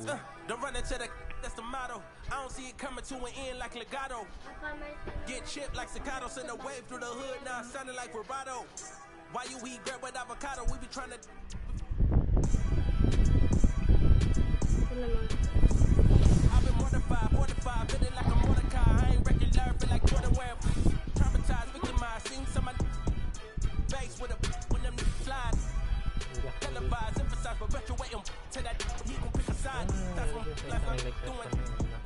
sides, don't run into the, that's the motto. I don't see it coming to an end like legato. Get chipped like staccato, send a wave through the hood, now sounding like vibrato. Why you eat bread with avocado? We be trying to. I've been mortified, feeling like a Mordecai. I ain't regular, feel like Jordan wear. Traumatized, victimized, seen some of base with a when them niggas slide. Televised, emphasize, but retrowate him to that he gon' pick a side. That's what life I'm doing.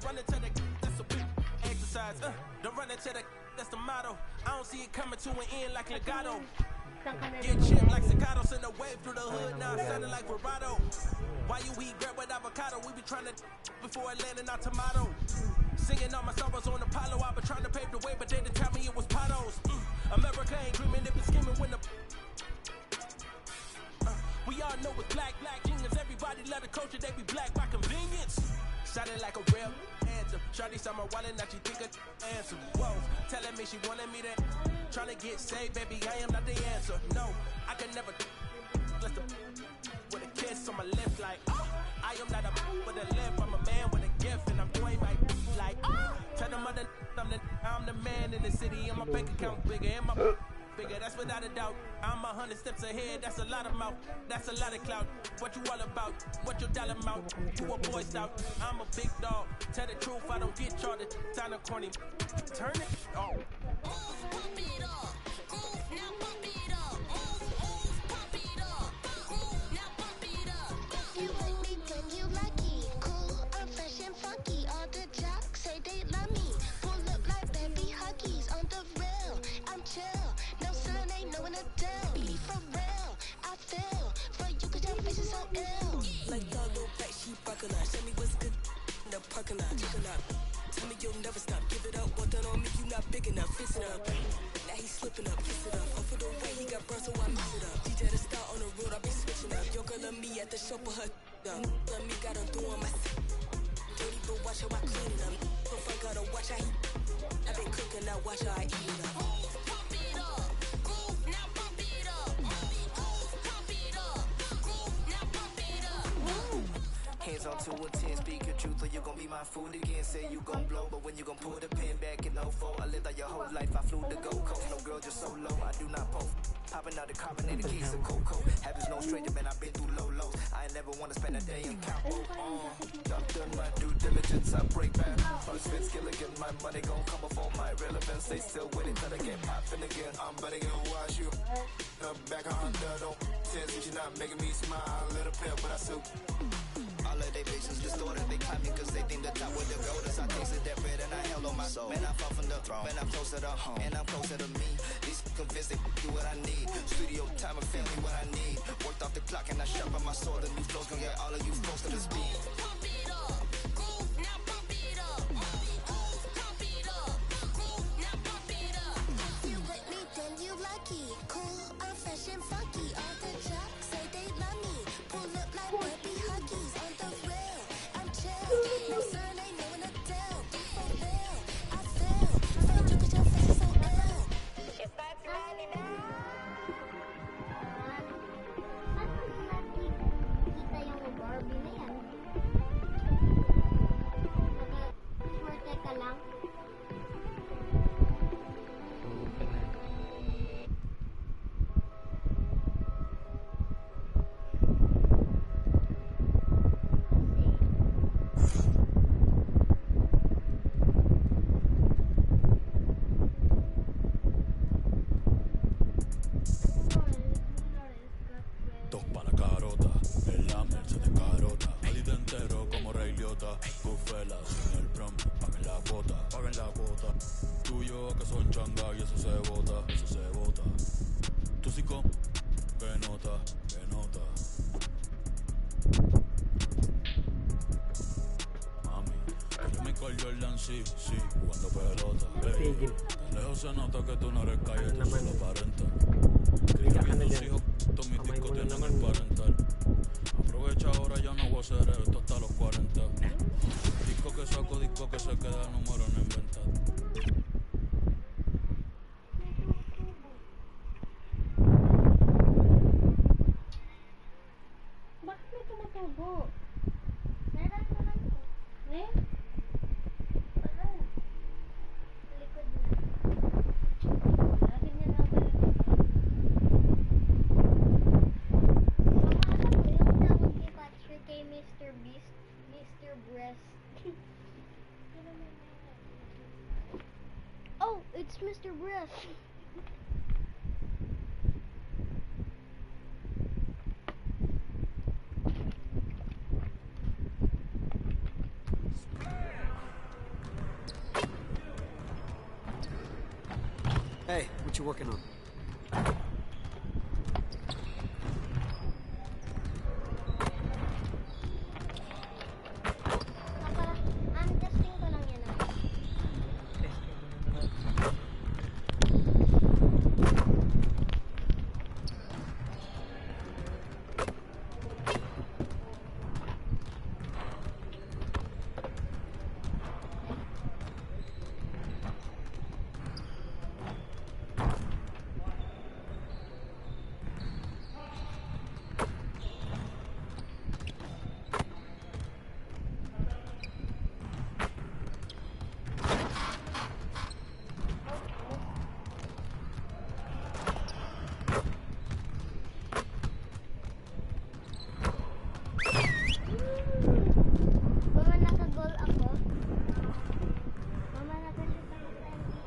Run into the, that's a big exercise. Don't run into the, that's the motto. I don't see it coming to an end like legato. Get chipped like staccato, send a wave through the hood, now sounding like vibrato. Why you eat bread with avocado? We be trying to before it landing our tomato. Singing all my sorrows on Apollo. I been trying to pave the way, but they didn't tell me it was potholes. America ain't dreaming, they been scheming when the. We all know it's black genius. Everybody love the culture, they be black by convenience. Sounding like a real answer. Shawty saw my wallet, now she think of answer. Whoa, telling me she wanted me to. Trying to get saved, baby, I am not the answer. No, I can never with a kiss on my lips like, I am not a with a lip, I'm a man with a gift, and I'm doing my like, tell them other I'm the man in the city, and my bank account bigger, and my bigger, that's without a doubt. I'm 100 steps ahead, that's a lot of mouth, that's a lot of clout. What you all about? What your dollar amount? You a boy scout, I'm a big dog. Tell the truth, I don't get charged. Time to corny. Turn it. Oh. Pump it up. Now pump it up. Pump it up. Now pump it up. You like me, then you lucky. Cool, I'm fresh and funky. All the jocks say they love me. Pull up like baby huggies on the rail. I'm chill. No sun ain't no one to tell. Be for real. I feel for you 'cause your face is so ill. Like dog, little black sheep, buckle up. Show me what's good in the parking lot. Chicken up. Tell me you'll never stop. Give it up. What done on me? You not big enough. Fix it up. Now he's slipping up. Kiss it up. Off of the way he got burned, so I mix it up. DJ the star on the road. I be switching up. Your girl love me at the show for her. Love me, got her doing my. Dirty, but watch how I clean it up. So I gotta watch how he. I been cooking. Now watch how I eat it up. Pump it up. Groove, now pump it up. Pump it up. Groove, now pump it up. Hands on 210, speak your truth or you gon' be my fool again. Say you gon' blow, but when you gon' pull the pin back in 04, I lived out your whole life, I flew the Gold Coast. No girl, just so low, I do not post. Popping out the carbonated case of cocoa. Habits no stranger, man, I've been through low lows. I ain't never wanna spend a day in Cabo. I've done my due diligence, I break bad. First Vince Gilligan, my money gon' come before my relevance. They still waiting till I get poppin' again. I'm better gonna watch you. Back on under, don't tell you you're not making me smile. A little pale, but I still. All of they bitches distorted, they clap me cause they think the top with the goldest. I tasted that bread and I held on my soul. Man, I fought from the throne, man, I'm closer to home, and I'm closer to me. These convinced they do what I need. Studio time and family what I need. Worked off the clock and I sharpen my sword. The new flows gon' get all of you close to the speed. Pump it up. Groove, now pump it up. Pump it up. Groove, now pump it up. You with me, then you lucky. Cool, I'm fresh and funky. All the jocks say they love me. Pull up like baby huggies on the rail. I'm chill. No sun ain't no one to tell. Be for real. I feel for you 'cause your face is so ill. If that's money now. Kita yung Barbie na yan. Naka-shorter ka lang. Dos pa' la carota, el lamer se descarota. El día entero como Rey Liotta. Goodfellas en el prom, paguen la cuota. Tú y yo que son changa y eso se bota, Tú sí con, que nota. Mami, que yo me collo el sí, jugando pelota. Ey, de lejos se nota que tú no eres calle, tú solo aparentas. Cría viendo sus hijos, todos mis discos tienen el parental. Aprovecha ahora, ya no voy a hacer esto hasta los 40. Disco que saco, disco que se queda, número no inventado. Bakit may tumutubo? Meron Mr. Beast, Mr. Breast. Oh, it's Mr. Breast. Hey, what you working on? Testing ko lang yan. Mama, naka-goal ako. Mama, naka-shoot ako sa NBA.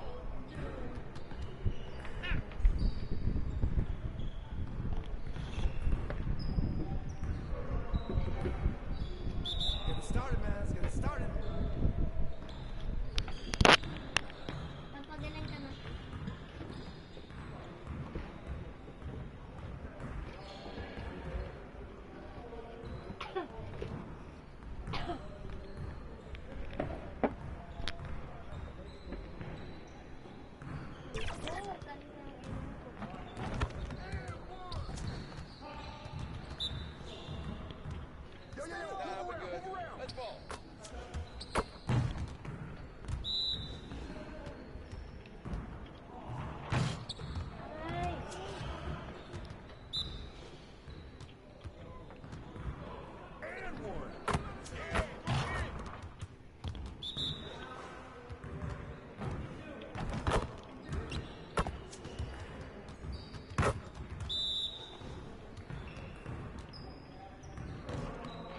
Get it started, man. Let's get it started. Napagaling ka na.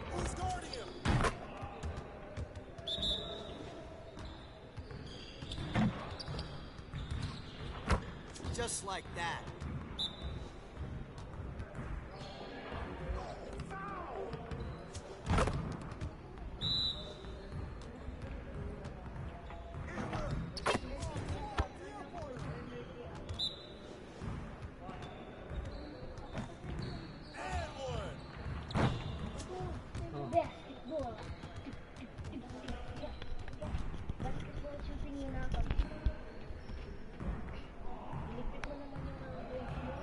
Who's guarding him? Just like that. And one. Basketball. Basketball shooting yun ako. Ilipit mo naman yung mga grades mo.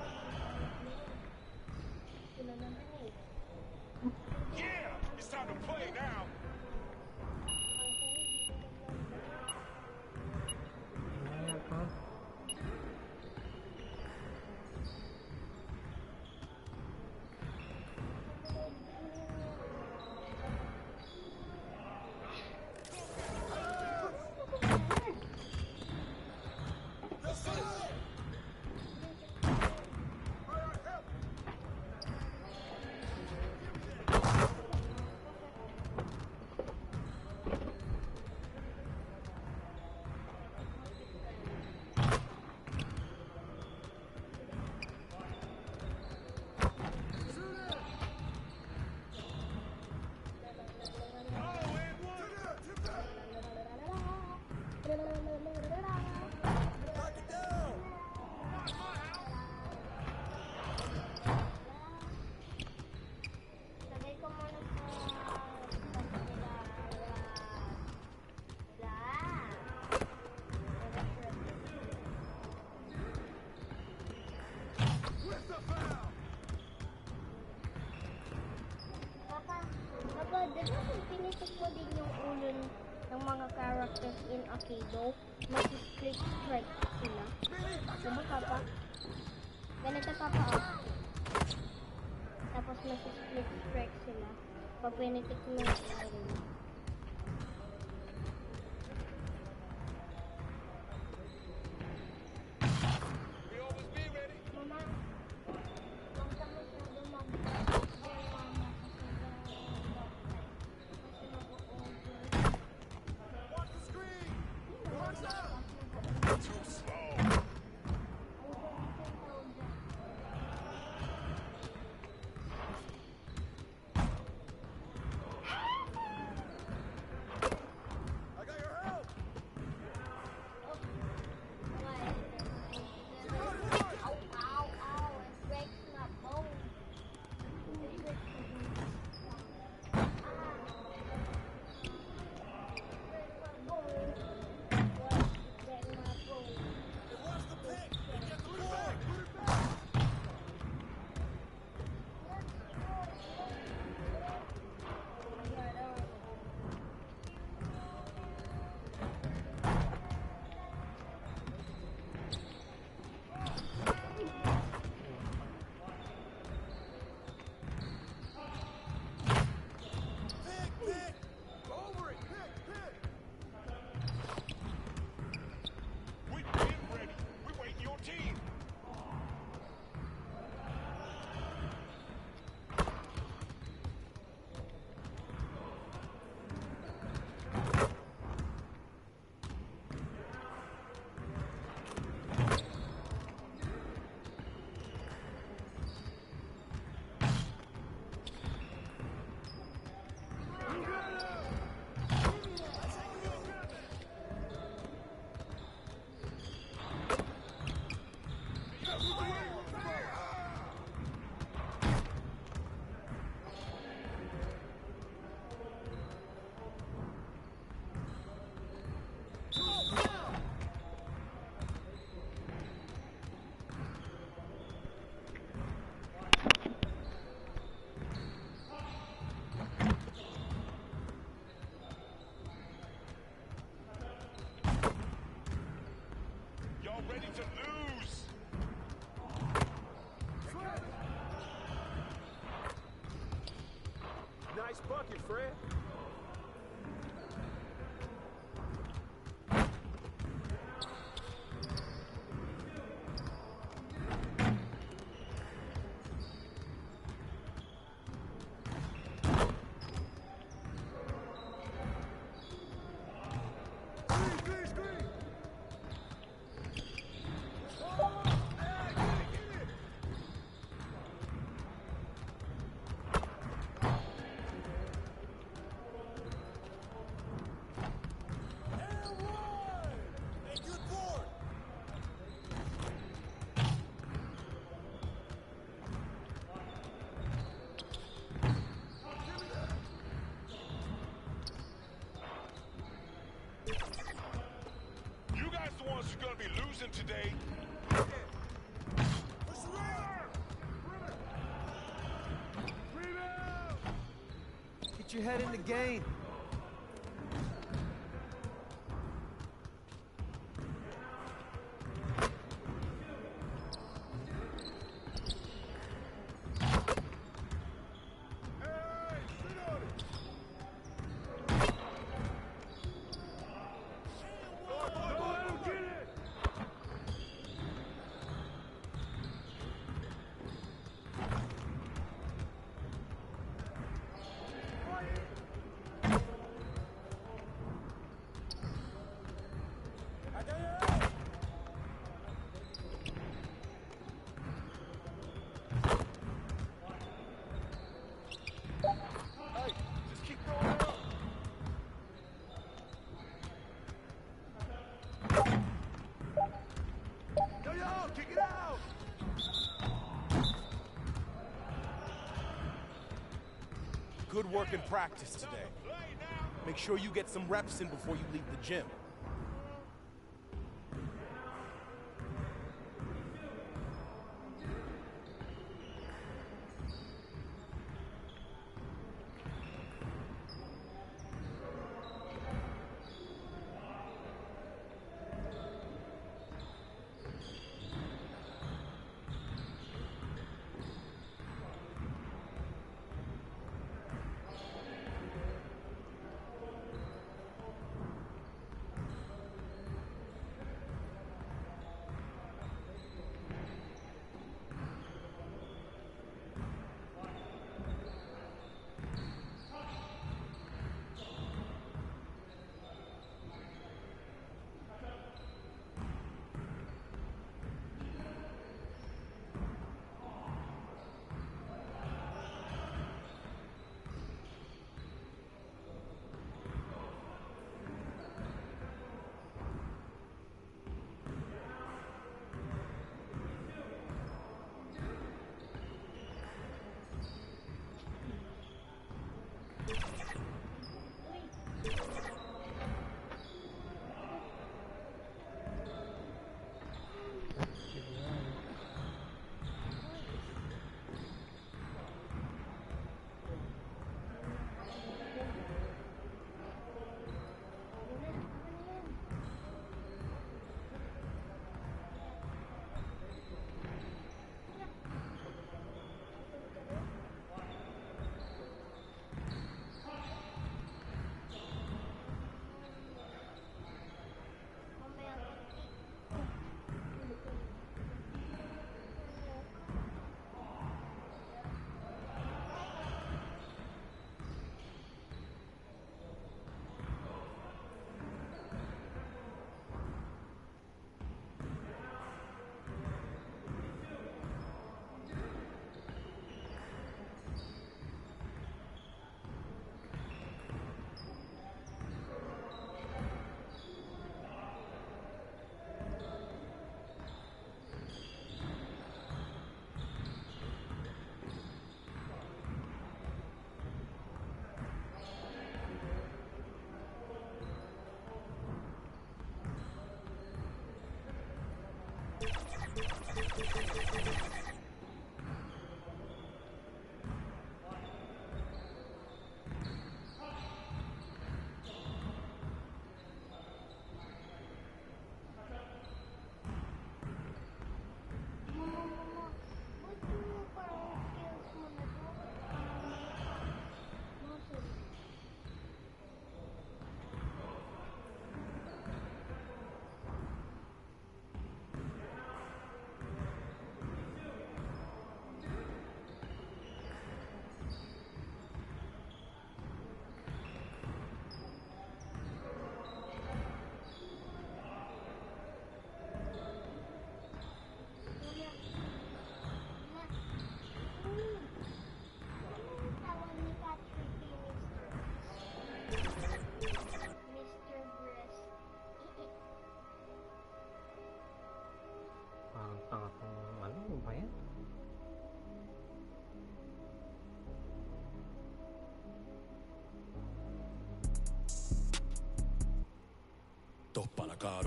Ito na naman eh. Yeah, it's time to play now. Lagay ko muna sa Papa, di ba kung pinitik mo din yung ulo ng mga characters in Akido, mag-split strike sila? Diba, Papa? Ganito, Papa, oh. Tapos mag-split strike sila pag pinitik mo yung ulo. Mama, huwag ka masyado mag-mama kasi Fred? You guys the ones who are gonna be losing today. Get your head in the game. Hey, just keep throwing it up. Yo, kick it out! Good work in practice today. Make sure you get some reps in before you leave the gym.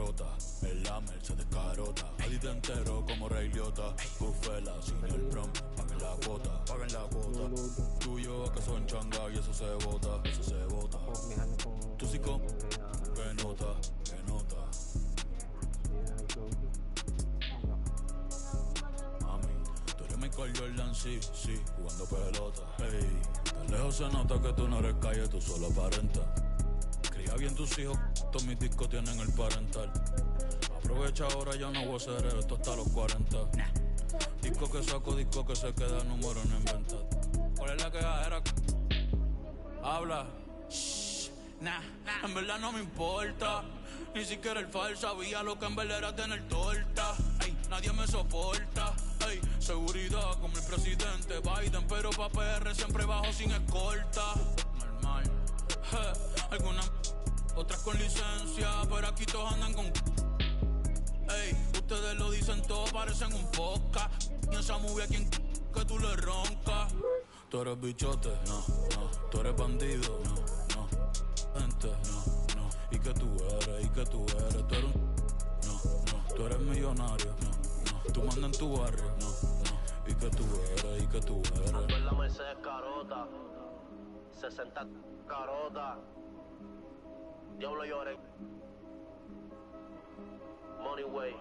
carota, en la Mercedes se descarota. Ahí te entero como Rey Liotta. Bufela sin el prom, paguen la cuota, paguen la cuota. Tú y yo que son changa y eso se bota, eso se bota. Tú sí con, que nota, que nota. Mami, tú eres Michael Jordan, sí, sí, jugando pelota. Ey, de lejos se nota que tú no eres calle, tú solo aparentas. Cría bien tus hijos, todos mis discos tienen el parental. Aprovecha ahora, ya no voy a ser esto hasta los 40. Disco que saco, disco que se queda, número no inventa. ¿Cuál es la quejadera? Habla. Shh, nah, en verdad no me importa. Ni siquiera el fal sabía lo que en verdad era tener torta. Ey, nadie me soporta. Ey, seguridad como el presidente Biden, pero pa' PR siempre bajo sin escolta. Normal. Algunas, otras con licencia, pero aquí todos andan con... Ey, ustedes lo dicen todo, parecen un podcast. Y esa movie a quien que tú le roncas. Tú eres bichote, no, no. Tú eres bandido, no, no. Gente, no, no. ¿Y que tú eres? ¿Y que tú eres? Tú eres un... No, no. Tú eres millonario, no, no. Tú mandas en tu barrio, no, no. ¿Y que tú eres? ¿Y que tú eres? Ando en la Mercedes carota, 60 carota. Diablo lloré. Money way,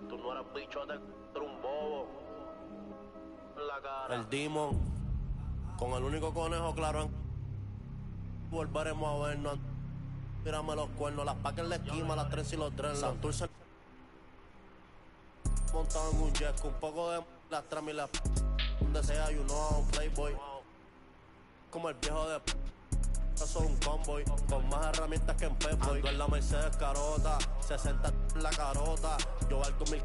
tú no eres bichote, tú eres un bobo. En la cara. El Demon, con el único conejo claro en... Volveremos a vernos. Tírame los cuernos, las pacas en la esquina, las tres y los dreadlocks. Santurce montado en un jet, con un poco de las tramas y las... Donde sea, you know, un playboy. Como el viejo de... Soy un convoy, con más herramientas que en Pep-Boy. Ando en la Mercedes carota, 60 en la carota. Yo valgo 1000.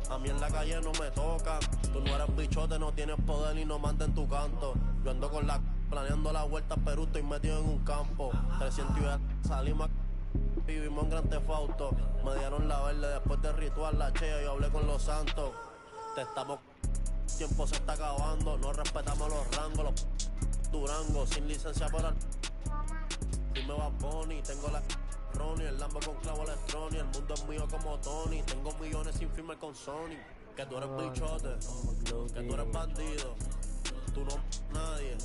A mí en la calle no me toca. Tú no eres bichote, no tienes poder y no mandas en tu canto. Yo ando con la planeando la vuelta, pero estoy metido en un campo. 300 y ya salimos, vivimos en Gran Tefauto. Me dieron la verde después del ritual, la chea, yo hablé con los santos. Te estamos, tiempo se está acabando. No respetamos los rangos, los Durango, sin licencia para... Dime va Bonnie, tengo la... Ronnie, el Lambo con clavo electrónico. El mundo es mío como Tony. Tengo millones sin firmar con Sony. Que tú eres bichote, que tú eres bandido. Tú no nadie.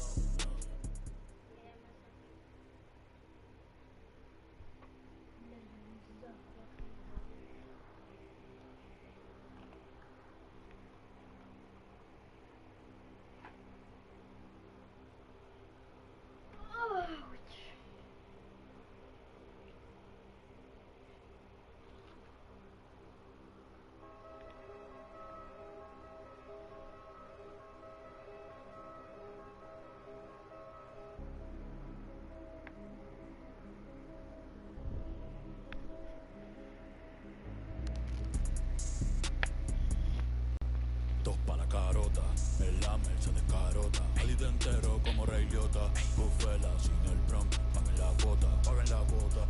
Dos pa' la carota, en la Mercedes carota. Ahí te entero como Rey Liotta. Bufela sin el prom, paguen la cuota, paguen la cuota.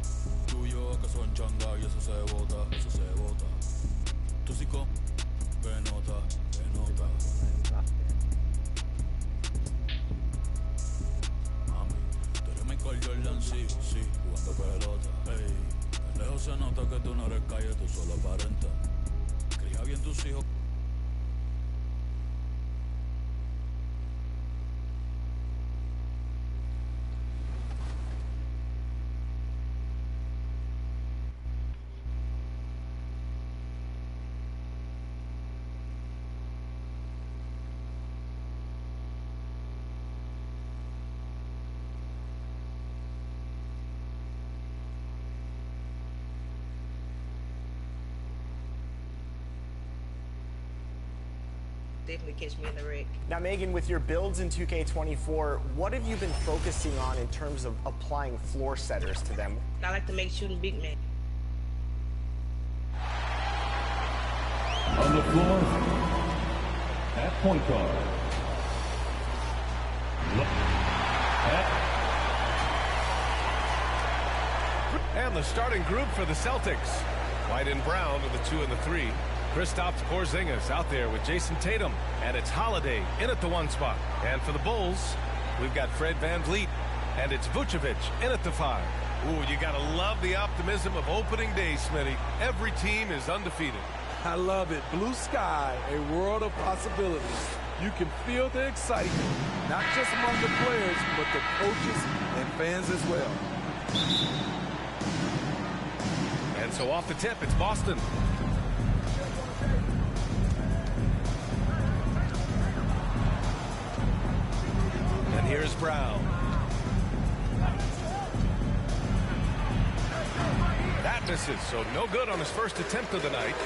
Tú y yo que son changa y eso se bota, eso se bota. Tú sí con, que nota, que nota. Mami, tú eres Michael Jordan, sí, sí, jugando pelota. Ey, de lejos se nota que tú no eres calle, tú solo aparentas. Cría bien tus hijos. Definitely catch me in the wreck. Now, Megan, with your builds in 2K24, what have you been focusing on in terms of applying floor setters to them? I like to make shooting big man. On the floor, at point guard. And the starting group for the Celtics. White and Brown with the 2 and the 3. Kristaps Porzingis out there with Jason Tatum. And it's Holiday in at the 1 spot. And for the Bulls, we've got Fred VanVleet. And it's Vucevic in at the 5. Ooh, you gotta love the optimism of opening day, Smitty. Every team is undefeated. I love it. Blue sky, a world of possibilities. You can feel the excitement, not just among the players, but the coaches and fans as well. And so off the tip, it's Boston. And here's Brown. That misses, so no good on his first attempt of the night.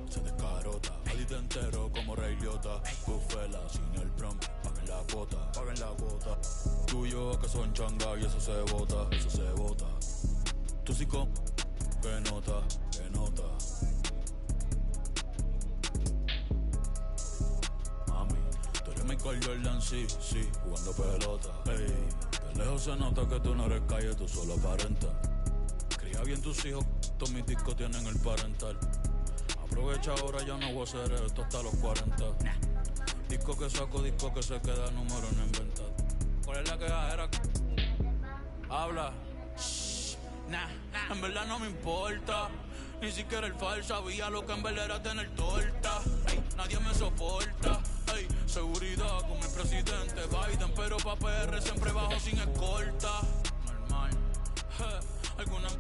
Se descarota, adita entero como Rey Liotta. Bufela sin el prom, paguen la cuota, paguen la cuota. Tú y yo que son changa y eso se bota, eso se bota. Tú sí con, que nota, que nota. Mami, tú eres Michael Jordan, sí, sí, jugando pelota. Ey, de lejos se nota que tú no eres calle, tú solo aparentas. Cría bien tus hijos, todos mis discos tienen el parental. Aprovecha ahora, ya no voy a hacer esto hasta los 40. Disco que saco, disco que se queda, número no inventado. ¿Cuál es la quejadera? Habla. Shh, en verdad no me importa. Ni siquiera el fal sabía lo que en verdad era tener torta. Ey, nadie me soporta. Ey, seguridad con el presidente Biden, pero pa' PR siempre bajo sin escolta. Normal. Algunas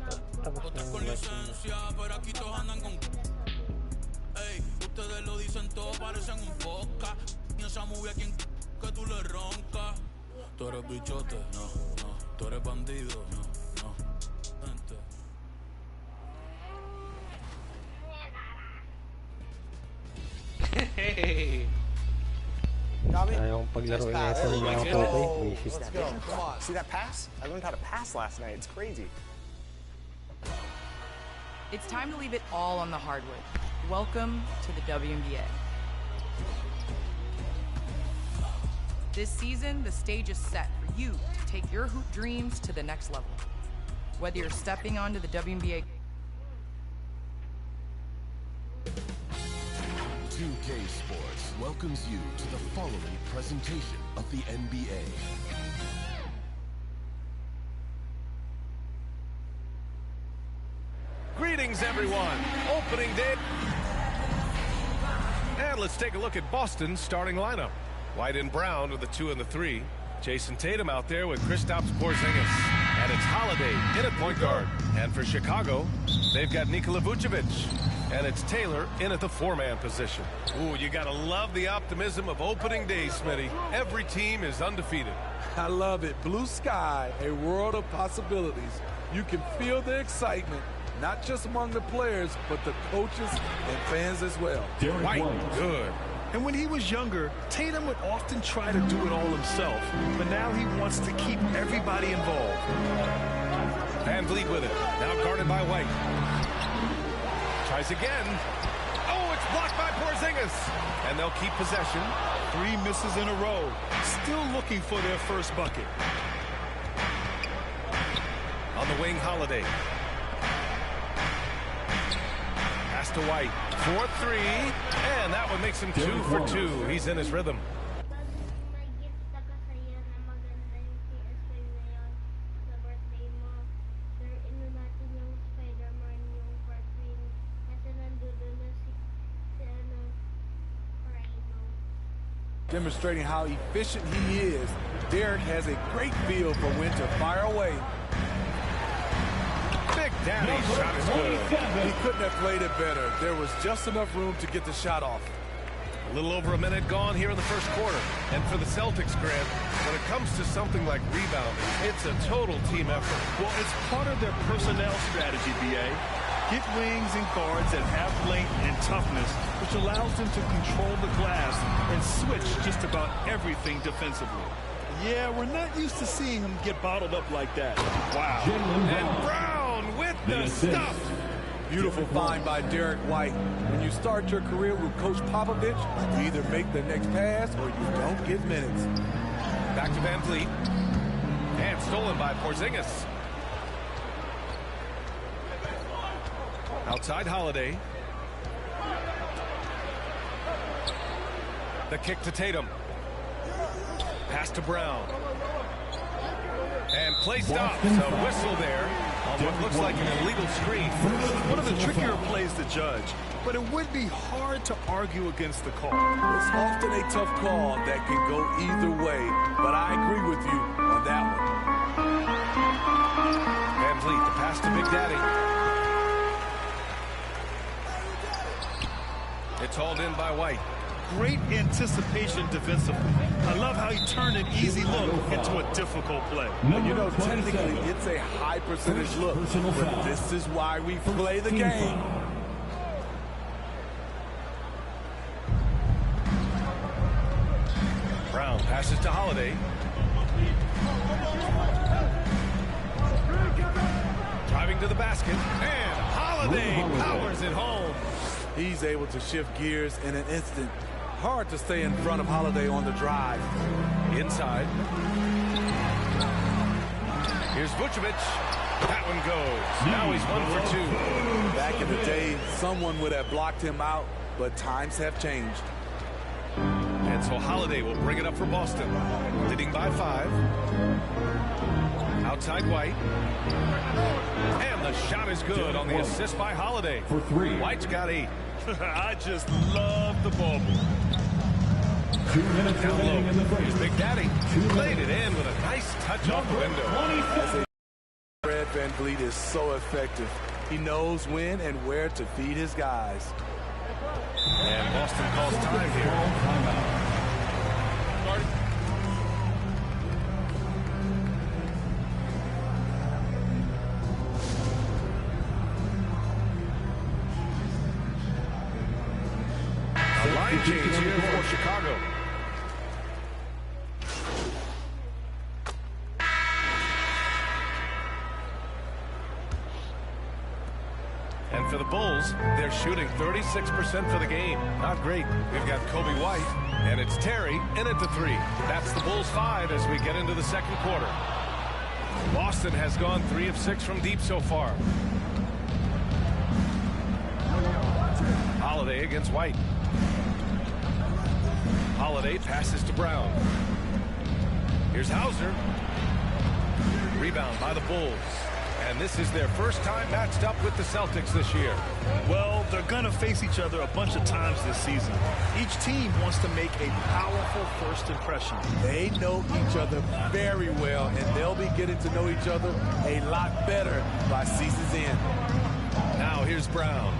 otras con licencia, pero aquí todos andan con... Ey, ustedes lo dicen todo, parecen un podcast. Y esa movie a quien que tú le roncas. Tú eres bichote, no, no. Tú eres bandido, no, no. Vente. Let's go. Come on. See that pass? I learned how to pass last night. It's crazy. It's time to leave it all on the hardwood. Welcome to the WNBA. This season, the stage is set for you to take your hoop dreams to the next level. Whether you're stepping onto the WNBA 2K Sports welcomes you to the following presentation of the NBA. Greetings, everyone. Opening day. And let's take a look at Boston's starting lineup. White and Brown with the 2 and the 3. Jason Tatum out there with Kristaps Porzingis. And it's Holiday in at point guard. And for Chicago, they've got Nikola Vucevic. And it's Taylor in at the 4-man position. Ooh, you got to love the optimism of opening day, Smitty. Every team is undefeated. I love it. Blue sky, a world of possibilities. You can feel the excitement, not just among the players, but the coaches and fans as well. White, good. And when he was younger, Tatum would often try to do it all himself, but now he wants to keep everybody involved. Van Vliet with it, now guarded by White. Tries again. Oh, it's blocked by Porzingis. And they'll keep possession. 3 misses in a row. Still looking for their first bucket. On the wing, Holiday. Pass to White. 4-3. And that one makes him 2 for 2. He's in his rhythm. Demonstrating how efficient he is, Derek has a great feel for when to fire away. Big Daddy's shot is good. He couldn't have played it better. There was just enough room to get the shot off. A little over a minute gone here in the first quarter. And for the Celtics, Grant, when it comes to something like rebounding, it's a total team effort. Well, it's part of their personnel strategy, B.A. Get wings and guards that have length and toughness, which allows them to control the glass and switch just about everything defensively. Yeah, we're not used to seeing him get bottled up like that. Wow. And Brown with the stuff. Beautiful find by Derek White. When you start your career with Coach Popovich, you either make the next pass or you don't get minutes. Back to Van Vliet. And stolen by Porzingis. Outside Holiday. The kick to Tatum. Pass to Brown. And play stops. A whistle there on what looks like an illegal screen. One of the trickier plays to judge, but it would be hard to argue against the call. It's often a tough call that can go either way, but I agree with you on that one. Van Vliet, the pass to Big Daddy. It's hauled in by White. Great anticipation defensively. I love how he turned an easy look into a difficult play. You know, technically, it's a high percentage look, but this is why we play the game. Brown passes to Holiday. Driving to the basket, and Holiday powers it home. He's able to shift gears in an instant. Hard to stay in front of Holiday on the drive. Inside. Here's Vucevic. That one goes. Now he's 1 for 2. Back in the day, someone would have blocked him out, but times have changed. And so Holiday will bring it up for Boston. Leading by 5. Outside White. And the shot is good on the assist by Holiday. For 3. White's got 8. I just love the ball. 2 minutes remaining in the break. Here's Big Daddy. Played it in with a nice touch off the window. Fred Van Vliet is so effective. He knows when and where to feed his guys. And Boston calls time here. A line change here for Chicago. And for the Bulls, they're shooting 36% for the game. Not great. We've got Kobe White, and it's Terry in at the 3. That's the Bulls 5 as we get into the second quarter. Boston has gone 3 of 6 from deep so far. Holiday against White. Holiday passes to Brown. Here's Hauser. Rebound by the Bulls. And this is their first time matched up with the Celtics this year. Well, they're going to face each other a bunch of times this season. Each team wants to make a powerful first impression. They know each other very well, and they'll be getting to know each other a lot better by season's end. Now here's Brown.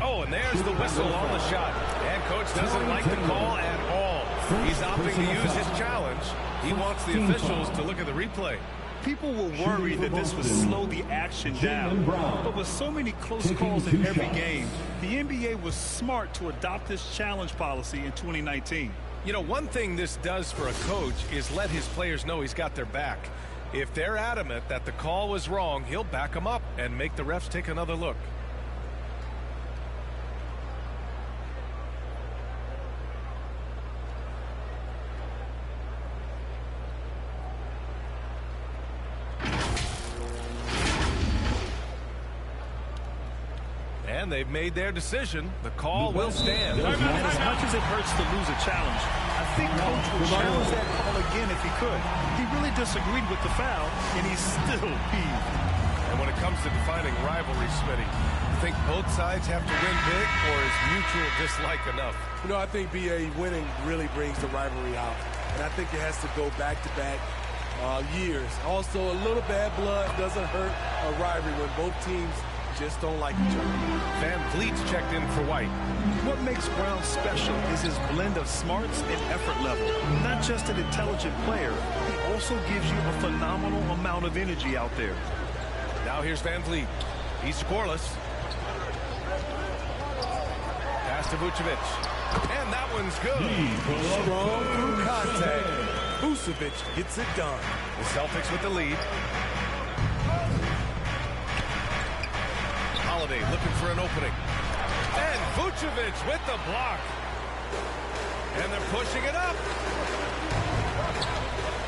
Oh, and there's the whistle on the shot. And coach doesn't like the call at all. He's opting to use his challenge. He wants the officials to look at the replay. People were worried that this would slow the action down. But with so many close calls in every game, the NBA was smart to adopt this challenge policy in 2019. You know, one thing this does for a coach is let his players know he's got their back. If they're adamant that the call was wrong, he'll back them up and make the refs take another look. And they've made their decision. The call will stand. And as much as it hurts to lose a challenge, I think coach would challenge that call again if he could. He really disagreed with the foul, and he's still peeved. And when it comes to defining rivalry, Smitty, you think both sides have to win big, or is mutual dislike enough? You know, I think BA winning really brings the rivalry out. And I think it has to go back-to-back years. Also, a little bad blood doesn't hurt a rivalry when both teams just don't like each other. Van Vliet's checked in for White. What makes Brown special is his blend of smarts and effort level. Not just an intelligent player, he also gives you a phenomenal amount of energy out there. Now here's Van Vliet. He's scoreless. Pass to Vucevic. And that one's good. Strong through contact. Vucevic gets it done. The Celtics with the lead. Holiday looking for an opening. And Vucevic with the block. And they're pushing it up.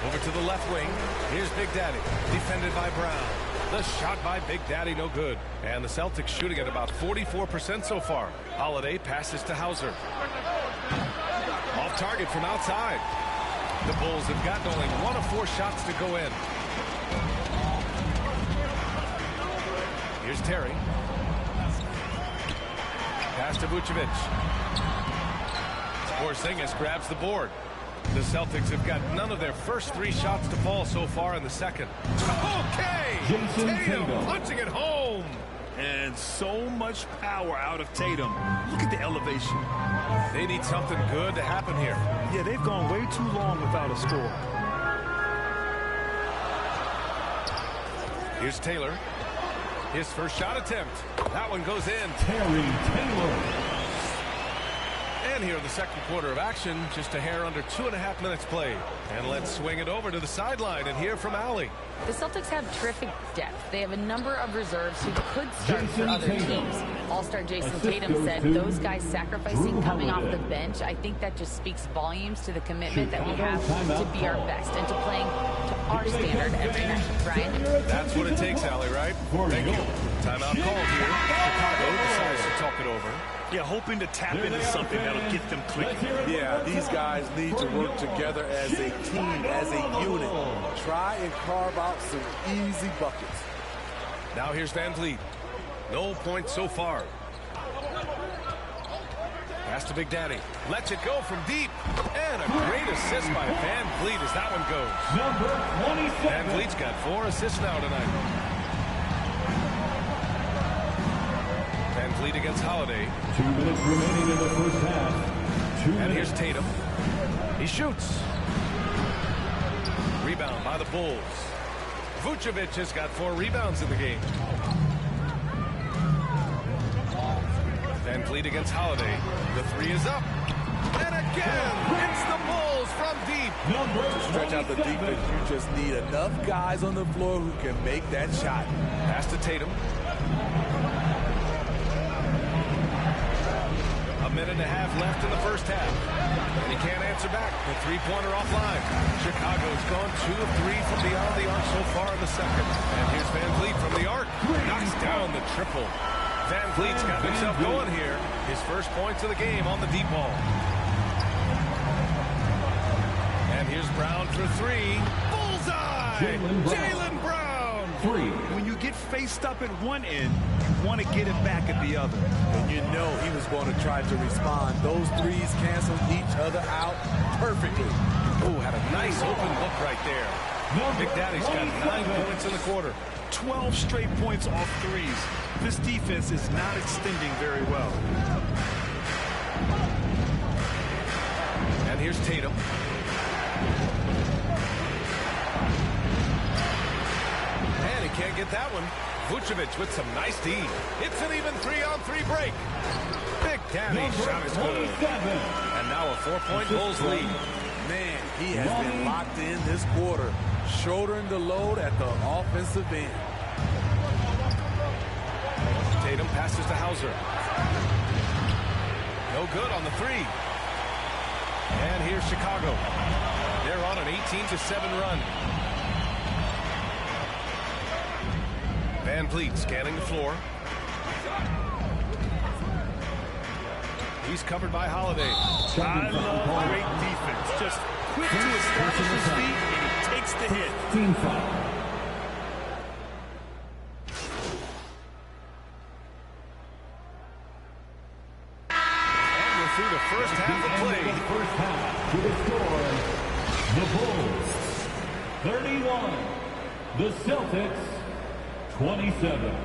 Over to the left wing. Here's Big Daddy. Defended by Brown. The shot by Big Daddy, no good. And the Celtics shooting at about 44% so far. Holiday passes to Hauser. Off target from outside. The Bulls have gotten only 1 of 4 shots to go in. Here's Terry. Pass to Vucevic. Porzingis grabs the board. The Celtics have got none of their first 3 shots to fall so far in the second. Okay! Tatum punching it home! And so much power out of Tatum. Look at the elevation. They need something good to happen here. Yeah, they've gone way too long without a score. Here's Taylor. His first shot attempt. That one goes in. Terry Taylor. And here in the second quarter of action, just a hair under 2.5 minutes played. And let's swing it over to the sideline and hear from Allie. The Celtics have terrific depth. They have a number of reserves who could start for other teams. All-star Jason Tatum said those guys sacrificing coming off the bench, I think that just speaks volumes to the commitment that we have to be our best and to playing to our standard every night. Brian? That's what it takes, Allie, right? Thank you. Timeout called here. Chicago decides to talk it over. Yeah, hoping to tap into something that'll get them clicking. Yeah, these guys need to work together as a team, as a unit. Try and carve out some easy buckets. Now here's Van Vliet. No points so far. Pass to Big Daddy. Lets it go from deep. And a great assist by Van Vliet as that one goes. Number 27. Van Vliet's got 4 assists now tonight. Van Vliet against Holiday. 2 minutes remaining in the first half. And here's Tatum. He shoots. Rebound by the Bulls. Vucevic has got 4 rebounds in the game. Van Vliet against Holiday. The 3 is up. And again, it's the Bulls from deep. To stretch out the defense, you just need enough guys on the floor who can make that shot. Pass to Tatum. A minute and a half left in the first half. And he can't answer back. The 3-pointer offline. Chicago's gone 2 of 3 from beyond the arc so far in the second. And here's Van Vliet from the arc. Knocks down the triple. Van Vliet's got himself going here. His first points of the game on the deep ball. Here's Brown for three. Bullseye! Jaylen Brown! When you get faced up at one end, you want to get it back at the other. And you know he was going to try to respond. Those threes canceled each other out perfectly. Oh, had a nice open look right there. Big Daddy's got 9 points in the quarter. 12 straight points off threes. This defense is not extending very well. And here's Tatum. And he can't get that one. Vucevic with some nice D. It's an even 3-on-3 break. Big Daddy's shot is good. And now a 4-point Bulls lead. Man, he has been locked in this quarter, shouldering the load at the offensive end. Tatum passes to Hauser. No good on the three. And here's Chicago. They're on an 18-7 run. Van Vliet scanning the floor. He's covered by Holiday. I love great defense. Just quick to establish his feet, and he takes the hit. Team foul. And we're through the first half of play. The first half to the score, the Bulls 31, the Celtics 27.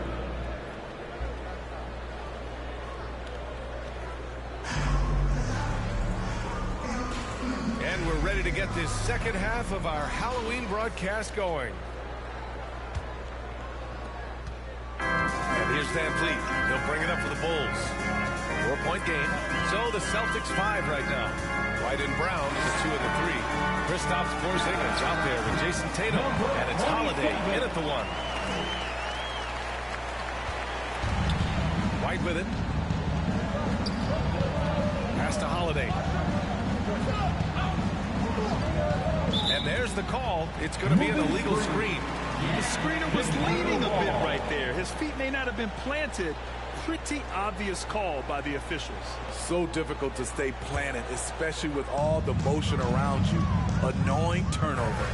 And we're ready to get this second half of our Halloween broadcast going. And here's Van Vliet. He'll bring it up for the Bulls. 4-point game. So the Celtics 5 right now. White and Brown is a 2 and the 3. Kristaps Porzingis out there with Jason Tatum. And it's Holiday in at the 1. White with it. Pass to Holiday. And there's the call. It's going to be an illegal screen. The screener was leaning a bit right there. His feet may not have been planted. Pretty obvious call by the officials. So difficult to stay planted, especially with all the motion around you. Annoying turnover.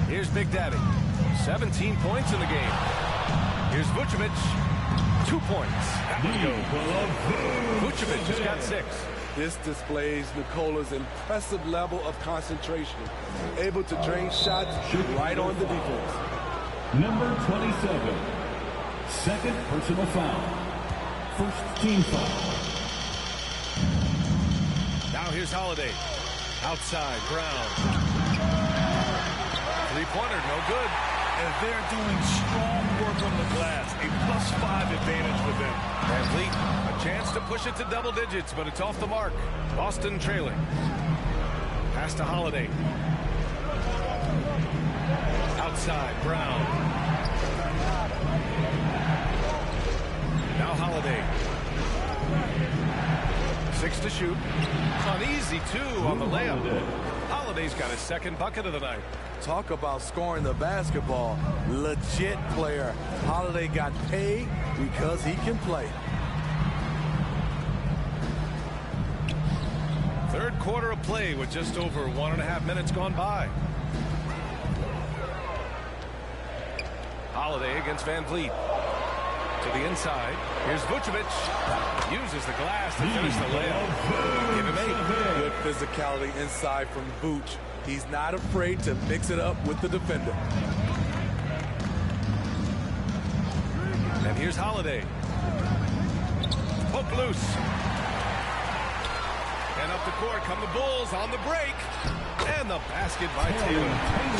Here's Big Daddy. 17 points in the game. Here's Vucevic. 2 points. That would go. Vucevic has got 6. This displays Nikola's impressive level of concentration. Able to drain shots right on the defense. Number 27, second personal foul. First team foul. Now here's Holiday. Outside, Brown. Three-pointer, no good. And they're doing strong work on the glass. A +5 advantage for them. Van Vliet, a chance to push it to double digits, but it's off the mark. Boston trailing. Pass to Holiday. Outside, Brown. Now Holiday. 6 to shoot. Uneasy 2 on the layup. Holiday's got his second bucket of the night. Talk about scoring the basketball. Legit player. Holiday got paid because he can play. Third quarter of play with just over 1.5 minutes gone by. Holiday against Van Vliet. To the inside. Here's Vucevic. Uses the glass to finish the layup. Give him 8. Good physicality inside from Vooch. He's not afraid to mix it up with the defender. And here's Holiday. Hook loose. And up the court come the Bulls on the break. And the basket by Tatum.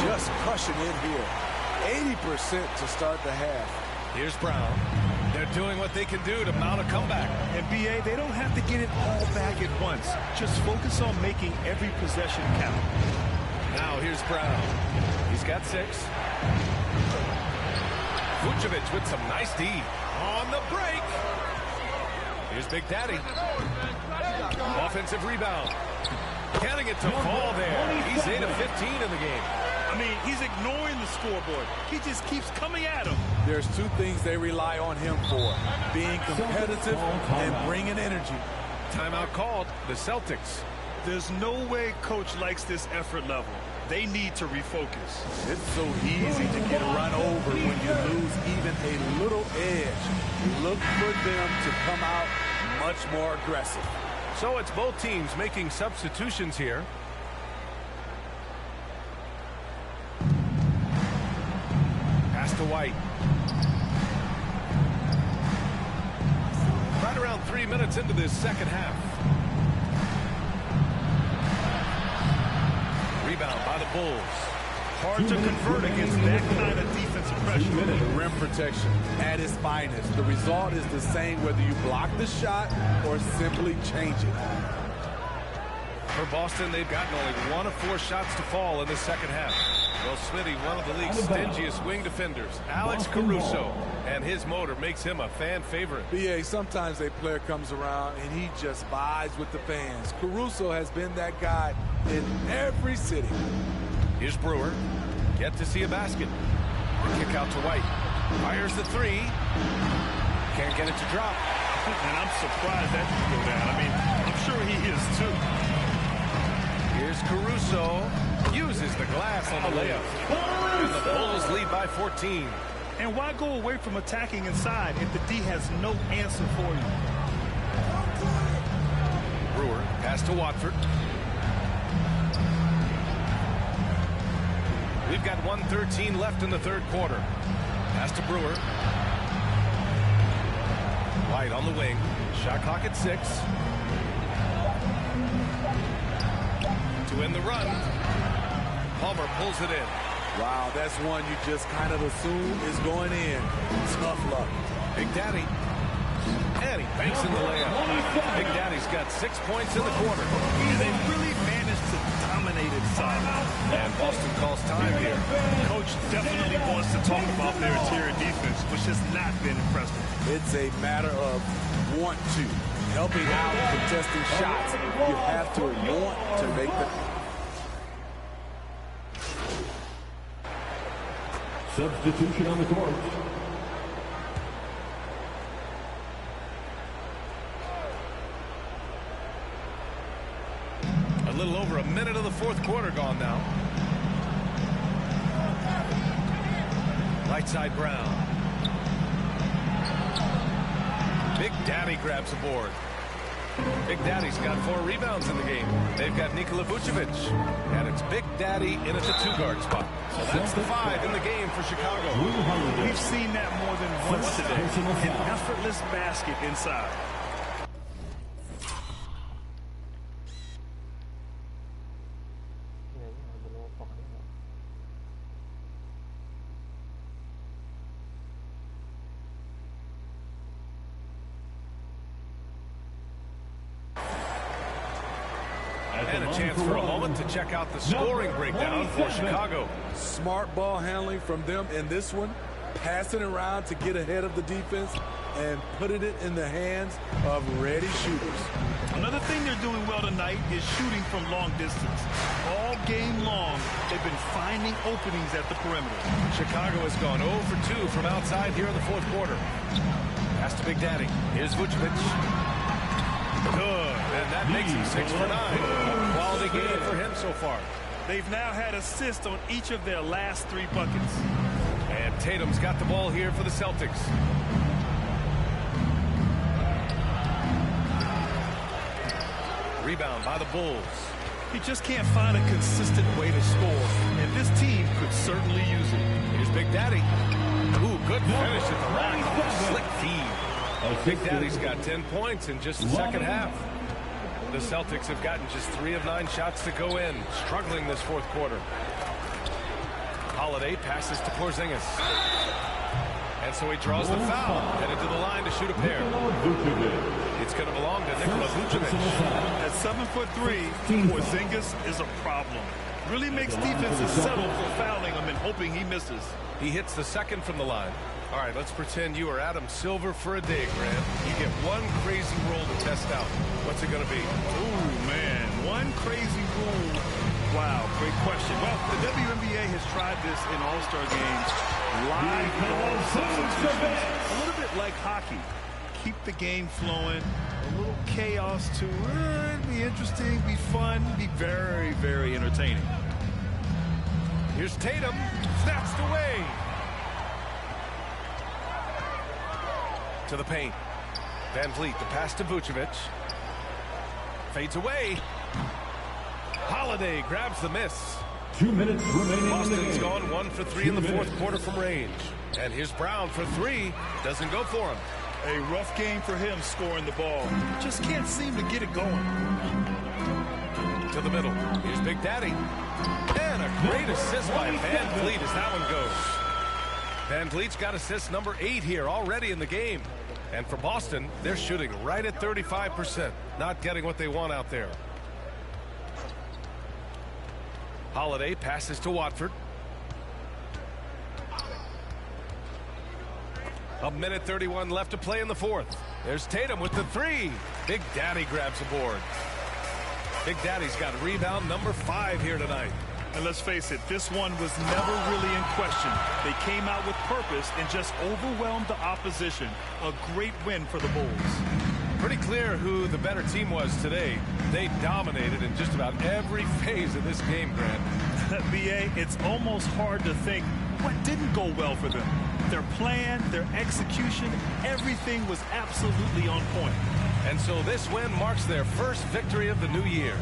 Just crushing in here. 80% to start the half. Here's Brown. They're doing what they can do to mount a comeback. And BA, they don't have to get it all back at once. Just focus on making every possession count. Now here's Brown. He's got 6. Vucevic with some nice D. On the break. Here's Big Daddy. Offensive rebound. Getting it to fall there. He's 8 of 15 in the game. I mean, he's ignoring the scoreboard. He just keeps coming at him. There's 2 things they rely on him for. Being competitive and bringing energy. Timeout called. The Celtics. There's no way coach likes this effort level. They need to refocus. It's so easy to get run over when you lose even a little edge. Look for them to come out much more aggressive. So it's both teams making substitutions here. Pass to White. Right around 3 minutes into this second half. Rebound by the Bulls. Hard to convert against that kind of defensive pressure. Rim protection at its finest. The result is the same whether you block the shot or simply change it. For Boston, they've gotten only 1 of 4 shots to fall in the second half. Well, Smitty, one of the league's stingiest wing defenders, Alex Caruso, and his motor makes him a fan favorite. BA, sometimes a player comes around and he just vibes with the fans. Caruso has been that guy in every city. Here's Brewer. Yet to see a basket. The kick out to White. Fires the 3. Can't get it to drop. And I'm surprised that didn't go down. I mean, I'm sure he is too. Here's Caruso. Uses the glass on the layup. And the Bulls lead by 14. And why go away from attacking inside if the D has no answer for you? Brewer pass to Watford. We've got 1:13 left in the third quarter. Pass to Brewer. White on the wing. Shot clock at 6. To end the run. Palmer pulls it in. Wow, that's one you just kind of assume is going in. Tough luck. Big Daddy. And he banks in the layup. Big Daddy's got 6 points in the quarter. And they really managed to dominate inside. And Boston calls time here. Coach definitely wants to talk about their interior defense, which has not been impressive. It's a matter of want to. Helping out, contesting shots. You have to want to make the... Substitution on the court. A little over a minute of the fourth quarter gone now. Right side Brown. Big Daddy grabs a board. Big Daddy's got 4 rebounds in the game. They've got Nikola Vucevic. And it's Big Daddy in at the 2-guard spot. So that's the 5 in the game for Chicago. We've seen that more than once today. An effortless basket inside. And a chance for a moment to check out the scoring breakdown for Chicago. Smart ball handling from them in this one. Passing around to get ahead of the defense and putting it in the hands of ready shooters. Another thing they're doing well tonight is shooting from long distance. All game long, they've been finding openings at the perimeter. Chicago has gone 0 for 2 from outside here in the fourth quarter. Pass to Big Daddy. Here's Vucevic. Good. And that makes him 6 for 9. A quality game for him so far. They've now had assists on each of their last 3 buckets. And Tatum's got the ball here for the Celtics. Rebound by the Bulls. He just can't find a consistent way to score, and this team could certainly use it. Here's Big Daddy. Ooh, good finish at the rack. Slick feed. Big Daddy's got 10 points in just the second half. The Celtics have gotten just 3 of 9 shots to go in, struggling this fourth quarter. Holiday passes to Porzingis. And so he draws the foul, headed to the line to shoot a pair. It's going to belong to Nikola Vucevic. At 7'3", Porzingis is a problem. Really makes defenses settle for fouling him and hoping he misses. He hits the second from the line. All right, let's pretend you are Adam Silver for a day, Grant. You get one crazy rule to test out. What's it going to be? Ooh, man, one crazy rule. Wow, great question. Well, the WNBA has tried this in All-Star games. Live ball substitutions. A little bit like hockey. keep the game flowing. A little chaos to it. Be interesting, be fun, be very, very entertaining. Here's Tatum, snatched away. To the paint. Van Vliet, the pass to Vucevic. Fades away. Holiday grabs the miss. 2 minutes remaining Boston's in the game. gone 1 for 3 in the fourth quarter from range. And here's Brown for 3. Doesn't go for him. A rough game for him scoring the ball. Just can't seem to get it going. To the middle. Here's Big Daddy. And a great assist by Van Vliet as that one goes. Van Vliet's got assist number 8 here already in the game. And for Boston, they're shooting right at 35%. Not getting what they want out there. Holiday passes to Watford. A minute 31 left to play in the fourth. There's Tatum with the 3. Big Daddy grabs a board. Big Daddy's got rebound number 5 here tonight. And let's face it, this one was never really in question. They came out with purpose and just overwhelmed the opposition. A great win for the Bulls. Pretty clear who the better team was today. They dominated in just about every phase of this game, Grant. BA, it's almost hard to think what didn't go well for them. Their plan, their execution, everything was absolutely on point. And so this win marks their first victory of the new year.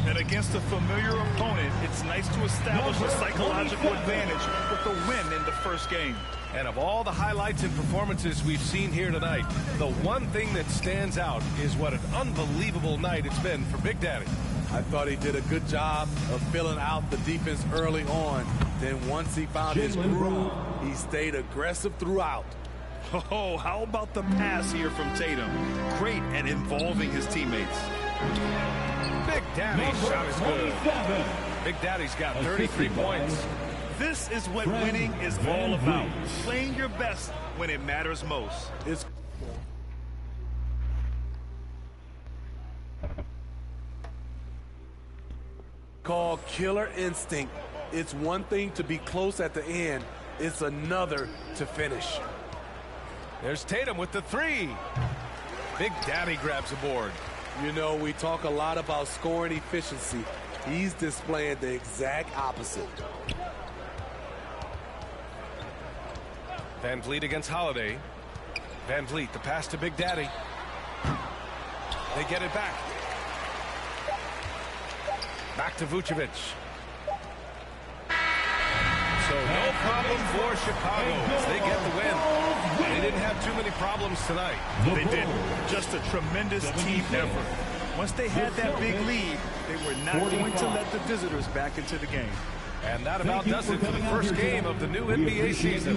And against a familiar opponent, it's nice to establish a psychological advantage with the win in the first game. And of all the highlights and performances we've seen here tonight, the one thing that stands out is what an unbelievable night it's been for Big Daddy. I thought he did a good job of filling out the defense early on. Then once he found his groove, he stayed aggressive throughout. Oh, how about the pass here from Tatum? Great at involving his teammates. Big Daddy's shot is good. Big Daddy's got 33 points. This is what winning is all about. Playing your best when it matters most. It's called killer instinct. It's one thing to be close at the end. It's another to finish. There's Tatum with the 3. Big Daddy grabs a board. You know, we talk a lot about scoring efficiency. He's displaying the exact opposite. Van Vliet against Holiday. Van Vliet, the pass to Big Daddy. They get it back. Back to Vucevic. So no problem for Chicago as they get the win. They didn't have too many problems tonight. They didn't. Just a tremendous team effort. Once they had that big lead, they were not going to let the visitors back into the game. And that about does it for the first game of the new NBA season.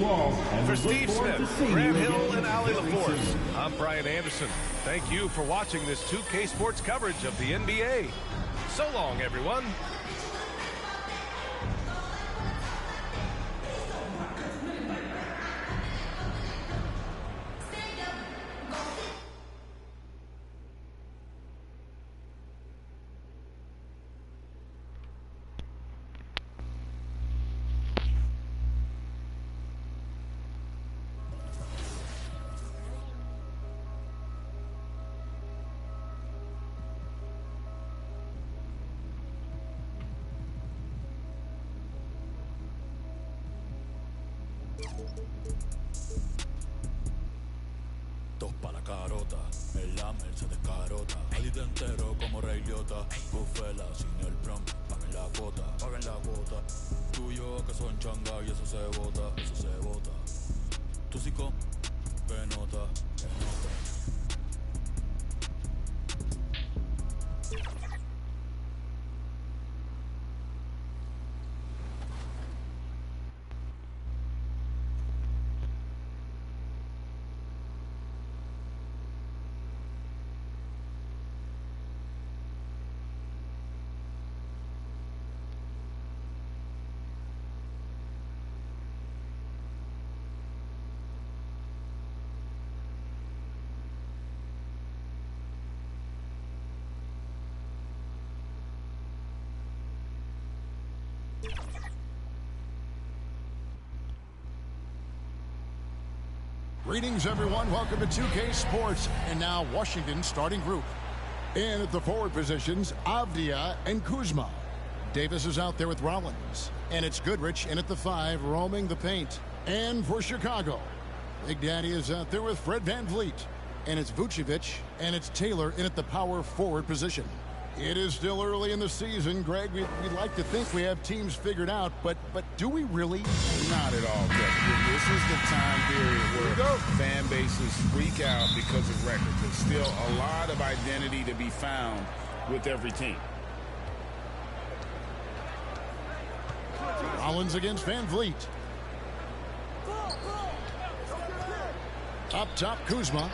For Steve Smith, Grant Hill, and Ali LaForce, I'm Brian Anderson. Thank you for watching this 2K Sports coverage of the NBA. So long, everyone. Dos pa' la carota, el Lamer se descarota. Alita entero como Rey Liotta. Bufela sin el prom, paguen la cuota, paguen la cuota. Tú y yo que son changa y eso se bota, eso se bota. Tú sí con, que nota, que nota. Greetings, everyone. Welcome to 2K Sports. And now Washington's starting group. In at the forward positions, Avdia and Kuzma. Davis is out there with Rollins. And it's Goodrich in at the 5, roaming the paint. And for Chicago, Big Daddy is out there with Fred VanVleet. And it's Vucevic, and it's Taylor in at the power forward position. It is still early in the season, Greg. We'd like to think we have teams figured out, but do we really? Not at all, Kevin. This is the time period where fan bases freak out because of records. There's still a lot of identity to be found with every team. Rollins against VanVleet. Up top, Kuzma.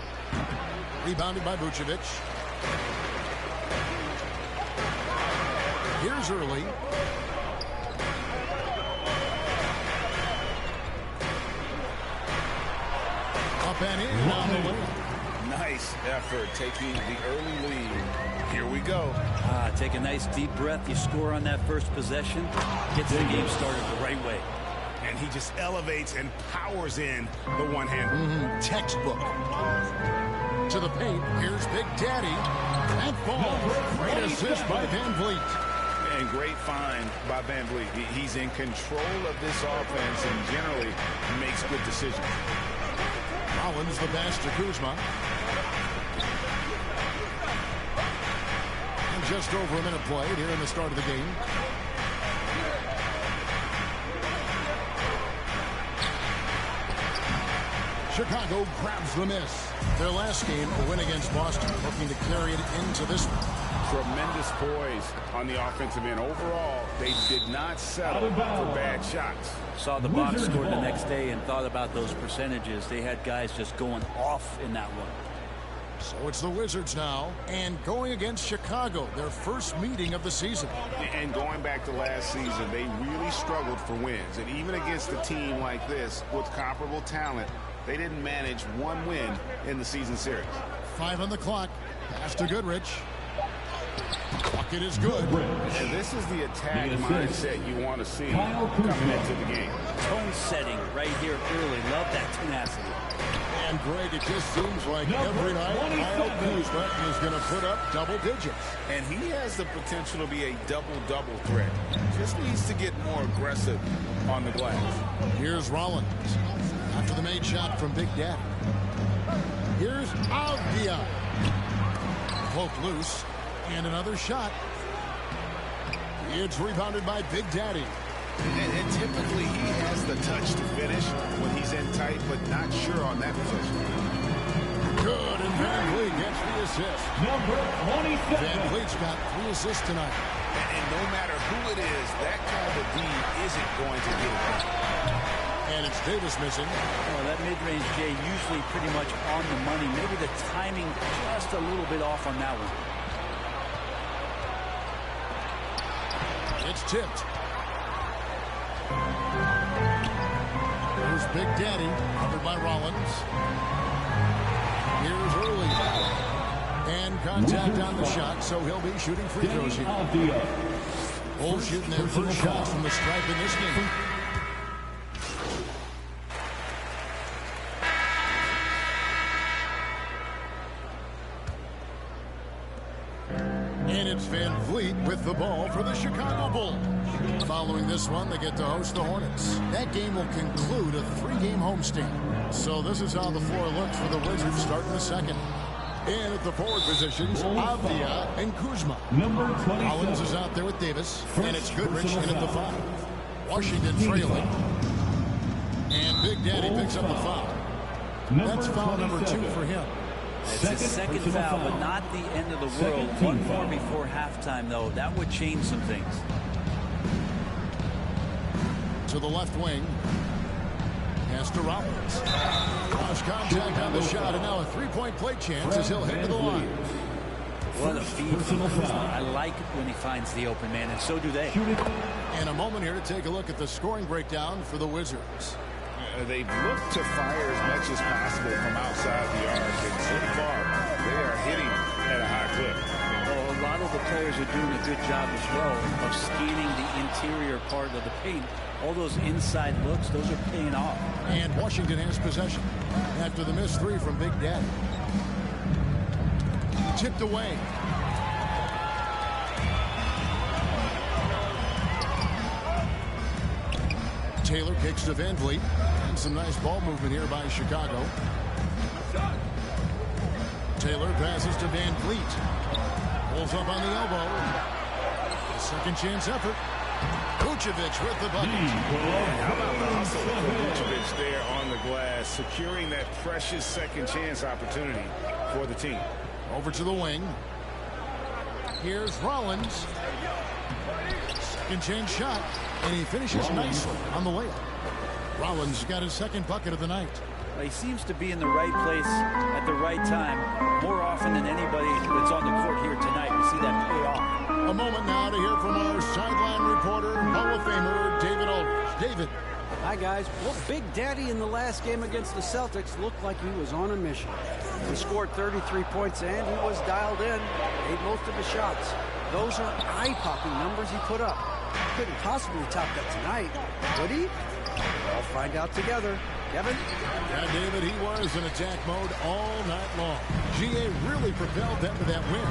Rebounded by Vucevic. Here's Early. Up and in on the wing. Nice effort taking the early lead. Here we go. Take a nice deep breath. You score on that first possession. Gets the game started the right way. And he just elevates and powers in the one-hand. Textbook. To the paint. Here's Big Daddy. That ball. Great assist by VanVleet. And great find by VanVleet. He's in control of this offense and generally makes good decisions. Rollins the pass to Kuzma. And just over a minute played here in the start of the game. Chicago grabs the miss. Their last game, a win against Boston, looking to carry it into this one. Tremendous poise on the offensive end. Overall, they did not settle for bad shots. Saw the box score the next day and thought about those percentages. They had guys just going off in that one. So it's the Wizards now, and going against Chicago, their first meeting of the season. And going back to last season, they really struggled for wins. And even against a team like this with comparable talent, they didn't manage one win in the season series. 5 on the clock. Pass to Goodrich. Bucket is good. And this is the attack mindset you want to see coming into the game. Tone setting right here early. Love that tenacity. And Greg, it just seems like every night Kyle Kuzma is going to put up double digits. And he has the potential to be a double-double threat. Just needs to get more aggressive on the glass. Here's Rollins. After the made shot from Big Daddy. Here's Avdia. Poked loose. And another shot. It's rebounded by Big Daddy. And typically he has the touch to finish when he's in tight, but not sure on that possession. Good, and VanVleet gets the assist. Number 27. VanVleet's got 3 assists tonight. And no matter who it is, that kind of a D isn't going to get it done. And it's Davis missing. Oh, that mid-range J usually pretty much on the money. Maybe the timing just a little bit off on that one. It's tipped. Here's Big Daddy, covered by Rollins. Here's Early. And contact on the shot, so he'll be shooting free throws here. Bulls shooting their first shots from the stripe in this game. And it's VanVleet with the ball for the Chicago Bulls. Following this one, they get to host the Hornets. That game will conclude a 3-game homestand. So this is how the floor looks for the Wizards starting the second. And at the forward positions, Avdia and Kuzma. Number 27. Rollins is out there with Davis. And it's Goodrich in at the 5. Washington trailing. And Big Daddy picks up the foul. That's foul number 2 for him. It's his second foul, but not the end of the world. One more before halftime, though. That would change some things. To the left wing. Pass to Rollins. Lost contact on the shot, and now a 3-point play chance as he'll head to the line. What a feed from Kuzma. I like it when he finds the open man, and so do they. And a moment here to take a look at the scoring breakdown for the Wizards. They've looked to fire as much as possible from outside the arc, and so far they are hitting at a high clip. Well, a lot of the players are doing a good job as well of scanning the interior part of the paint All those inside looks, those are paying off. And Washington has possession after the missed three from Big Daddy. Tipped away. Taylor kicks to Van Vliet. And some nice ball movement here by Chicago. Taylor passes to Van Vliet. Pulls up on the elbow. A second chance effort. Vucevic with the bucket. How about the hustle for Vucevic there on the glass, securing that precious second chance opportunity for the team. Over to the wing. Here's Rollins. Second chance shot. And he finishes nicely on the layup. Rollins got his second bucket of the night. He seems to be in the right place at the right time more often than anybody that's on the court here tonight. We see that pay off. A moment now to hear from our sideline reporter, Hall of Famer David Aldridge. David. Hi, guys. Well, Big Daddy in the last game against the Celtics looked like he was on a mission. He scored 33 points and he was dialed in, made most of his shots. Those are eye-popping numbers he put up. Couldn't possibly top that tonight, would he? I'll find out together. Kevin? Yeah, David, he was in attack mode all night long. GA really propelled them to that win.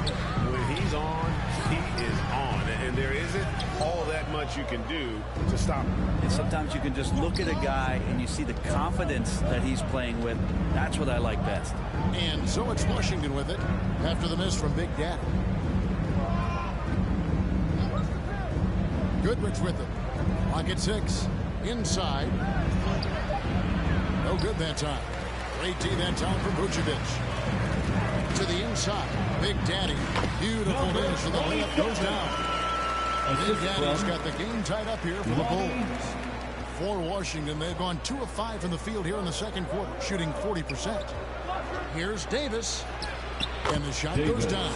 When he's on, he is on. And there isn't all that much you can do to stop him. And sometimes you can just look at a guy and you see the confidence that he's playing with. That's what I like best. And so it's Washington with it after the miss from Big Daddy. Goodrich with it. Lock at 6. Inside. No good that time. Great D that time from Vucevic. To the inside. Big Daddy. Beautiful dish. And the layup goes down. Big Daddy's got the game tied up here for the Bulls. For Washington, they've gone 2 of 5 from the field here in the second quarter, shooting 40%. Here's Davis. And the shot goes down.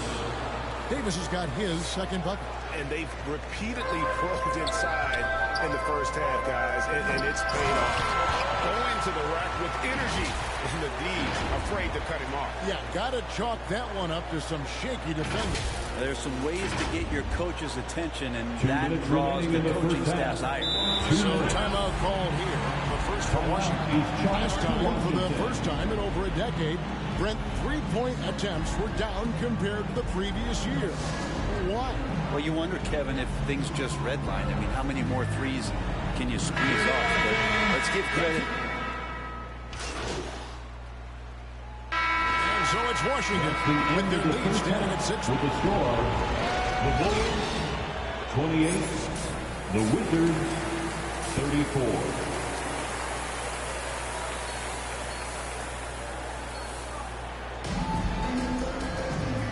Davis has got his second bucket. And they've repeatedly probed inside in the first half, guys, and it's paid off. Going to the rack with energy, and the D's afraid to cut him off. Yeah, got to chalk that one up to some shaky defending. There's some ways to get your coach's attention, and that draws the coaching staff's ire. So timeout called here. The first for Washington. Last time, for the first time in over a decade, Brent, 3-point attempts were down compared to the previous year. Why? Well, you wonder, Kevin, if things just redline. I mean, how many more threes can you squeeze off? But let's give credit. And so it's Washington with their lead standing at 6. With the score, the Bulls 28, the Wizards 34.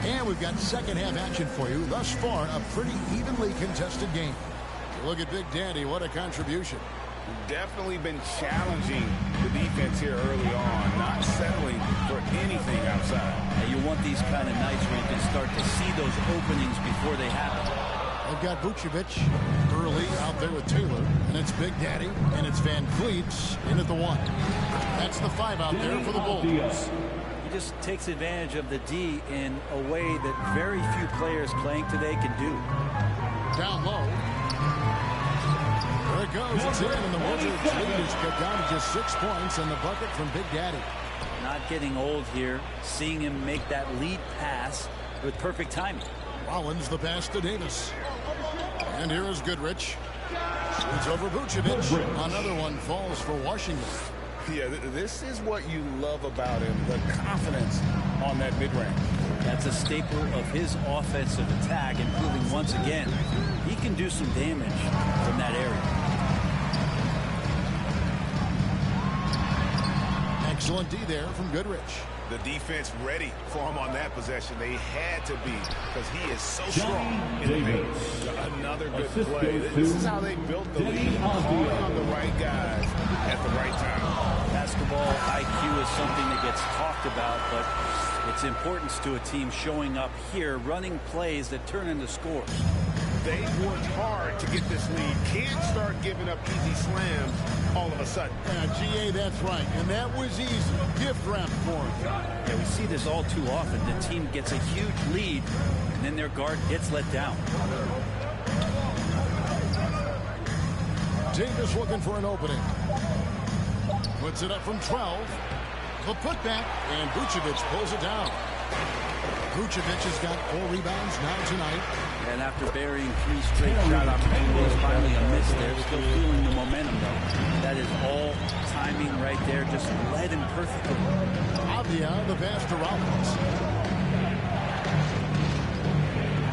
And we've got second half action for you. Thus far, a pretty evenly contested game. Look at Big Daddy. What a contribution. Definitely been challenging the defense here early on, not settling for anything outside. And you want these kind of nights where you can start to see those openings before they happen. They've got Vucevic early out there with Taylor, and it's Big Daddy, and it's Van Vliet in at the 1. That's the 5 out there for the Bulls. He just takes advantage of the D in a way that very few players playing today can do. Down low. There it goes. It's in, and the Wizards lead is cut down to just 6 points, and the bucket from Big Daddy. Not getting old here. Seeing him make that lead pass with perfect timing. Rollins the pass to Davis. And here is Goodrich. Shoots over Vucevic. Another one falls for Washington. Yeah, this is what you love about him, the confidence on that mid-range. That's a staple of his offensive attack, and proving once again he can do some damage from that area. Excellent D there from Goodrich. The defense ready for him on that possession. They had to be, because he is so strong in the paint. Another good play. This is how they built the lead, calling on the right guys at the right time. Basketball IQ is something that gets talked about, but its importance to a team showing up here, running plays that turn into scores. They worked hard to get this lead. Can't start giving up easy slams all of a sudden. Yeah, GA, that's right. And that was easy. Gift wrap for him. Yeah, we see this all too often. The team gets a huge lead, and then their guard gets let down. Davis looking for an opening. Puts it up from 12. The putback, and Vucevic pulls it down. Vucevic has got 4 rebounds now tonight. And after burying 3 straight shot opportunities, finally a miss there. Still feeling the momentum, though. That is all timing right there. Just led him perfectly. Avdia, the pass to Rollins.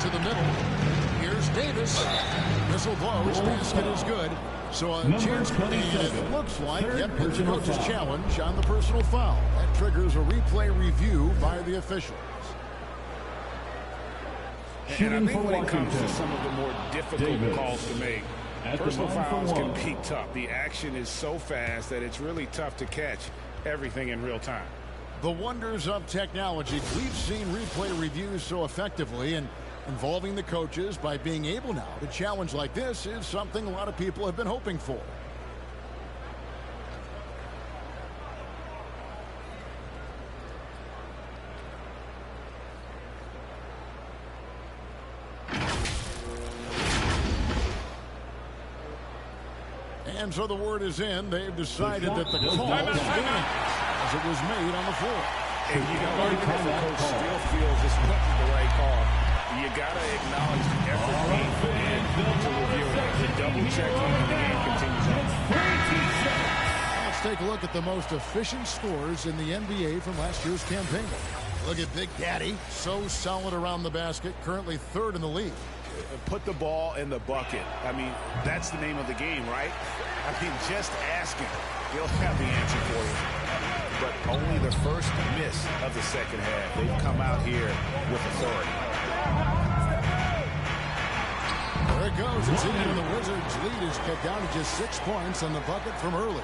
To the middle. Here's Davis. Missile blows. Basket is good. So a chance, and it looks like, yep, it's a coach's challenge on the personal foul. That triggers a replay review by the officials. And I think when it comes to some of the more difficult calls to make, personal fouls can be tough. The action is so fast that it's really tough to catch everything in real time. The wonders of technology. We've seen replay reviews so effectively, and involving the coaches by being able now to challenge like this is something a lot of people have been hoping for. And so the word is in. They've decided that the call is going as it was made on the floor. And you know, even if the coach still feels this wasn't the right call, you got to acknowledge the effort being put in to review it. The double checking and the game continues on. Let's take a look at the most efficient scores in the NBA from last year's campaign. Look at Big Daddy. So solid around the basket. Currently 3rd in the league. Put the ball in the bucket. I mean, that's the name of the game, right? I mean, just ask him. He'll have the answer for you. But only the first miss of the second half. They've come out here with authority. There it goes. It's in, and the Wizards' lead is cut down to just 6 points on the bucket from early.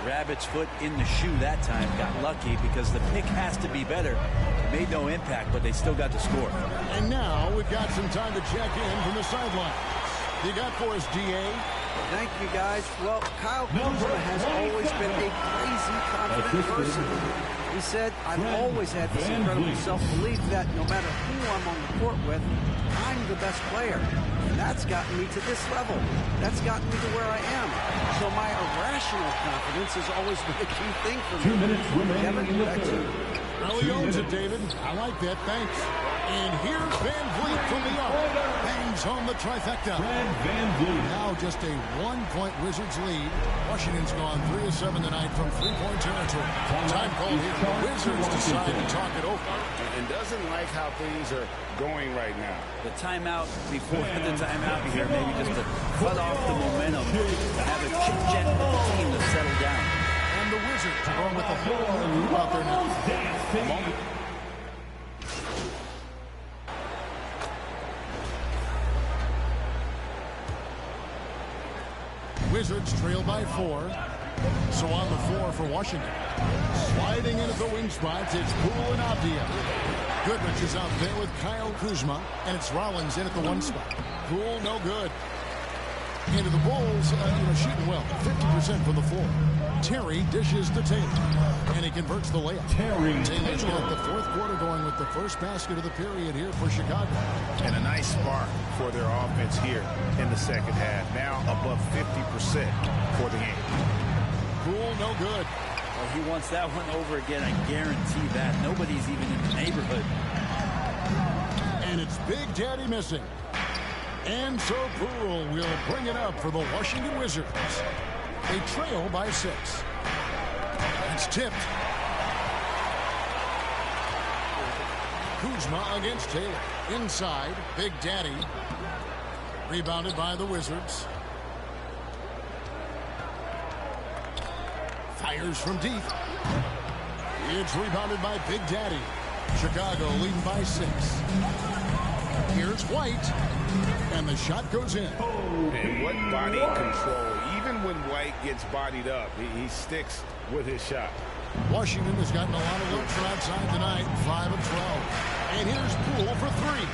Rabbit's foot in the shoe that time. Got lucky because the pick has to be better. It made no impact, but they still got the score. And now we've got some time to check in from the sidelines. You got for us, DA? Thank you, guys. Well, Kyle Kuzma has always been a crazy, confident person. He said, I've always had this incredible self-belief that no matter who I'm on the court with, I'm the best player. And that's gotten me to this level. That's gotten me to where I am. So my irrational confidence has always been a key thing for me. 2 minutes remaining in the third. Well, he owns it, David. I like that. Thanks. And here's Van Vliet from the arc. Bangs home the trifecta. Van Vliet. Now just a 1-point Wizards lead. Washington's gone 3 of 7 tonight from 3-point territory. Time called here. The Wizards decide to talk it over. And doesn't like how things are going right now. The timeout before the timeout here, maybe just to cut off the momentum, to have a chit-chat with the team to settle down. And the Wizards are going with the whole out there now. Wizards trail by 4. So on the floor for Washington. Sliding into the wing spots, it's Poole and Avdia. Goodrich is out there with Kyle Kuzma, and it's Rollins in at the 1 spot. Poole, no good. Into the Bulls, shooting well, 50% from the floor. Terry dishes to Taylor, and he converts the layup. Taylor's got the 4th quarter going with the first basket of the period here for Chicago. And a nice spark for their offense here in the second half. Now above 50% for the game. Poole, no good. Well, he wants that one over again. I guarantee that. Nobody's even in the neighborhood. And it's Big Daddy missing. And so Poole will bring it up for the Washington Wizards. They trail by 6. It's tipped. Kuzma against Taylor. Inside, Big Daddy. Rebounded by the Wizards. Fires from deep. It's rebounded by Big Daddy. Chicago leading by 6. Here's White. And the shot goes in. And what body control. Even when White gets bodied up, he sticks with his shot. Washington has gotten a lot of looks from outside tonight. 5 of 12. And here's Poole for 3.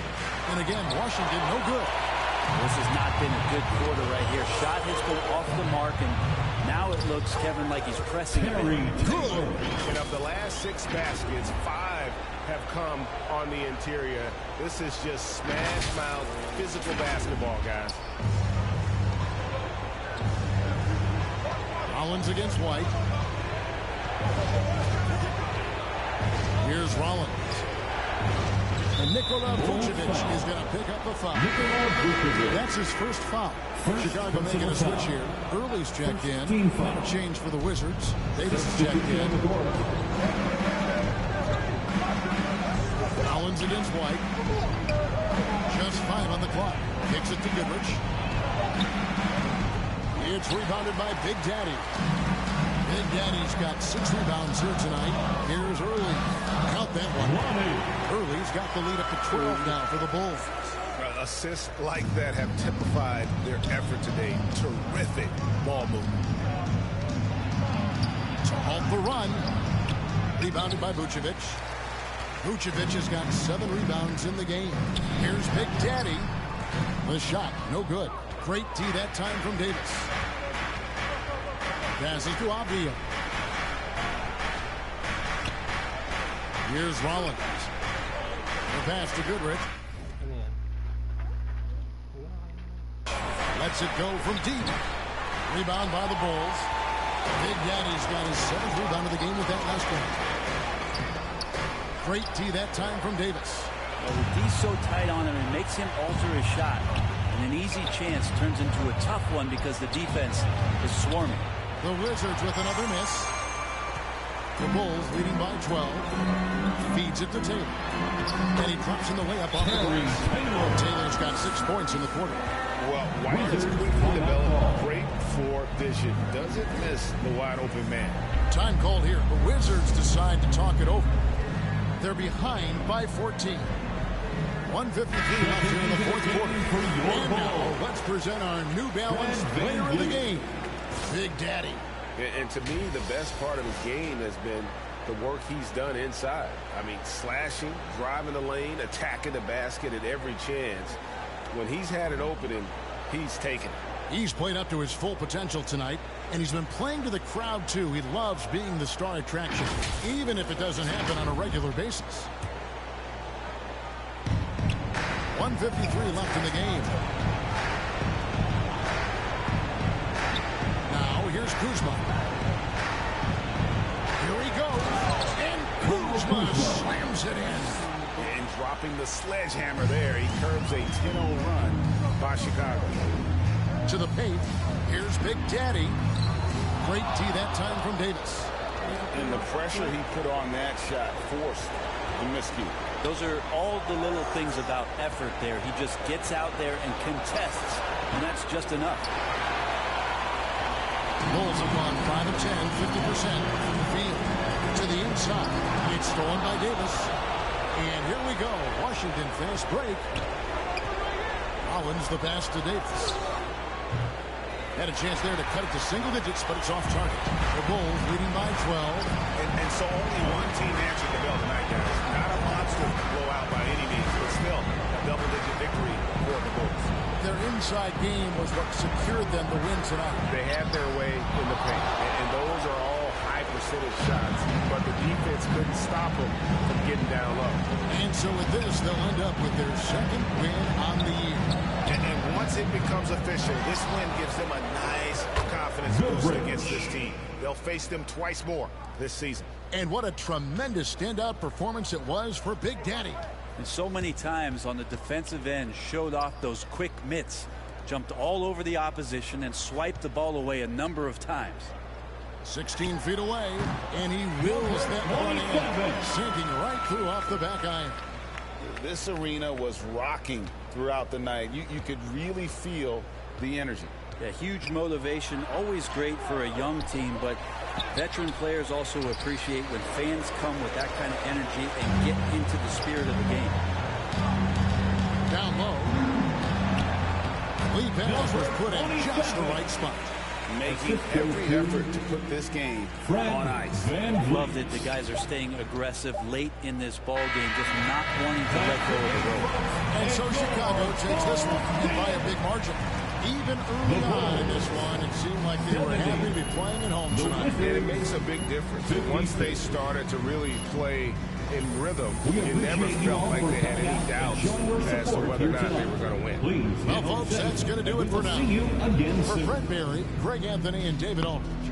And again, Washington no good. This has not been a good quarter right here. Shot has gone off the mark, and now it looks, Kevin, like he's pressing it. Good. And of the last 6 baskets, 5 have come on the interior. This is just smash mouth physical basketball, guys. Rollins against White. Here's Rollins. And Nikola Vucevic is going to pick up the foul. That's his first foul. Chicago making a switch here. Early's checked in. A change for the Wizards. Davis is checked in. Rollins against White. Just 5 on the clock. Kicks it to Goodrich. It's rebounded by Big Daddy. Big Daddy's got 6 rebounds here tonight. Here's Early. Count that one. Early's got the lead up to 12 now for the Bulls. Assists like that have typified their effort today. Terrific ball movement. To halt the run. Rebounded by Vucevic. Vucevic has got 7 rebounds in the game. Here's Big Daddy. The shot, no good. Great D that time from Davis. Passes to Avdia. Here's Rollins. The pass to Goodrich. Lets it go from deep. Rebound by the Bulls. Big Daddy's got his 7th rebound of the game with that last one. Great D that time from Davis. Well, the D's so tight on him, it makes him alter his shot. And an easy chance turns into a tough one because the defense is swarming. The Wizards with another miss. The Bulls leading by 12. Feeds it to Taylor. And he drops in the layup off the glass. Taylor's got 6 points in the quarter. Well, White has quickly developed great floor vision. Doesn't miss the wide open man. Time called here. The Wizards decide to talk it over. They're behind by 14. 1:53 left here in the fourth quarter. And now let's present our New Balance player of the game, Big Daddy. And to me, the best part of his game has been the work he's done inside. I mean, slashing, driving the lane, attacking the basket at every chance. When he's had an opening, he's taken it. He's played up to his full potential tonight, and he's been playing to the crowd, too. He loves being the star attraction, even if it doesn't happen on a regular basis. 1:53 left in the game. Now, here's Kuzma. Here he goes, and Kuzma slams it in. And dropping the sledgehammer there, he curbs a 10-0 run by Chicago. To the paint, here's Big Daddy. Great D that time from Davis. And the pressure he put on that shot forced the miscue. Those are all the little things about effort there. He just gets out there and contests, and that's just enough. Bulls have gone 5 of 10, 50% from the field. To the inside. It's stolen by Davis. And here we go. Washington fast break. Rollins the pass to Davis. Had a chance there to cut it to single digits, but it's off target. The Bulls leading by 12. And so only one team answered the bell tonight, guys. Not a monster blowout by any means, but still a double-digit victory for the Bulls. Their inside game was what secured them the win tonight. They had their way in the paint, and those are all high percentage shots, but the defense couldn't stop them from getting down low. And so with this, they'll end up with their 2nd win on the year. And once it becomes official, this win gives them a nice confidence boost against this team. They'll face them twice more this season. And what a tremendous standout performance it was for Big Daddy. And so many times on the defensive end showed off those quick mitts, jumped all over the opposition and swiped the ball away a number of times. 16 feet away, and he wills that one in, sinking right through off the back iron. This arena was rocking throughout the night. You could really feel the energy. Yeah, huge motivation, always great for a young team, but veteran players also appreciate when fans come with that kind of energy and get into the spirit of the game. Down low. Lee Bells was put in just the right spot. Making every effort to put this game on ice. Loved it. The guys are staying aggressive late in this ball game, just not wanting to let go of the rope. And so Chicago takes this one and by a big margin. Even early on in this one, it seemed like they were happy to be playing at home tonight. And it makes a big difference. Once they started to really play in rhythm, it never felt like they had any doubts as to whether or not they were going to win. Well, folks, that's going to do it for now. For Fred Berry, Greg Anthony, and David Aldridge,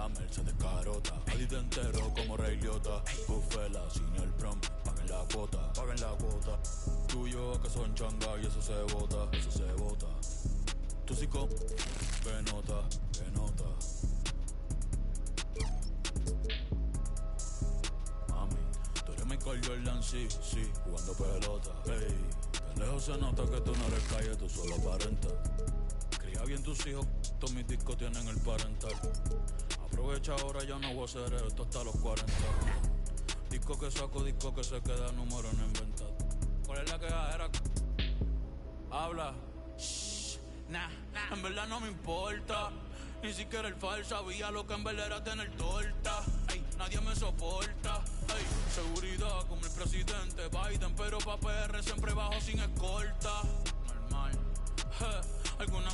la Mercedes carota. A ti te entero como Rey Liotta. Bufela sin el prom, paguen la cuota, paguen la cuota. Tú y yo que son changa y eso se bota, eso se bota. Tú sí con, que nota, que nota. Mami, tú eres Michael Jordan, sí, sí, jugando pelota. Ey, de lejos se nota que tú no eres calle, tú solo aparentas. Cría bien tus hijos, todos mis discos tienen el parental. Aprovecha ahora, ya no voy a hacer esto hasta los 40. Disco que saco, disco que se queda, número no inventado. ¿Cuál es la quejadera? Habla. Shh, nah, en verdad no me importa. Ni siquiera el fal sabía lo que en verdad era tener torta. Ey, nadie me soporta. Ey, seguridad como el presidente Biden, pero pa' PR siempre bajo sin escolta. Normal. Alguna...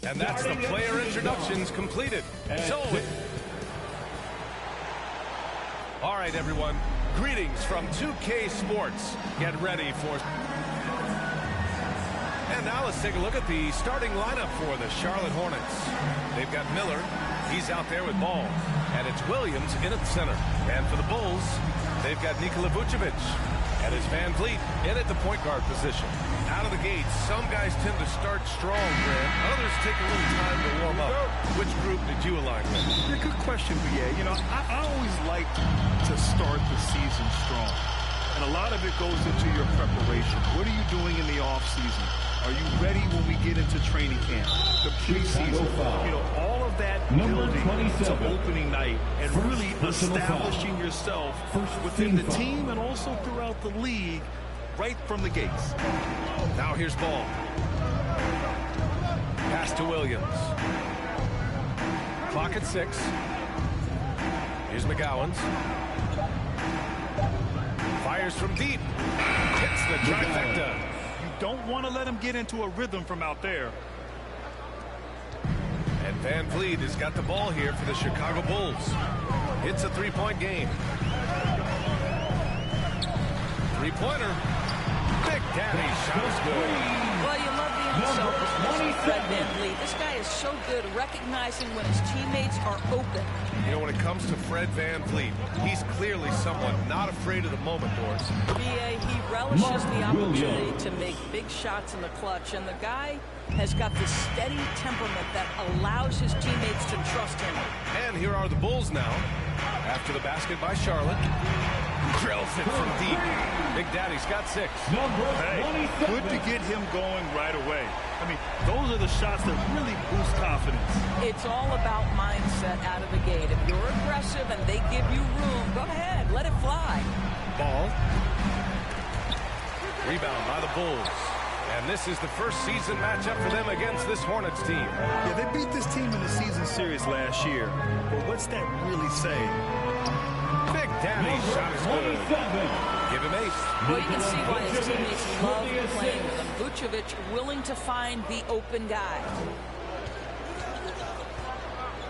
And that's the player introductions completed. So, all right, everyone. Greetings from 2K Sports. Get ready for... And now let's take a look at the starting lineup for the Charlotte Hornets. They've got Miller. He's out there with ball. And it's Williams in at the center. And for the Bulls, they've got Nikola Vucevic. And it's Van Vliet in at the point guard position. Out of the gates, some guys tend to start strong, Grant. Others take a little time to warm up. Which group did you align with? Yeah, good question, BA. You know, I always like to start the season strong. And a lot of it goes into your preparation. What are you doing in the off season? Are you ready when we get into training camp? The preseason, you know, all of that building to opening night and really establishing yourself within the team and also throughout the league right from the gates. Now here's ball. Pass to Williams. Clock at 6. Here's McGowan's. Fires from deep. Hits the trifecta. Don't want to let him get into a rhythm from out there. And Van Vliet has got the ball here for the Chicago Bulls. It's a three-point game. Three-pointer. Big Daddy shot is good. Well, you love the himself, especially Fred Van Vliet. This guy is so good recognizing when his teammates are open. You know, when it comes to Fred Van Vliet, he's clearly someone not afraid of the moment, Doris. BA, he relishes the opportunity to make big shots in the clutch, and the guy has got this steady temperament that allows his teammates to trust him. And here are the Bulls now, after the basket by Charlotte. Drills it from deep. Big Daddy's got 6. Hey, good to get him going right away. I mean, those are the shots that really boost confidence. It's all about mindset out of the gate. If you're aggressive and they give you room, go ahead, let it fly. Ball. Rebound by the Bulls. And this is the first season matchup for them against this Hornets team. Yeah, they beat this team in the season series last year. But what's that really say? Big Daddy shot is good. Give him ace. Well, you can see why his teammates love playing with him. Vucevic willing to find the open guy.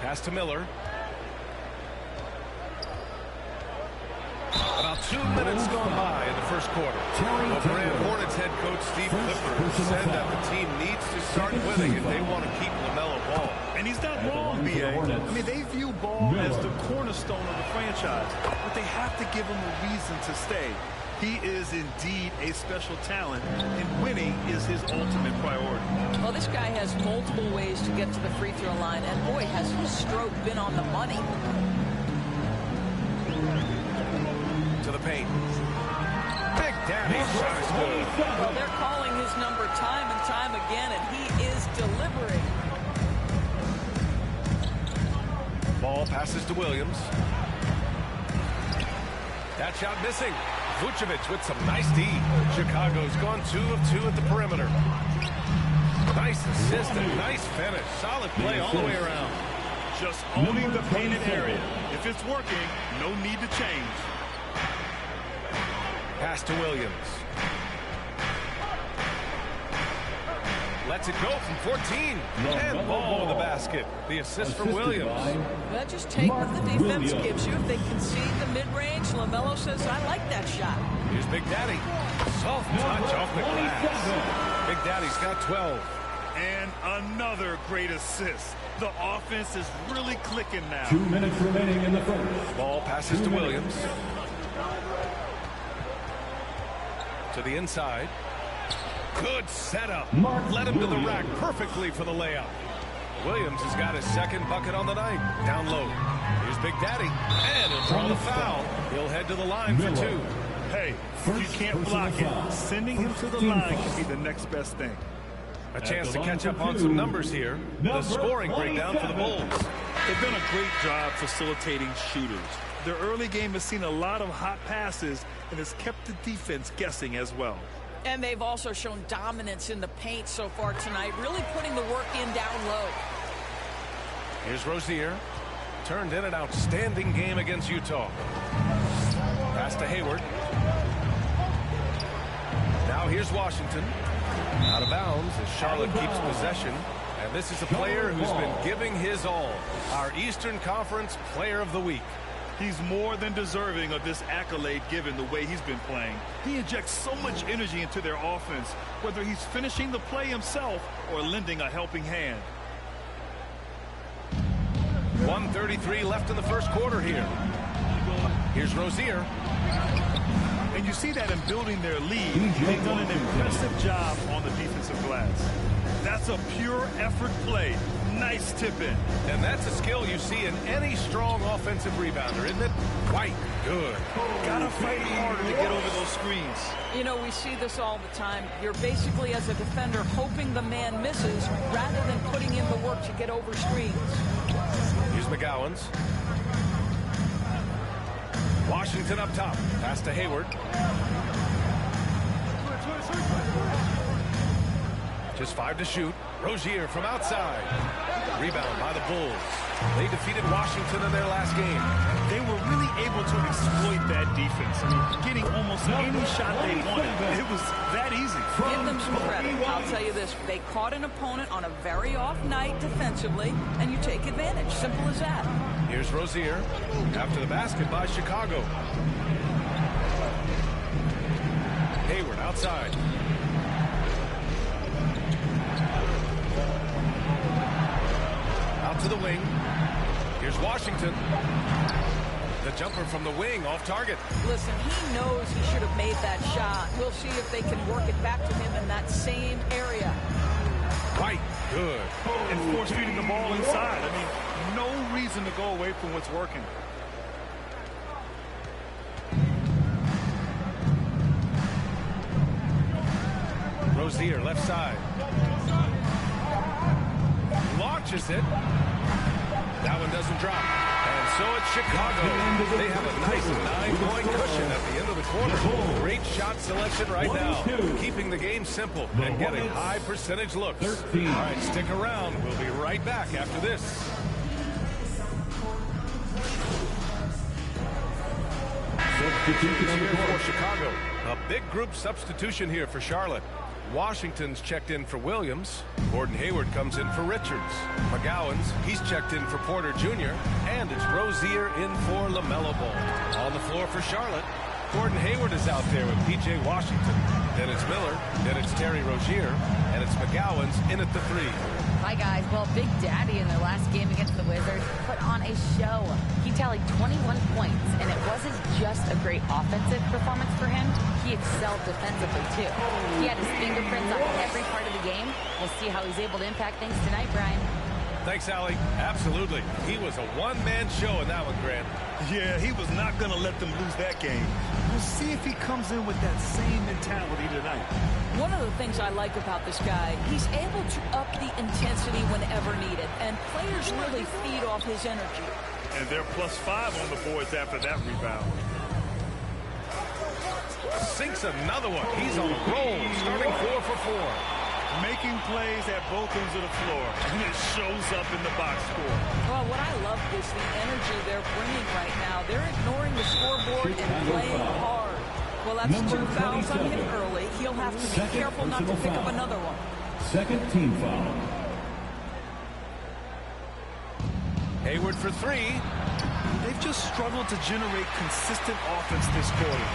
Pass to Miller. About 2 minutes gone by in the first quarter. Well, Brand Hornets head coach Steve Clifford said that the team needs to start winning if they want to keep LaMelo Ball. And he's not wrong, BA. I mean, they view Ball as the cornerstone of the franchise, but they have to give him a reason to stay. He is indeed a special talent, and winning is his ultimate priority. Well, this guy has multiple ways to get to the free throw line, and boy, has his stroke been on the money. To the paint. Big Daddy shot is good. Well, they're calling his number time and time again, and he is delivering. Ball passes to Williams. That shot missing. Vucevic with some nice D. Chicago's gone 2 of 2 at the perimeter. Nice assist and nice finish. Solid play all the way around. Just owning the painted area. If it's working, no need to change. Pass to Williams. Lets it go from 14. And ball with the basket. The assist from Williams. Well, just take what the defense gives you. If they concede the mid-range, LaMelo says, I like that shot. Here's Big Daddy. Soft touch off the glass. Big Daddy's got 12. And another great assist. The offense is really clicking now. 2 minutes remaining in the first. Ball passes to Williams. To the inside. Good setup. Led him to the rack perfectly for the layup. Williams has got his second bucket on the night. Down low. Here's Big Daddy. And he'll draw the foul. He'll head to the line for 2. Hey, if you can't block it, sending him to the line can be the next best thing. A chance to catch up on some numbers here. The scoring breakdown for the Bulls. They've done a great job facilitating shooters. Their early game has seen a lot of hot passes and has kept the defense guessing as well. And they've also shown dominance in the paint so far tonight, really putting the work in down low. Here's Rozier. Turned in an outstanding game against Utah. Pass to Hayward. Now here's Washington. Out of bounds as Charlotte keeps possession. And this is a player who's been giving his all. Our Eastern Conference Player of the Week. He's more than deserving of this accolade given the way he's been playing. He injects so much energy into their offense, whether he's finishing the play himself or lending a helping hand. 1:33 left in the first quarter here. Here's Rozier. And you see that in building their lead, they've done an impressive job on the defensive glass. That's a pure effort play. Nice tip in. And that's a skill you see in any strong offensive rebounder, isn't it? Quite good. Gotta fight harder to get over those screens. You know, we see this all the time. You're basically, as a defender, hoping the man misses rather than putting in the work to get over screens. Here's McGowan's. Washington up top. Pass to Hayward. Just 5 to shoot. Rozier from outside. Rebound by the Bulls. They defeated Washington in their last game. They were really able to exploit that defense. I mean, getting almost any shot they wanted. It was that easy. Give them some credit. I'll tell you this. They caught an opponent on a very off night defensively, and you take advantage. Simple as that. Here's Rozier. After the basket by Chicago. Hayward outside. To the wing. Here's Washington. The jumper from the wing off target. Listen, he knows he should have made that shot. We'll see if they can work it back to him in that same area. Right. Good. And force feeding the ball inside. I mean, no reason to go away from what's working. Rozier left side. Launches it. That one doesn't drop. And so it's Chicago. They have a nice 9-point cushion at the end of the quarter. Great shot selection right now. Keeping the game simple and getting high percentage looks. All right, stick around. We'll be right back after this. Substitution here for Chicago. A big group substitution here for Charlotte. Washington's checked in for Williams. Gordon Hayward comes in for Richards. McGowan's, he's checked in for Porter Jr. And it's Rozier in for LaMelo Ball. On the floor for Charlotte, Gordon Hayward is out there with P.J. Washington. Then it's Miller, then it's Terry Rozier, and it's McGowan's in at the 3. Hi, guys. Well, Big Daddy in their last game against the Wizards put on a show. He tallied 21 points, and it wasn't just a great offensive performance for him. He excelled defensively, too. He had his fingerprints on every part of the game. We'll see how he's able to impact things tonight, Brian. Thanks, Allie. Absolutely. He was a one-man show in that one, Grant. Yeah, he was not going to let them lose that game. We'll see if he comes in with that same mentality tonight. One of the things I like about this guy, he's able to up the intensity whenever needed, and players really feed off his energy. And they're +5 on the boards after that rebound. Sinks another one. He's on a roll, starting 4 for 4. Making plays at both ends of the floor, and it shows up in the box score. Well, what I love is the energy they're bringing right now. They're ignoring the scoreboard and playing hard. Well, that's 2 fouls on him early. He'll have to be careful not to pick up another one. Second team foul. Hayward for 3. They've just struggled to generate consistent offense this quarter.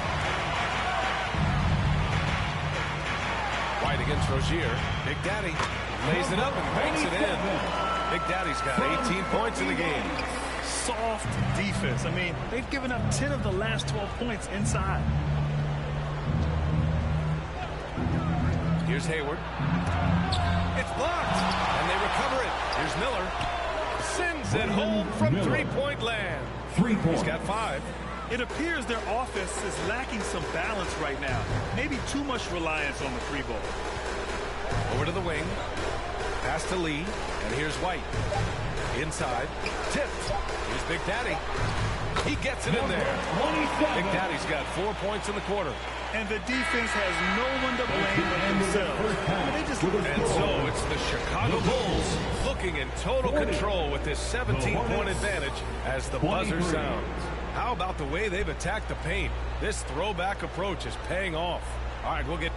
White against Rozier. Big Daddy lays it up and banks it in. Big Daddy's got 18 points in the game. Soft defense. I mean, they've given up 10 of the last 12 points inside. Here's Hayward. It's blocked, and they recover it. Here's Miller. Sends it home from three-point land. 3 points. He's got 5. It appears their offense is lacking some balance right now. Maybe too much reliance on the 3 ball. Over to the wing. Pass to Lee. And here's White. Inside. Tipped. Here's Big Daddy. He gets it in there. Big Daddy's got 4 points in the quarter. And the defense has no one to blame but themselves. And so it's the Chicago Bulls looking in total control with this 17-point advantage as the buzzer sounds. How about the way they've attacked the paint? This throwback approach is paying off. All right, we'll get...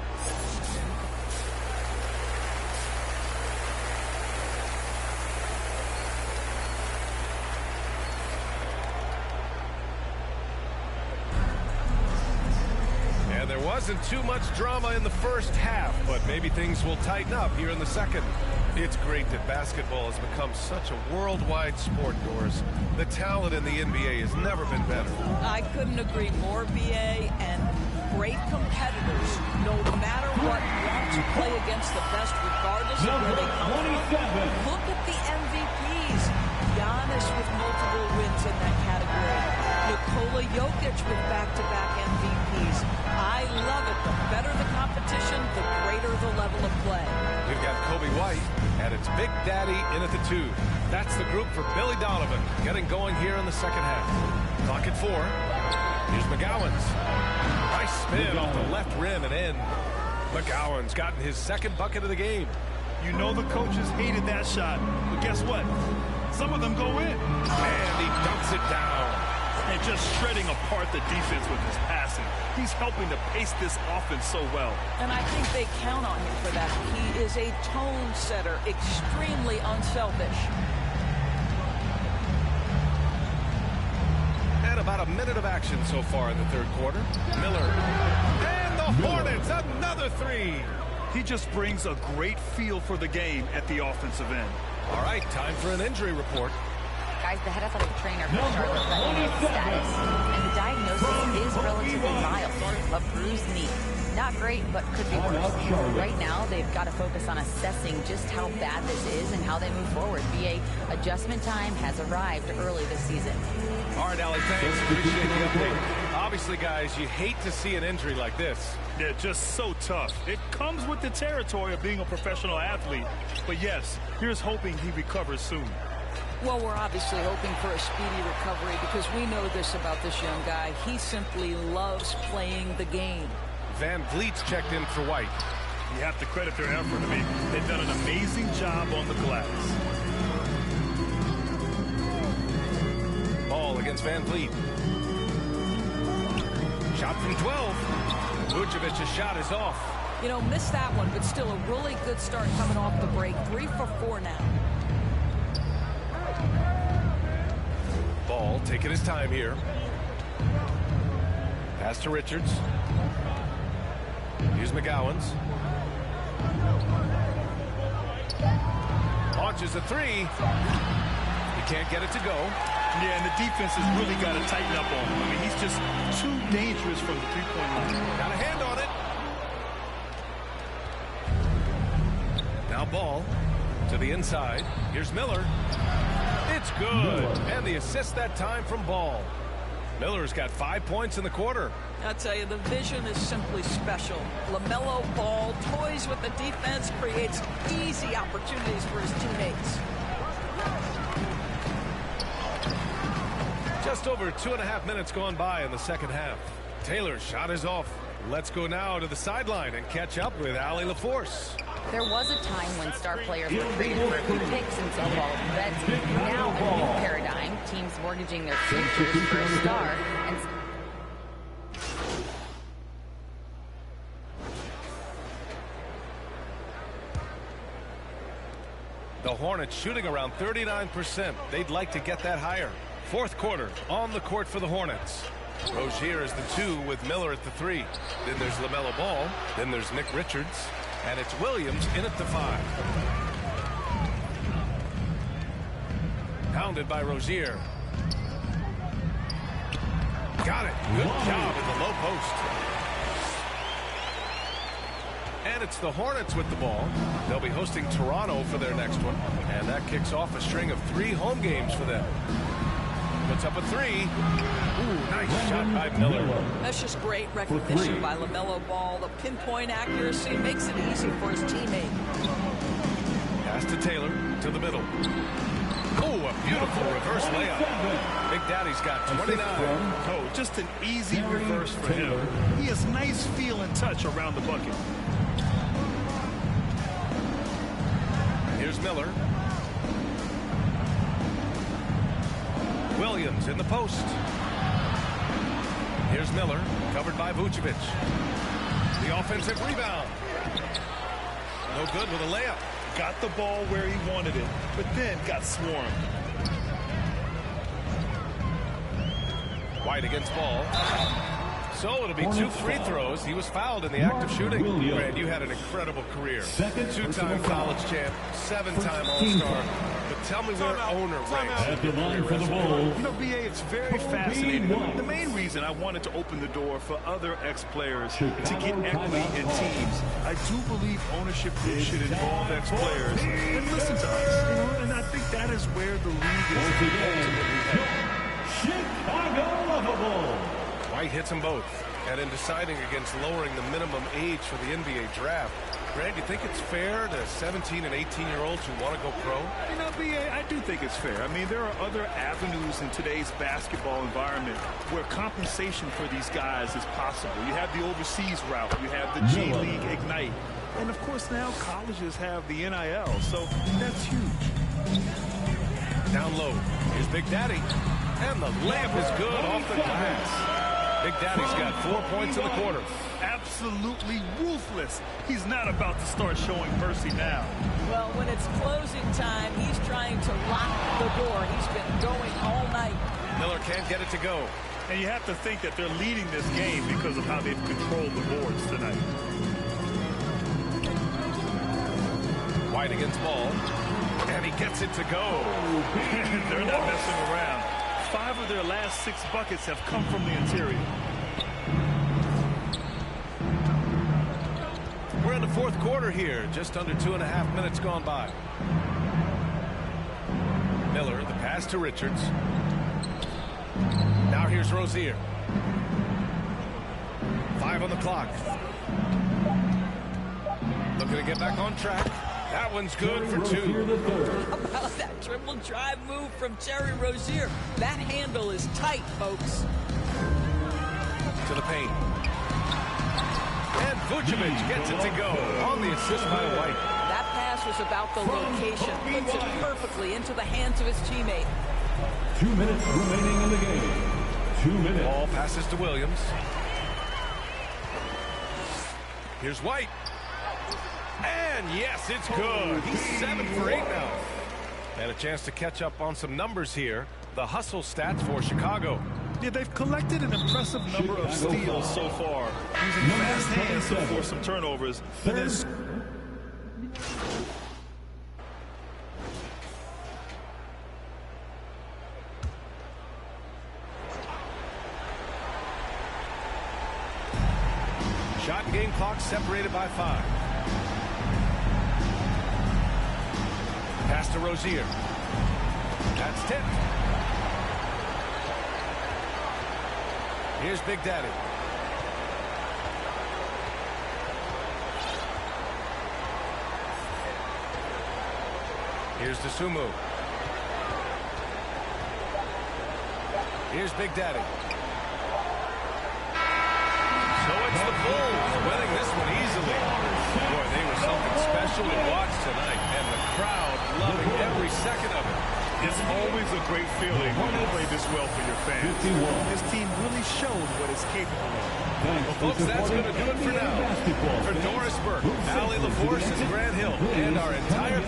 And there wasn't too much drama in the first half, but maybe things will tighten up here in the second. It's great that basketball has become such a worldwide sport, Doris. The talent in the NBA has never been better. I couldn't agree more, BA, and great competitors, no matter what, want to play against the best regardless of where they come from. Look at the MVPs. Giannis with multiple wins in that category. Nikola Jokic with back-to-back MVPs. I love it. The better the competition, the greater the level of play. We've got Kobe White, and it's Big Daddy in at the 2. That's the group for Billy Donovan, getting going here in the second half. Clock at 4. Here's McGowan's. Nice spin off the left rim and in. McGowan's gotten his second bucket of the game. You know the coaches hated that shot, but guess what? Some of them go in. And he dunks it down. And just shredding apart the defense with his passing. He's helping to pace this offense so well. And I think they count on him for that. He is a tone setter, extremely unselfish. And about a minute of action so far in the third quarter. Miller. And the Hornets, another 3. He just brings a great feel for the game at the offensive end. All right, time for an injury report. Guys, the head athletic trainer for Charlotte let me know the status. And the diagnosis is relatively mild. A bruised knee. Not great, but could be worse. Right now, they've got to focus on assessing just how bad this is and how they move forward. VA adjustment time has arrived early this season. All right, Allie, thanks. Appreciate the update. Obviously, guys, you hate to see an injury like this. Yeah, just so tough. It comes with the territory of being a professional athlete. But yes, here's hoping he recovers soon. Well, we're obviously hoping for a speedy recovery because we know this about this young guy. He simply loves playing the game. Van Vliet's checked in for White. You have to credit their effort. I mean, they've done an amazing job on the glass. Ball against Van Vliet. Shot from 12. Vucevic's shot is off. You know, missed that one, but still a really good start coming off the break. 3 for 4 now. Ball taking his time here. Pass to Richards. Here's McGowan's. Launches a 3. He can't get it to go. Yeah, and the defense has really got to tighten up on him. I mean, he's just too dangerous from the three-point line. Got a hand on it. Now Ball to the inside. Here's Miller. It's good. And the assist that time from Ball. Miller's got 5 points in the quarter. I'll tell you, the vision is simply special. LaMelo Ball toys with the defense, creates easy opportunities for his teammates. Just over 2.5 minutes gone by in the second half. Taylor's shot is off. Let's go now to the sideline and catch up with Allie LaForce. There was a time when star players were traded for a few picks and so-called vets. Now a new paradigm, teams mortgaging their futures for a star. And the Hornets shooting around 39%. They'd like to get that higher. Fourth quarter on the court for the Hornets. Rozier is the 2 with Miller at the 3. Then there's LaMelo Ball. Then there's Nick Richards. And it's Williams in at the 5. Pounded by Rozier. Got it. Good job in the low post. And it's the Hornets with the ball. They'll be hosting Toronto for their next one. And that kicks off a string of 3 home games for them. Puts up a 3. Ooh, nice shot by Miller. That's just great recognition by LaMelo Ball. The pinpoint accuracy makes it easy for his teammate. Pass to Taylor, to the middle. Oh, a beautiful reverse layup. Big Daddy's got 29. Oh, just an easy reverse for him. He has nice feel and touch around the bucket. Here's Miller. Williams in the post. Here's Miller, covered by Vucevic. The offensive rebound. No good with a layup. Got the ball where he wanted it, but then got swarmed. White against Ball. So it'll be 2 free throws. He was fouled in the act of shooting. Brad, you had an incredible career. 2-time college champ, 7-time All-Star. But tell me where owner ranks. You know, BA, it's very fascinating. The main reason I wanted to open the door for other ex-players to get equity in teams. I do believe ownership groups should involve ex-players and listen to us. You know, and I think that is where the league is ultimately headed. Chicago Lovable. White hits them both. And in deciding against lowering the minimum age for the NBA draft, Grant, you think it's fair to 17 and 18-year-olds who want to go pro? You know, BA, I do think it's fair. I mean, there are other avenues in today's basketball environment where compensation for these guys is possible. You have the overseas route. You have the G League Ignite. And, of course, now colleges have the NIL, so that's huge. Down low. Here's Big Daddy. And the layup is good off the glass. Big Daddy's got 4 points in the quarter. Absolutely ruthless. He's not about to start showing mercy now. Well, when it's closing time, he's trying to lock the door. He's been going all night. Miller can't get it to go. And you have to think that they're leading this game because of how they've controlled the boards tonight. White against Ball. And he gets it to go. They're not messing around. 5 of their last 6 buckets have come from the interior. We're in the fourth quarter here. Just under 2.5 minutes gone by. Miller, the pass to Richards. Now here's Rozier. 5 on the clock. Looking to get back on track. That one's good for 2. How about that triple drive move from Terry Rozier? That handle is tight, folks. To the paint. And Vucevic gets it to go on the assist by White. That pass was about the location. Puts it perfectly into the hands of his teammate. 2 minutes remaining in the game. 2 minutes. Ball passes to Williams. Here's White. And yes, it's good. He's 7 for 8 now. And a chance to catch up on some numbers here. The hustle stats for Chicago. Yeah, they've collected an impressive number of steals so far, using fast hands to force some turnovers. And then shot and game clock separated by 5. Pass to Rozier. That's tipped. Here's Big Daddy. Here's DeSumo. Here's Big Daddy. So it's the Bulls winning this one easily. Boy, they were something special to watch tonight, and the crowd loving every second of it. It's always a great feeling when you play this well for your fans. This team really showed what it's capable of. Well, folks, that's going to do it for now. For Doris Burke, Allie LaForce, and Grant Hill, and our entire...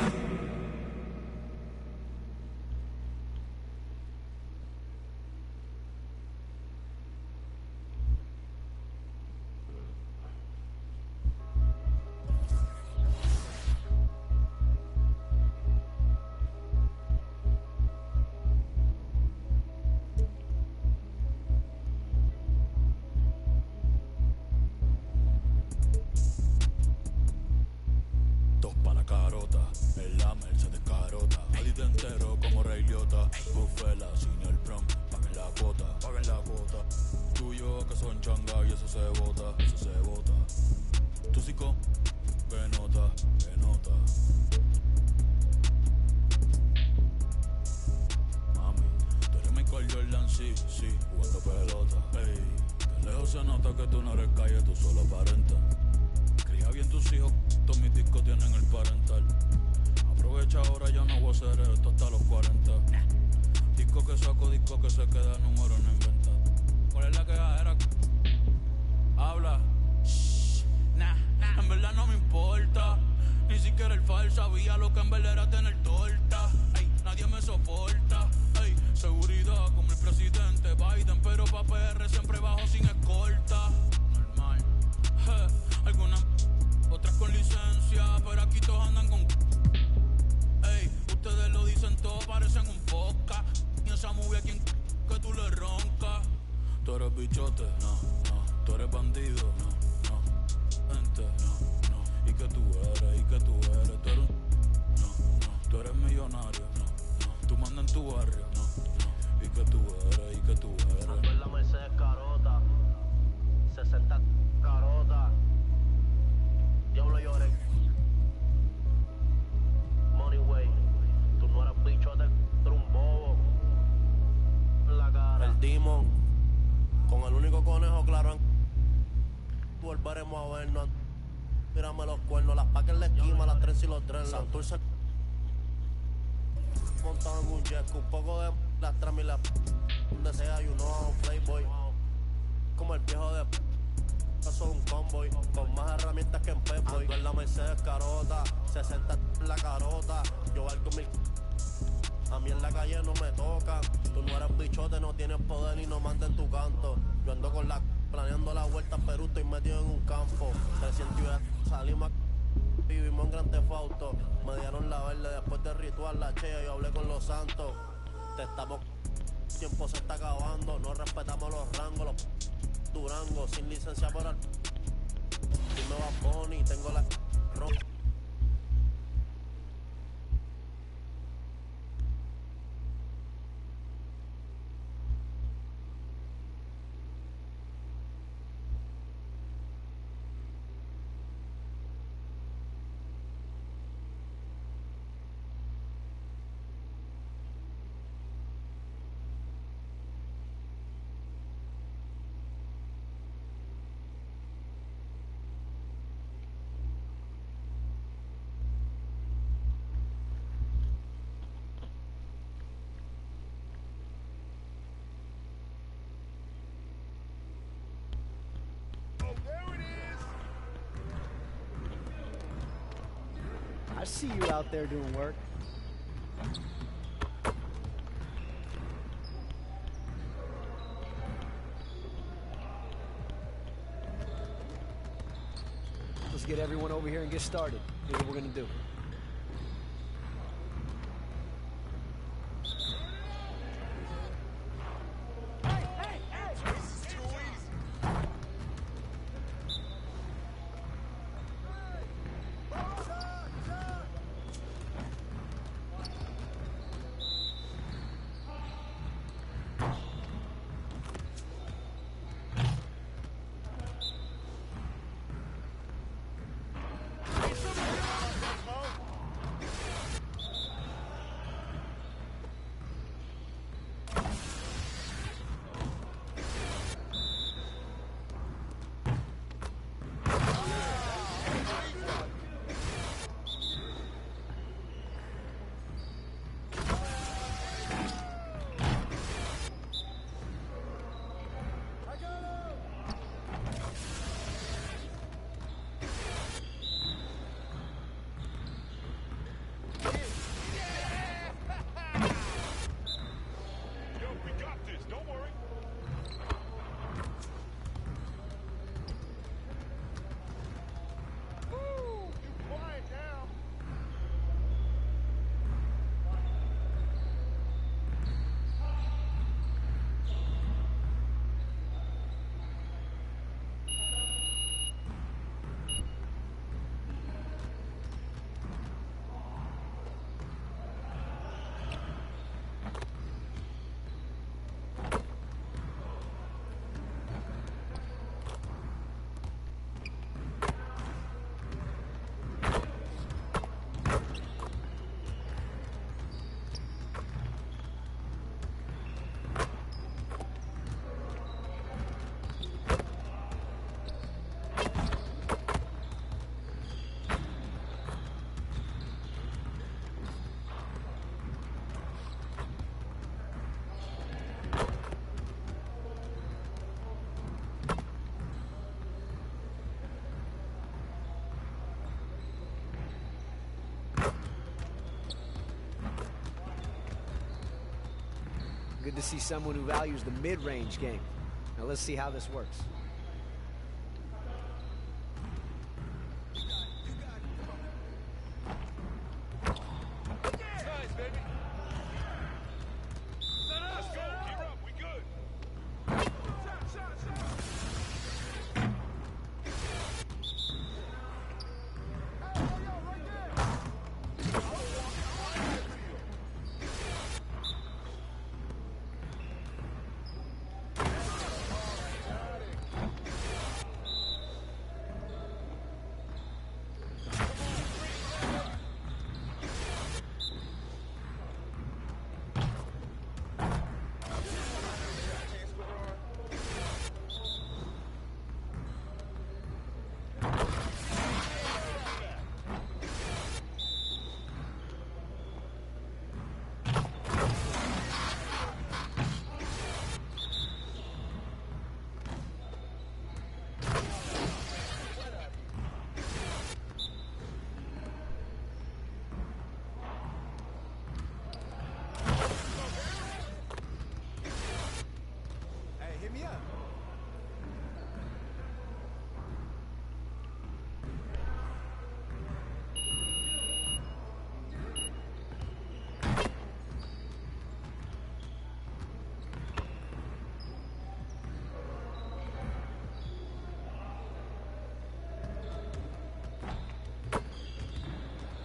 Con el único conejo claro volveremos a vernos. Tírame los cuernos, las paques en la esquina, las tres y los tres. Santurce montado en un jet, un poco de las tramas y las donde sea, you know, playboy. Como el viejo de soy un convoy, con más herramientas que en Pep-Boy. Ando en la Mercedes carota, 60 en la carota. Yo valgo 1000. A mí en la calle no me toca. Tú no eres bichote, no tienes poder y no mandes en tu canto. Yo ando con la planeando la vuelta a Perú, estoy metido en un campo. 300 y salimos vivimos en Gran Tefauto. Me dieron la verde después del ritual, la chea, yo hablé con los santos. Te estamos, tiempo se está acabando. No respetamos los rangos, los Durango, sin licencia por al. Dime va Bonnie, tengo la ropa. I see you out there doing work. Let's get everyone over here and get started. Here's what we're gonna do. to see someone who values the mid-range game. Now let's see how this works.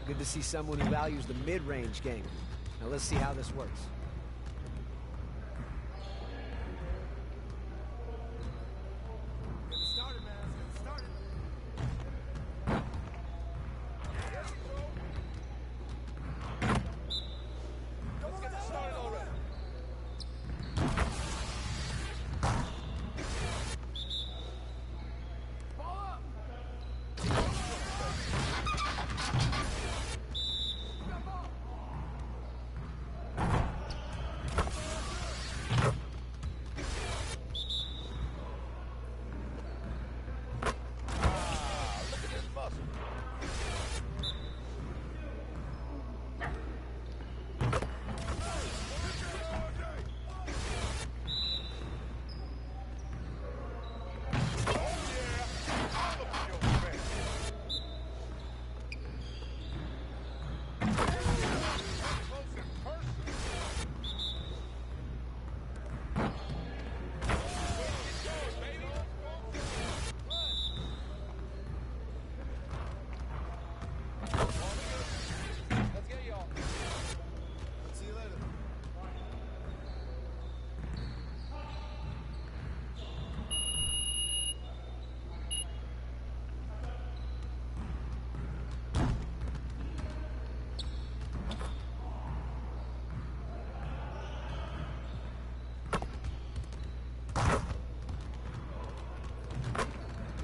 Good to see someone who values the mid-range game. Now let's see how this works.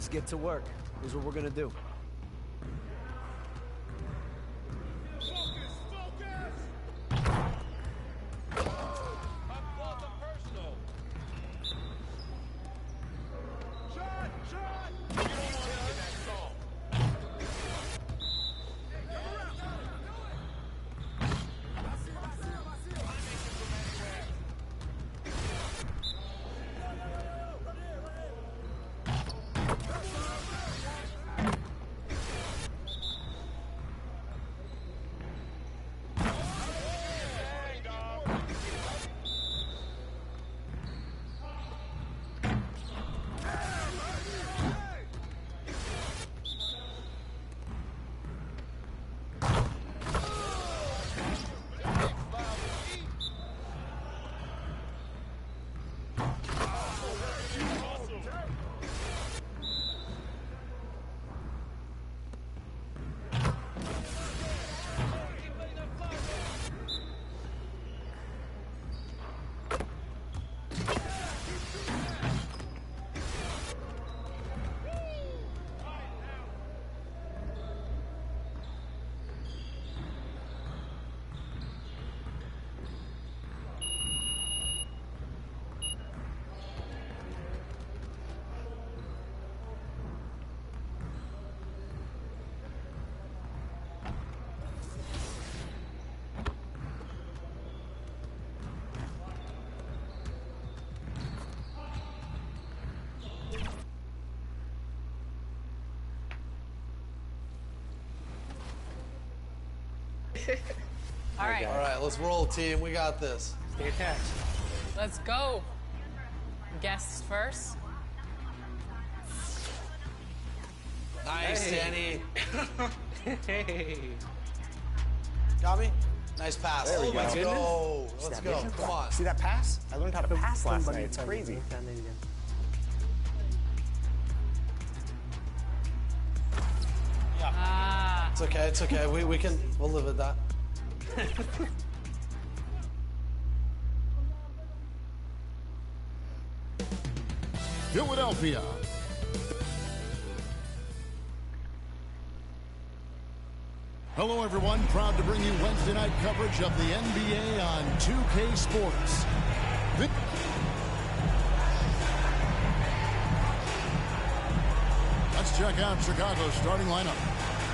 Let's get to work. Here's what we're gonna do. All right. All right, let's roll, team. We got this. Stay attached. Let's go. Guests first. Nice, Danny. Hey. Got me? Nice pass. There we go. Let's go. Let's go. Come on. See that pass? I learned how to pass last night. It's crazy. Ah. It's okay. It's okay. We'll live with that. Philadelphia. Hello, everyone. Proud to bring you Wednesday night coverage of the NBA on 2K Sports. Let's check out Chicago's starting lineup.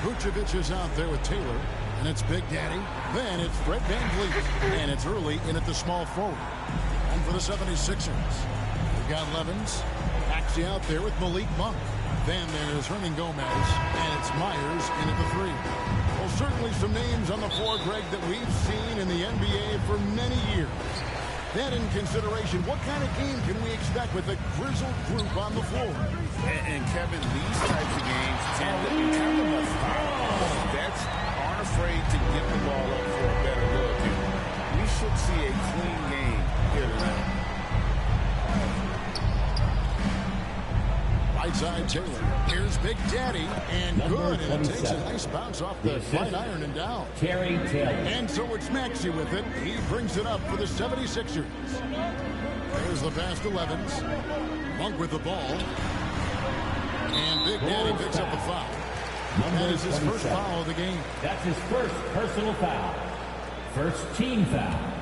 Vucevic is out there with Taylor, and it's Big Daddy. Then it's Fred VanVleet, and it's early in at the small forward. And for the 76ers, we've got Levens, Maxey out there with Malik Monk. Then there's Hernan Gomez, and it's Myers in at the 3. Well, certainly some names on the floor, Greg, that we've seen in the NBA for many years. That in consideration, what kind of game can we expect with the grizzled group on the floor? And Kevin, these types of games tend to be kind of methodical. Vets aren't afraid to get the ball up for a better look. And we should see a clean game here tonight. Right side Taylor. Here's Big Daddy, and good, and it takes a nice bounce off the flight iron and down. Terry Taylor. And so it's Maxey with it. He brings it up for the 76ers. There's the pass to Levens. Monk with the ball. And Big Daddy picks up the foul. That is his first foul of the game. That's his first personal foul. First team foul.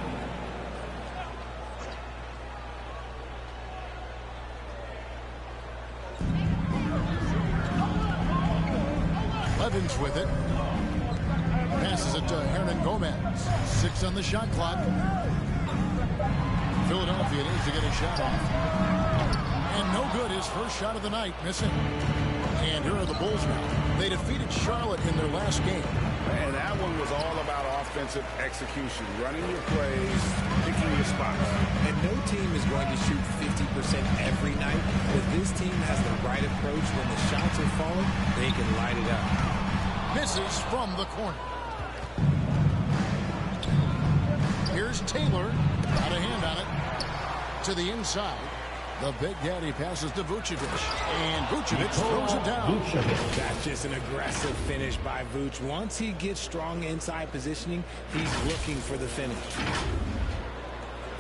Levens with it. Passes it to Hernan Gomez. 6 on the shot clock. Philadelphia needs to get a shot off. And no good. His first shot of the night, missing. And here are the Bulls now. They defeated Charlotte in their last game. And that one was all about offensive execution, running your plays, picking your spots. And no team is going to shoot 50% every night, but this team has the right approach. When the shots are falling, they can light it up. Misses from the corner. Here's Taylor. Got a hand on it. To the inside. The Big Daddy passes to Vucevic. And Vucevic throws it down. That's just an aggressive finish by Vuce. Once he gets strong inside positioning, he's looking for the finish.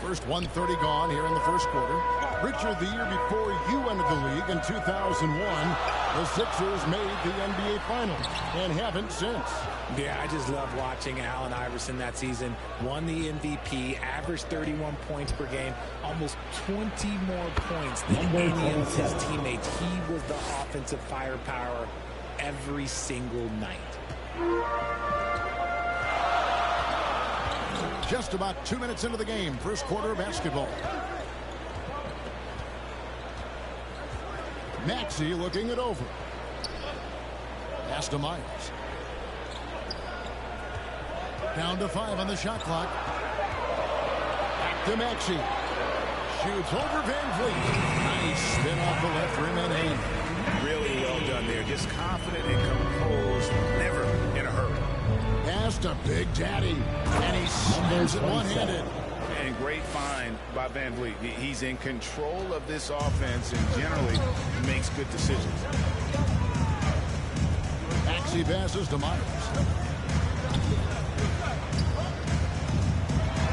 First 1:30 gone here in the first quarter. Richard, the year before you entered the league in 2001, the Sixers made the NBA Finals and haven't since. Yeah, I just love watching Allen Iverson that season. Won the MVP, averaged 31 points per game, almost 20 more points than any of his teammates. He was the offensive firepower every single night. Just about 2 minutes into the game, first quarter of basketball. Maxey looking it over. Pass to Myers. Down to 5 on the shot clock. Back to Maxey. Shoots over VanVleet. Nice spin off the left rim and in. Really well done there. Just confident and composed. Never in a hurry. Pass to Big Daddy. And he slams it one-handed. And great find by VanVleet. He's in control of this offense and generally makes good decisions. Maxey passes to Myers.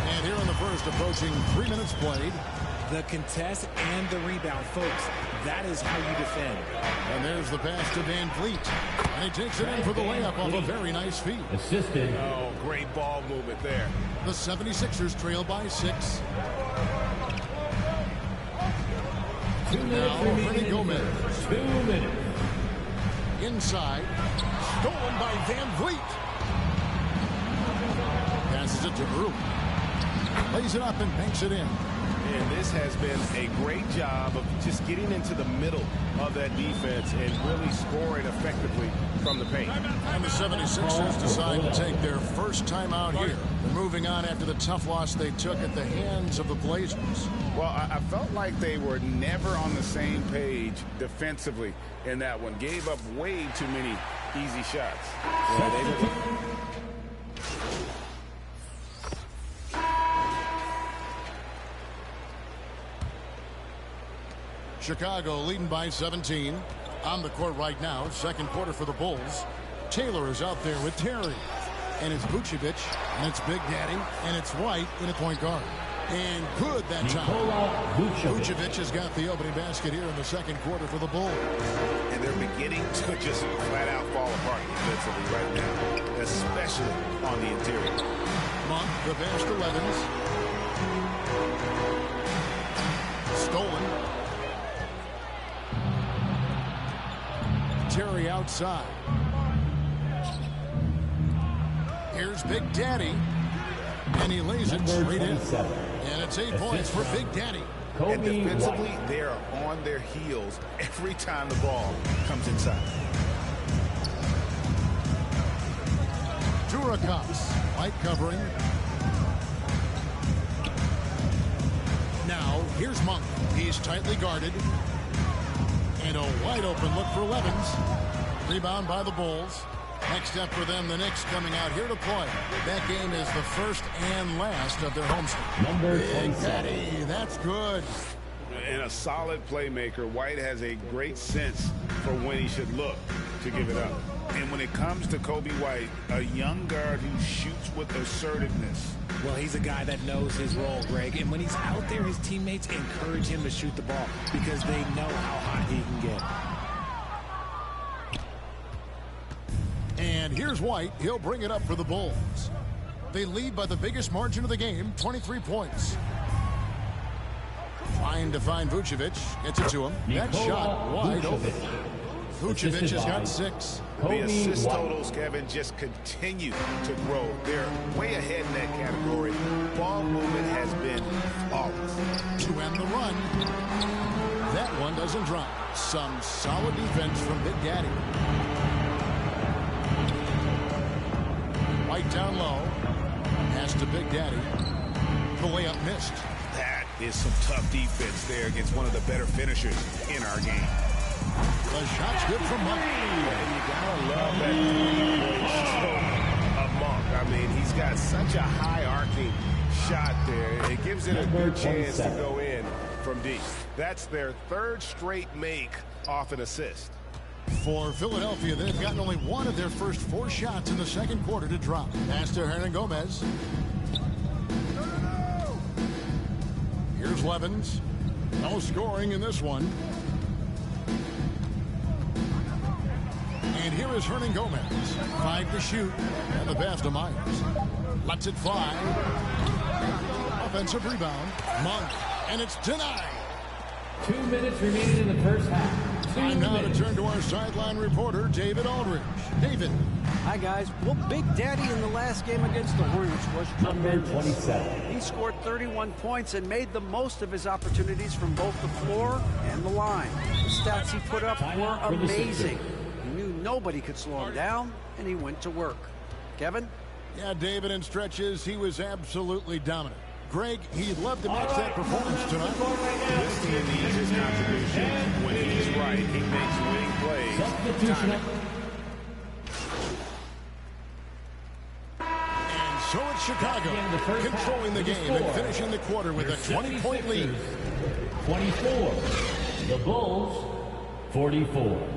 And here in the first, approaching 3 minutes played. The contest and the rebound, folks. That is how you defend. And there's the pass to VanVleet. And he takes it in for the layup off a very nice feed. Assisted. Oh, great ball movement there. The 76ers trail by 6. 2 minutes remaining. Gomez. 2 minutes. Inside. Stolen by VanVleet. Passes it to Earl. Lays it up and banks it in. And this has been a great job of just getting into the middle of that defense and really scoring effectively from the paint. And the 76ers decide to take their first time out here. They're moving on after the tough loss they took at the hands of the Blazers. Well, I felt like they were never on the same page defensively in that one. Gave up way too many easy shots. Chicago leading by 17. On the court right now, second quarter for the Bulls. Taylor is out there with Terry. And it's Vucevic, and it's Big Daddy, and it's White in a point guard. And good that time. Vucevic has got the opening basket here in the second quarter for the Bulls. And they're beginning to just flat out fall apart defensively right now, especially on the interior. Monk, the best 11s. Stolen. Terry outside. Here's Big Daddy. And he lays it straight in. And it's 8 points for Big Daddy. And defensively, they are on their heels every time the ball comes inside. Durakas, White covering. Now, here's Monk. He's tightly guarded. And a wide open look for Levens. Rebound by the Bulls. Next up for them, the Knicks coming out here to play. That game is the first and last of their homestand. Number Big Daddy, that's good. And a solid playmaker, White has a great sense for when he should look to give it up. And when it comes to Kobe White, a young guard who shoots with assertiveness. Well, he's a guy that knows his role, Greg. And when he's out there, his teammates encourage him to shoot the ball because they know how hot he can get. And here's White. He'll bring it up for the Bulls. They lead by the biggest margin of the game, 23 points. Trying to find Vucevic. Gets it to him. That shot wide open. Vucevic has got 6. The assist totals, Kevin, just continue to grow. They're way ahead in that category. Ball movement has been flawless. To end the run. That one doesn't drop. Some solid defense from Big Daddy. White down low. Pass to Big Daddy. The layup missed. That is some tough defense there against one of the better finishers in our game. The shot's good from Monk. And you gotta love that three-point stroke of Monk. I mean, he's got such a high arcing shot there. It gives it a good chance to go in from deep. That's their third straight make off an assist. For Philadelphia, they've gotten only one of their first 4 shots in the second quarter to drop. Pass to Hernangomez. Here's Levens. No scoring in this one. And here is Hernangomez. 5 to shoot. And the pass to Myers. Lets it fly. Offensive rebound. Monk. And it's denied. 2 minutes remaining in the first half. Time now to turn to our sideline reporter, David Aldridge. David. Hi, guys. Well, Big Daddy in the last game against the Hornets was tremendous. Number 27. He scored 31 points and made the most of his opportunities from both the floor and the line. The stats he put up were amazing. He knew nobody could slow him down, and he went to work. Kevin? Yeah, David, in stretches, he was absolutely dominant. Greg, he'd love to match that performance tonight. This team needs his contribution. When he's right, he makes winning plays. And so it's Chicago controlling the game and finishing the quarter with a 20-point lead. 24. The Bulls, 44.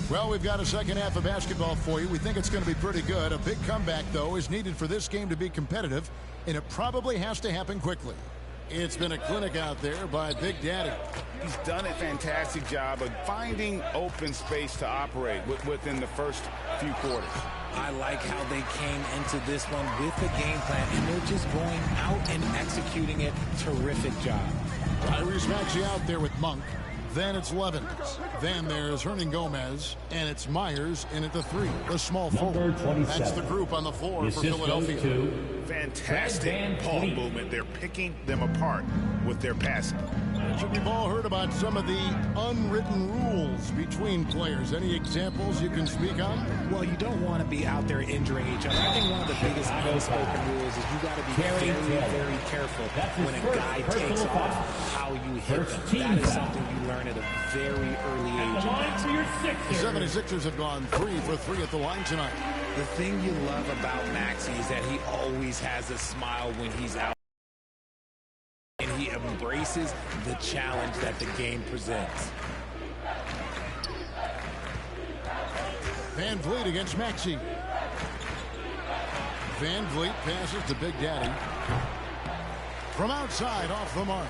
Well, we've got a second half of basketball for you. We think it's going to be pretty good. A big comeback, though, is needed for this game to be competitive, and it probably has to happen quickly. It's been a clinic out there by Big Daddy. He's done a fantastic job of finding open space to operate within the first few quarters. I like how they came into this one with a game plan, and they're just going out and executing it. Terrific job. Tyrese Maxey out there with Monk. Then it's Levens. Then there's Hernan Gomez. And it's Myers in at the 3. The small forward. That's the group on the floor for Philadelphia. Fantastic ball movement. They're picking them apart with their passing. We've all heard about some of the unwritten rules between players. Any examples you can speak on? Well, you don't want to be out there injuring each other. I think one of the biggest unspoken rules is you got to be very, very careful when a guy takes off, how you hit them. That is something you learn at a very early age. The 76ers have gone 3 for 3 at the line tonight. The thing you love about Maxey is that he always has a smile when he's out. And he embraces the challenge that the game presents. Van Vliet against Maxey. Van Vliet passes to Big Daddy. From outside, off the mark.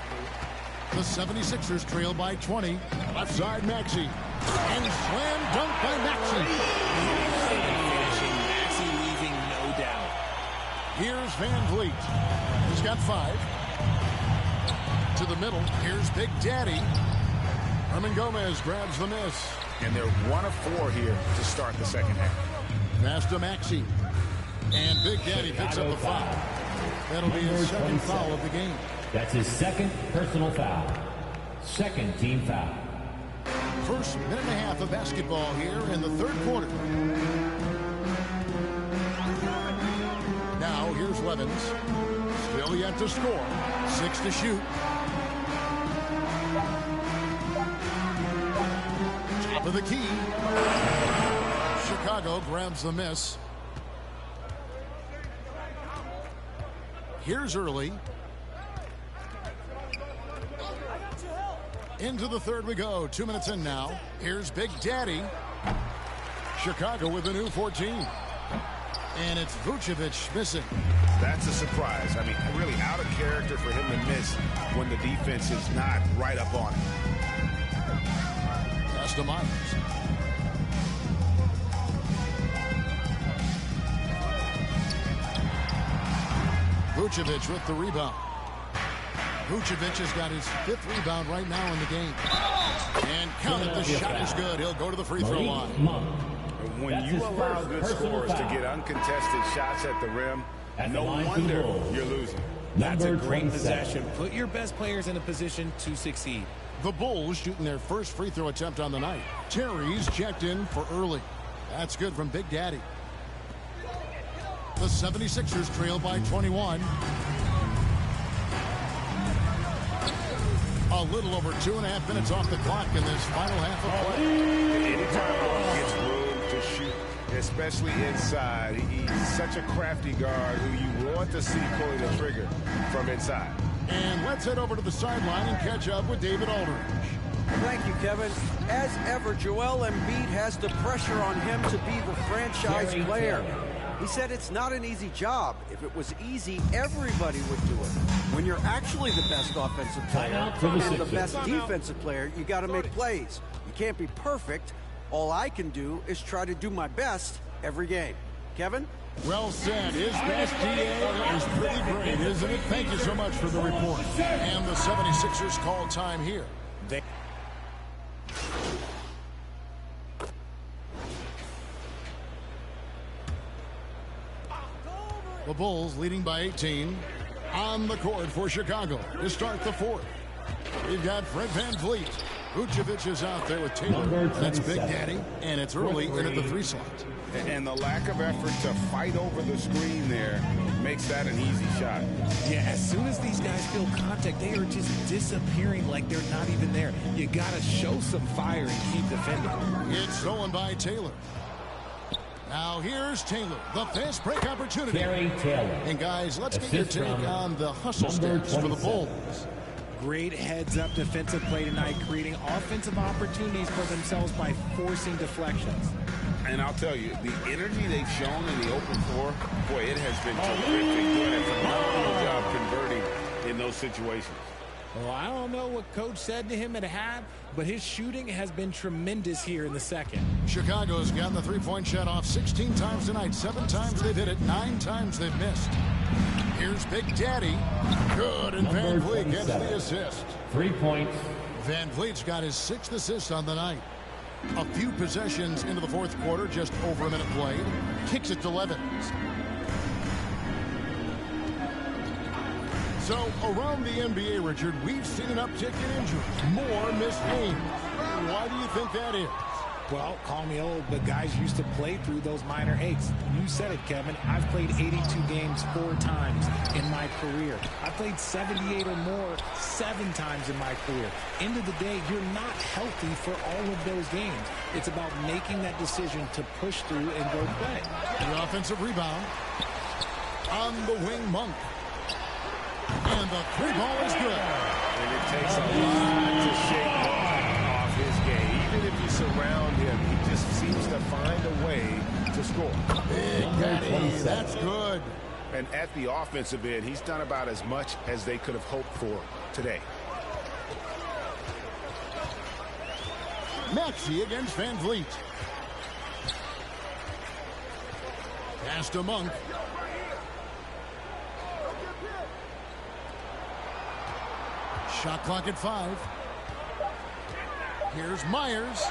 The 76ers trail by 20. Left side, Maxey. And slam dunk by Maxey. Maxey leaving, no doubt. Here's Van Vliet. He's got 5. To the middle. Here's Big Daddy. Hernan Gomez grabs the miss. And they're 1 of 4 here to start the second half. Pass to Maxey. And Big Daddy picks up the foul. That'll be his second foul of the game. That's his second personal foul. Second team foul. First minute and a half of basketball here in the third quarter. Now here's Levens. Still yet to score. 6 to shoot. Top of the key. Chicago grabs the miss. Here's Early. Into the third we go. 2 minutes in now. Here's Big Daddy. Chicago with a new 14. And it's Vucevic missing. That's a surprise. I mean, really out of character for him to miss when the defense is not right up on him. Pass to Myers. Vucevic with the rebound. Vucevic has got his 5th rebound right now in the game. And count it, the shot is good. He'll go to the free throw line. When you allow good scorers to get uncontested shots at the rim, no wonder you're losing. That's a great possession. Put your best players in a position to succeed. The Bulls shooting their first free throw attempt on the night. Terry's checked in for Early. That's good from Big Daddy. The 76ers trail by 21. A little over 2.5 minutes off the clock in this final half of play. Anytime he gets room to shoot, especially inside, he's such a crafty guard who you want to see pulling the trigger from inside. And let's head over to the sideline and catch up with David Aldridge. Thank you, Kevin. As ever, Joel Embiid has the pressure on him to be the franchise player. He said it's not an easy job. If it was easy, everybody would do it. When you're actually the best offensive player and the best defensive player, you got to make plays. You can't be perfect. All I can do is try to do my best every game. Kevin? Well said. His best DA is pretty great, isn't it? Thank you so much for the report. And the 76ers call time here. The Bulls leading by 18 on the court for Chicago to start the fourth. We've got Fred Van Vliet. Vucevic is out there with Taylor. That's Big Daddy. And it's Early in at the 3 slot. And the lack of effort to fight over the screen there makes that an easy shot. Yeah, as soon as these guys feel contact, they are just disappearing like they're not even there. You got to show some fire and keep defending. It's stolen by Taylor. Now here's Taylor, the fast break opportunity. Gary Taylor. And guys, let's get your take on the hustle steps for the Bulls. Great heads-up defensive play tonight, creating offensive opportunities for themselves by forcing deflections. And I'll tell you, the energy they've shown in the open floor, boy, it has been terrific. Doing a phenomenal job converting in those situations. Well, I don't know what Coach said to him at half, but his shooting has been tremendous here in the second. Chicago's gotten the three-point shot off 16 times tonight. 7 times they've hit it, 9 times they've missed. Here's Big Daddy. Good, and Van Vliet gets the assist. 3 points, Van Vliet's got his 6th assist on the night. A few possessions into the 4th quarter, just over a minute played. Kicks it to Levens. So, around the NBA, Richard, we've seen an uptick in injuries. More missed games. Why do you think that is? Well, call me old, but guys used to play through those minor aches. You said it, Kevin. I've played 82 games 4 times in my career. I played 78 or more 7 times in my career. End of the day, you're not healthy for all of those games. It's about making that decision to push through and go play. The offensive rebound on the wing, Monk. And the 3-ball is good. And it takes a lot to shake Monk off his game. Even if you surround him, he just seems to find a way to score. Big Daddy, that's good. And at the offensive end, he's done about as much as they could have hoped for today. Maxey against Van Vliet. Pass to Monk. Shot clock at 5. Here's Myers.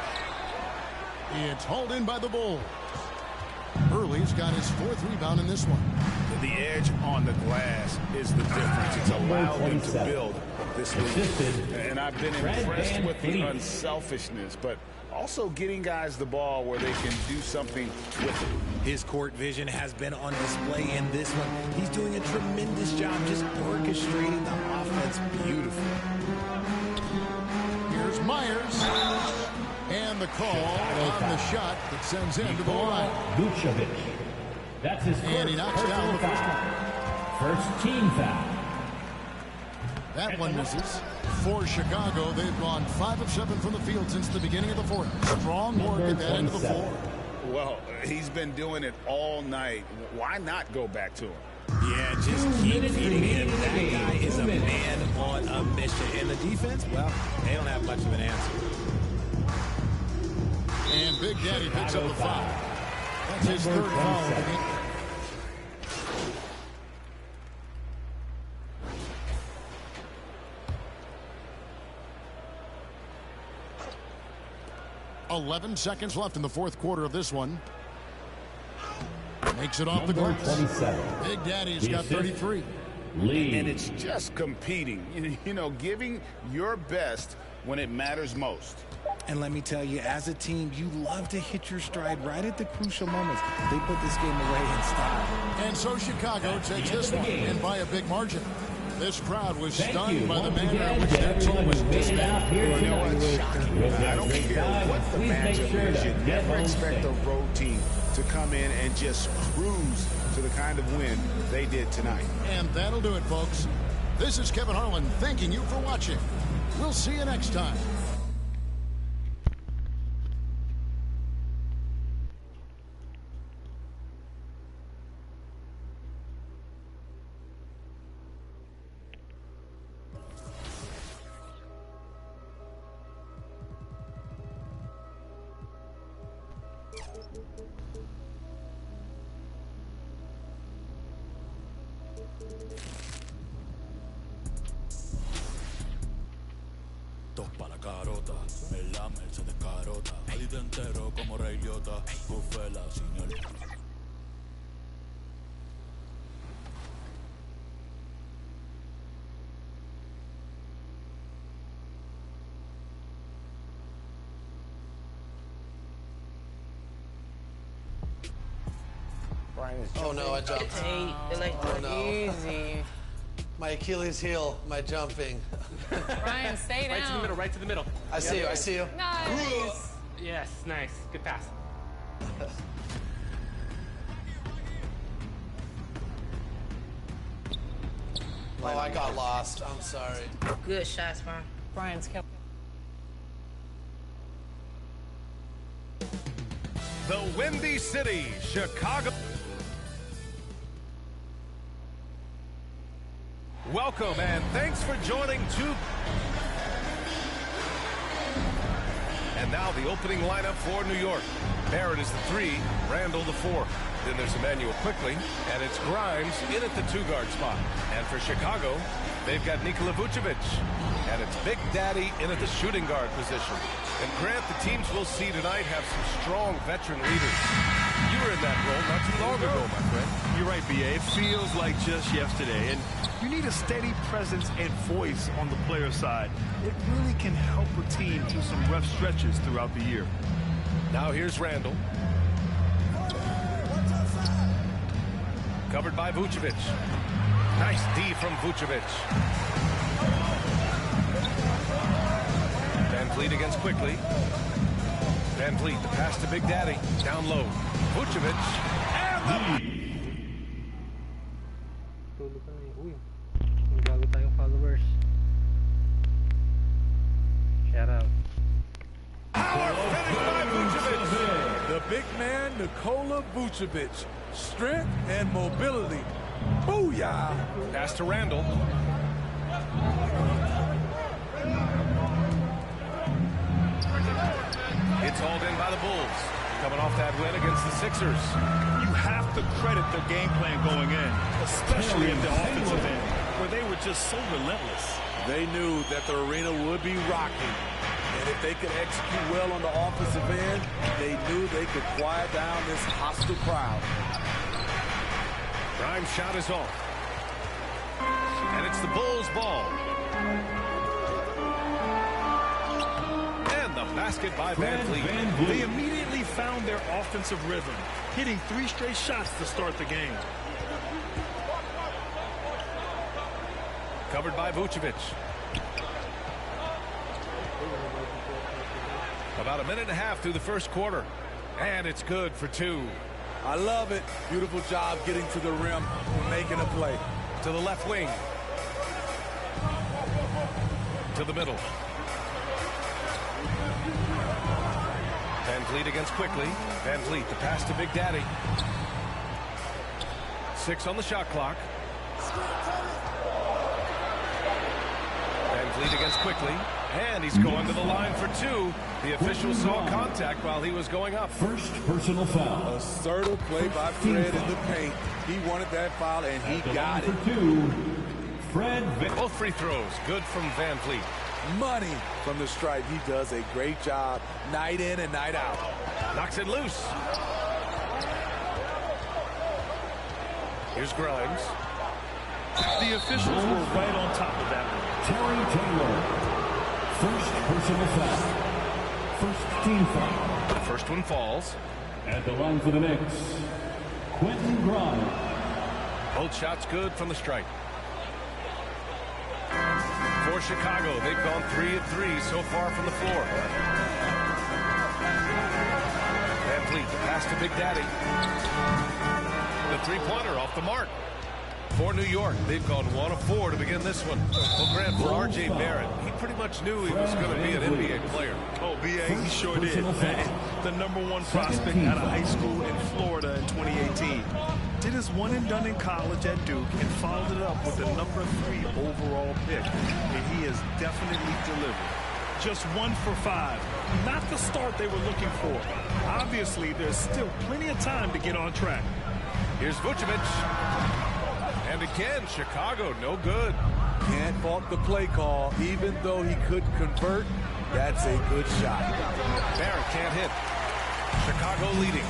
It's hauled in by the Bulls. Hurley's got his 4th rebound in this one. The edge on the glass is the difference. It's allowed them to build this lead. And I've been impressed with the unselfishness, but also getting guys the ball where they can do something with it. His court vision has been on display in this one. He's doing a tremendous job just orchestrating the offense beautifully. Here's Myers. And the call on the shot that sends him to the line. Vucevic. That's his and he knocks down the first one. First team foul. That one misses. For Chicago, they've gone 5 of 7 from the field since the beginning of the 4th. Strong work at that end of the floor. Well, he's been doing it all night. Why not go back to him? Yeah, just keep feeding him. That guy is a man on a mission. And the defense, well, they don't have much of an answer. And Big Daddy picks up the foul. That's his 3rd foul of the game. .11 seconds left in the 4th quarter of this one. Makes it off the glass. 27. Big Daddy's got 33. And it's just competing, you know, giving your best when it matters most. And let me tell you, as a team, you love to hit your stride right at the crucial moments. They put this game away in style. And so Chicago takes this one, and by a big margin. This crowd was stunned by the manner in which that team was disbanded. You know what's shocking? I don't care what the matchup is. You never expect a road team to come in and just cruise to the kind of win they did tonight. And that'll do it, folks. This is Kevin Harlan thanking you for watching. We'll see you next time. Topa la carota, el lamer se descarota. El día entero como Rey Liotta, bufela sin el... Oh no, I jumped. Oh no. Easy. My Achilles heel, my jumping. Ryan, stay down. Right to the middle, right to the middle. I see you, I see you. Nice. Yes, nice. Good pass. Oh, I got lost. I'm sorry. Good shots, Brian. Brian's kept. The Windy City, Chicago. Welcome and thanks for joining two. And now the opening lineup for New York. Barrett is the 3, Randall the 4. Then there's Emmanuel Quickly, and it's Grimes in at the 2-guard spot. And for Chicago, They've got Nikola Vucevic, and it's Big Daddy in at the shooting guard position. And Grant, the teams we'll see tonight have some strong veteran leaders. You were in that role not too long ago, my friend. You're right, B.A. It feels like just yesterday. And you need a steady presence and voice on the player side. It really can help a team through some rough stretches throughout the year. Now here's Randall. Covered by Vucevic. Nice D from Vucevic. Van Vliet against quickly. Van Vliet, the pass to Big Daddy. Down low. Vucevic. And the... Bago tayong followers. Shout out. The big man, Nikola Vucevic. Strength and mobility. Booyah! Pass to Randall. It's hauled in by the Bulls. Coming off that win against the Sixers. You have to credit their game plan going in, especially at the offensive end, where they were just so relentless. They knew that the arena would be rocking. And if they could execute well on the offensive end, they knew they could quiet down this hostile crowd. Prime shot is off. And it's the Bulls' ball. And the basket by Van Vliet. They immediately found their offensive rhythm, hitting 3 straight shots to start the game. Covered by Vucevic. About a minute and a half through the first quarter. And it's good for 2. I love it. Beautiful job getting to the rim and making a play. To the left wing. To the middle. Van Vliet against quickly. Van Vliet, the pass to Big Daddy. 6 on the shot clock. Van Vliet against quickly. And he's going to the line for 2. The official saw contact while he was going up. First personal foul. Assertive play by Fred in the paint. He wanted that foul, and he got it. For 2, Fred. Both free throws. Good from Van Vliet. Money from the stripe. He does a great job night in and night out. Knocks it loose. Here's Grimes. The officials were right on top of that one. Terry Taylor. First personal foul. First team foul. The first one falls. At the line for the Knicks, Quentin Grimes. Both shots good from the stripe. For Chicago, they've gone 3 of 3 so far from the floor. Van Vliet, the pass to Big Daddy. The three-pointer off the mark. For New York, they've gone 1 of 4 to begin this one. Well, Grant, for R.J. Barrett, he pretty much knew he was going to be an NBA player. Oh, B.A., he sure did. The #1 prospect out of high school in Florida in 2018. Did his one and done in college at Duke and followed it up with the #3 overall pick. And he has definitely delivered. Just 1 for 5. Not the start they were looking for. Obviously, there's still plenty of time to get on track. Here's Vucevic. And again, Chicago, no good. Can't fault the play call. Even though he couldn't convert, that's a good shot. Barrett can't hit. Chicago leading.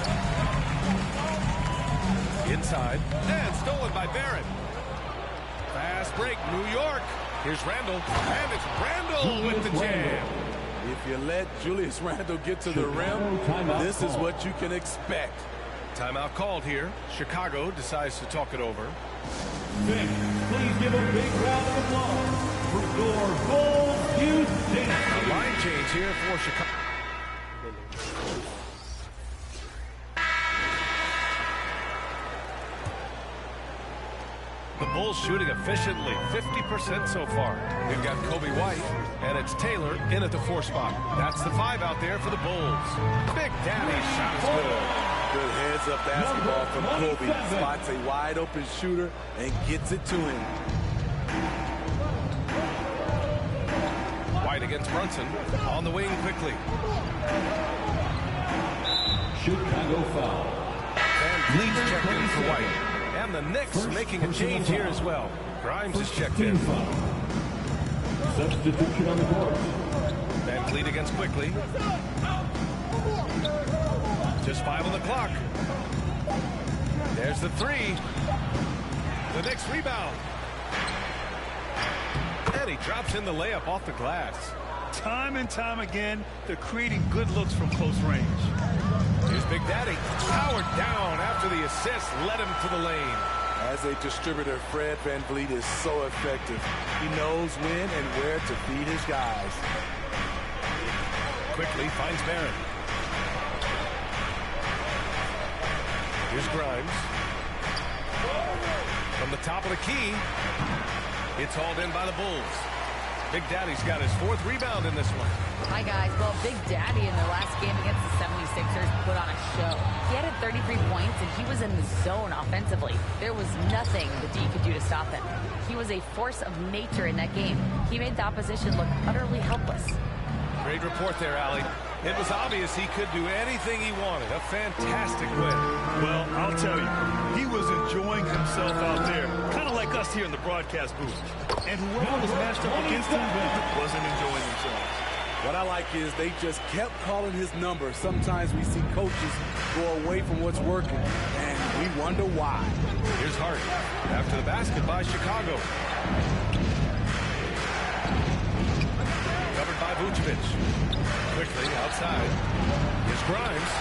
Inside. And stolen by Barrett. Fast break, New York. Here's Randall. And it's Randall with the jam. If you let Julius Randle get to the rim, this is what you can expect. Timeout called here. Chicago decides to talk it over. Vic, please give a big round of applause for your Bulls Houston. A line change here for Chicago. The Bulls shooting efficiently, 50% so far. We've got Kobe White, and it's Taylor in at the 4 spot. That's the 5 out there for the Bulls. Big Daddy's shot is good. Good heads-up basketball from Kobe. Spots a wide-open shooter and gets it to him. White against Brunson. On the wing quickly. Chicago foul. And Vliet's checked in for White. And the Knicks making a change here as well. Grimes is checked in. Substitution on the court. Van Vliet against Quickly. Just 5 on the clock. There's the 3. The Knicks rebound. And he drops in the layup off the glass. Time and time again, they're creating good looks from close range. Here's Big Daddy. Powered down after the assist led him to the lane. As a distributor, Fred Van Vliet is so effective. He knows when and where to feed his guys. Quickly finds Barrett. Here's Grimes. From the top of the key, it's hauled in by the Bulls. Big Daddy's got his 4th rebound in this one. Hi, guys. Well, Big Daddy in their last game against the 76ers put on a show. He had 33 points, and he was in the zone offensively. There was nothing the D could do to stop him. He was a force of nature in that game. He made the opposition look utterly helpless. Great report there, Allie. It was obvious he could do anything he wanted. A fantastic win. Well, I'll tell you, he was enjoying himself out there, kind of like us here in the broadcast booth. And whoever was matched up against him wasn't enjoying themselves. What I like is they just kept calling his number. Sometimes we see coaches go away from what's working, and we wonder why. Here's Hart after the basket by Chicago. Covered by Vucevic. Quickly outside. Here's Grimes.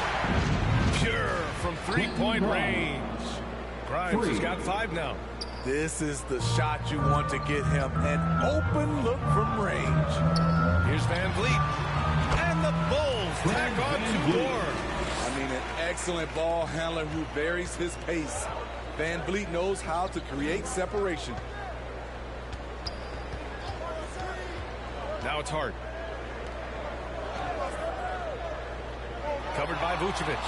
Pure from 3-point range. Grimes has got 5 now. This is the shot you want to get him. An open look from range. Here's Van Vliet. And the Bulls tack on 2 more. I mean, an excellent ball handler who varies his pace. Van Vliet knows how to create separation. Now it's Hart. Covered by Vucevic.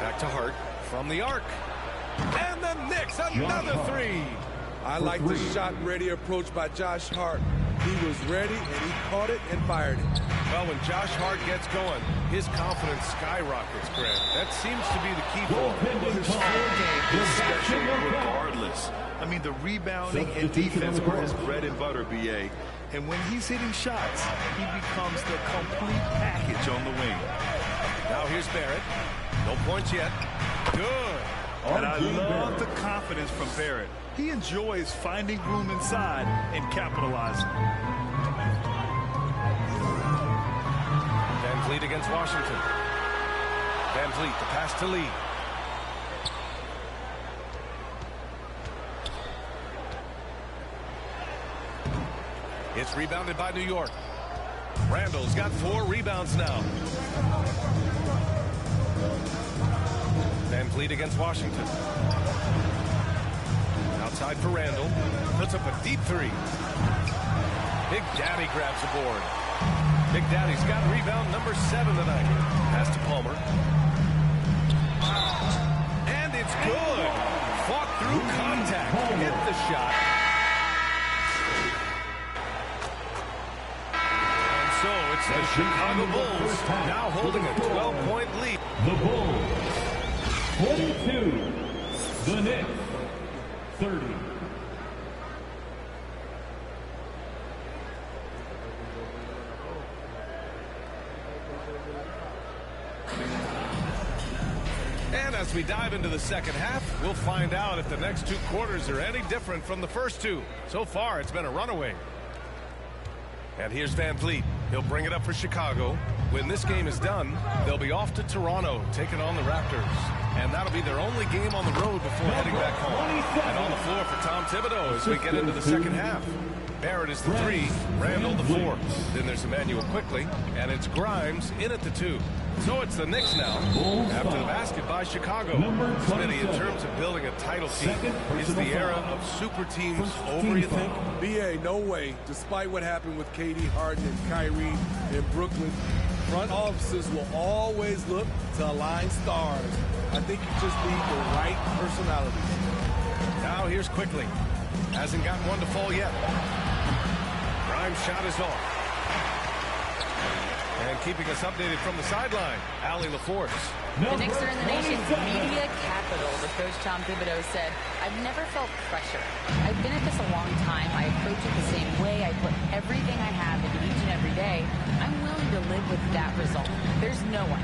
Back to Hart from the arc. And the Knicks, another 3. I like the shot-ready approach by Josh Hart. He was ready, and he caught it and fired it. Well, when Josh Hart gets going, his confidence skyrockets, Greg. That seems to be the key for him. His full game is special regardless. I mean, the rebounding and defense are his bread and butter, B.A. And when he's hitting shots, he becomes the complete package on the wing. Now here's Barrett. No points yet. Good. And I love the confidence from Barrett. He enjoys finding room inside and capitalizing. Van Vliet against Washington. Van Vliet, the pass to Lee. It's rebounded by New York. Randall's got 4 rebounds now. Van Vliet against Washington. Outside for Randall. Puts up a deep 3. Big Daddy grabs the board. Big Daddy's got rebound number 7 tonight. Pass to Palmer. And it's good. Fought through contact. Hit the shot. And so it's the Chicago Bulls now holding a 12-point lead. The Bulls 42. The Knicks 30. And as we dive into the second half, we'll find out if the next 2 quarters are any different from the first 2. So far, it's been a runaway. And here's Van Vliet. He'll bring it up for Chicago. When this game is done, they'll be off to Toronto, taking on the Raptors. And that'll be their only game on the road before heading back home. And on the floor for Tom Thibodeau as we get into the second half. Barrett is the 3, Randall the 4. Then there's Emmanuel Quickly, and it's Grimes in at the 2. So it's the Knicks now, after the basket by Chicago. Smitty, in terms of building a title team, is the era of super teams over, you think? B.A., no way. Despite what happened with KD, Harden, and Kyrie in Brooklyn, front offices will always look to align stars. I think you just need the right personality. Now here's Quickly. Hasn't gotten one to fall yet. Grimes' shot is off. And keeping us updated from the sideline, Allie LaForce. The Knicks are in the nation's media capital, but Coach Tom Thibodeau said, "I've never felt pressure. I've been at this a long time. I approach it the same way. I put everything I have into each and every day. I'm willing to live with that result. There's no one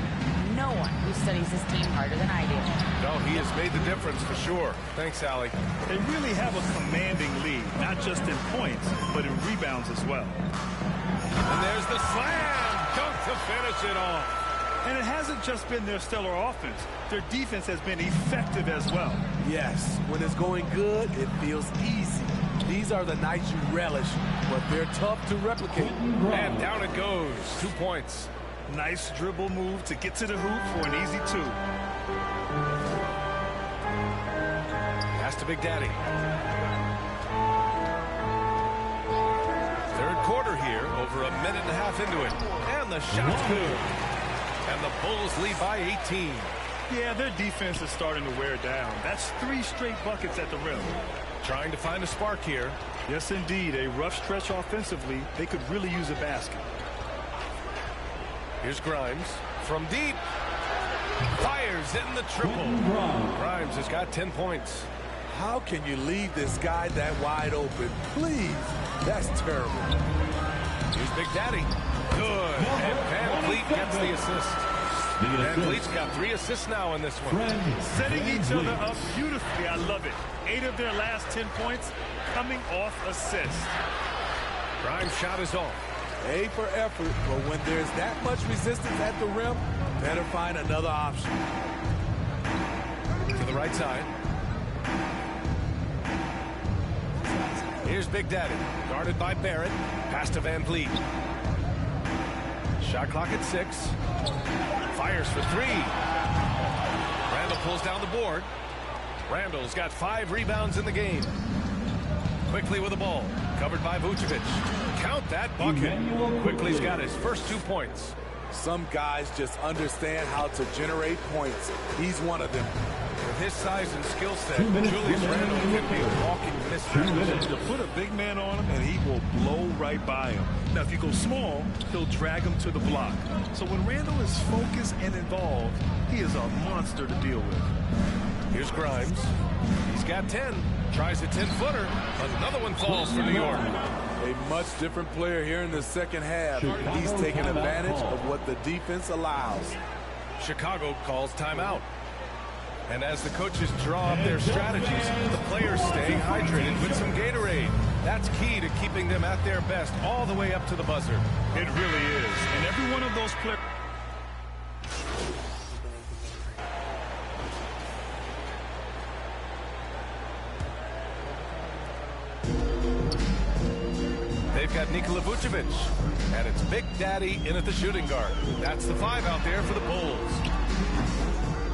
who studies his team harder than I do." No, he has made the difference for sure. Thanks, Allie. They really have a commanding lead, not just in points, but in rebounds as well. And there's the slam dunk to finish it off. And it hasn't just been their stellar offense. Their defense has been effective as well. Yes, when it's going good, it feels easy. These are the nights you relish, but they're tough to replicate. And down it goes. 2 points. Nice dribble move to get to the hoop for an easy 2. Pass to Big Daddy. Third quarter here, over a minute and a half into it. And the shot's good. And the Bulls lead by 18. Yeah, their defense is starting to wear down. That's 3 straight buckets at the rim. Trying to find a spark here. Yes, indeed. A rough stretch offensively. They could really use a basket. Here's Grimes from deep. Fires in the triple. Grimes has got 10 points. How can you leave this guy that wide open? Please. That's terrible. Here's Big Daddy. Good. And Van Vliet gets the assist. Van Vliet's got 3 assists now in this one. Setting each other up beautifully. I love it. 8 of their last 10 points coming off assists. Grimes' shot is off. A for effort, but when there's that much resistance at the rim, better find another option. To the right side. Here's Big Daddy, guarded by Barrett. Pass to Van Vliet. Shot clock at 6. Fires for 3. Randall pulls down the board. Randall's got 5 rebounds in the game. Quickly with the ball. Covered by Vucevic. Count that bucket. Quickly's got his first 2 points. Some guys just understand how to generate points. He's one of them. With his size and skill set, Julius Randle can be a walking mystery. To put a big man on him, and he will blow right by him. Now, if you go small, he'll drag him to the block. So when Randle is focused and involved, he is a monster to deal with. Here's Grimes. He's got 10. Tries a 10-footer. Another one falls for New York. A much different player here in the second half. He's taking advantage of what the defense allows. Chicago calls timeout. And as the coaches draw up their strategies, the players staying hydrated with some Gatorade. That's key to keeping them at their best all the way up to the buzzer. It really is. And every one of those players... They've got Nikola Vucevic, and it's Big Daddy in at the shooting guard. That's the 5 out there for the Bulls.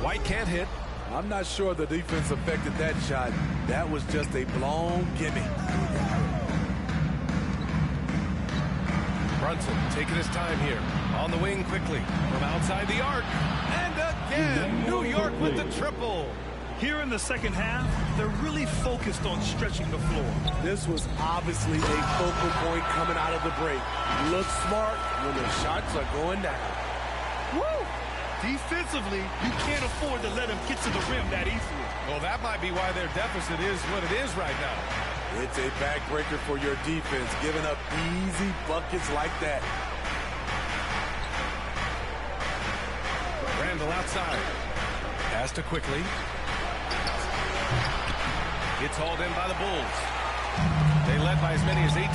White can't hit. I'm not sure the defense affected that shot. That was just a blown gimme. Brunson taking his time here. On the wing quickly from outside the arc. And again, New York with the triple. Here in the second half, they're really focused on stretching the floor. This was obviously a focal point coming out of the break. Look smart when the shots are going down. Woo! Defensively, you can't afford to let him get to the rim that easily. Well, that might be why their deficit is what it is right now. It's a backbreaker for your defense, giving up easy buckets like that. Randall outside. Pass to Quickly. Gets hauled in by the Bulls. They led by as many as 18.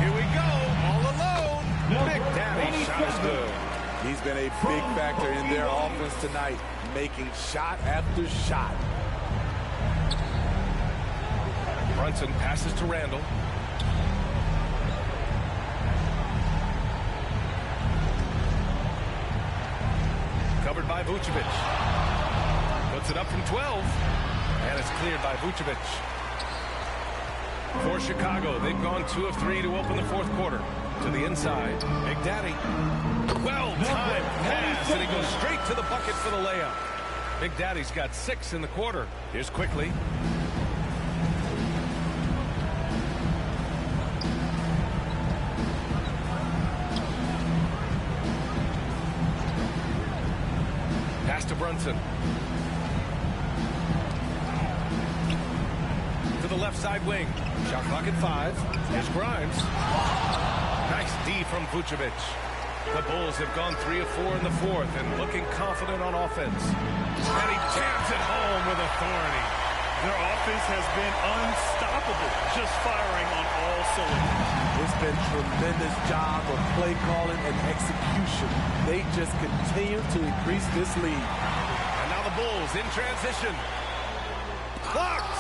Here we go, all alone. Big Daddy shot is good. He's been a big factor in their offense tonight, making shot after shot. Brunson passes to Randall. Covered by Vucevic. Puts it up from 12. And it's cleared by Vucevic. For Chicago, they've gone 2 of 3 to open the fourth quarter. To the inside, Big Daddy. Well-timed pass, and he goes straight to the bucket for the layup. Big Daddy's got 6 in the quarter. Here's Quickly. Pass to Brunson. To the left side wing. Shot clock at 5. Here's Grimes. Nice D from Vucevic. The Bulls have gone 3 of 4 in the fourth and looking confident on offense. And he jams it home with authority. Their offense has been unstoppable, just firing on all cylinders. It's been tremendous job of play calling and execution. They just continue to increase this lead. And now the Bulls in transition. Blocked!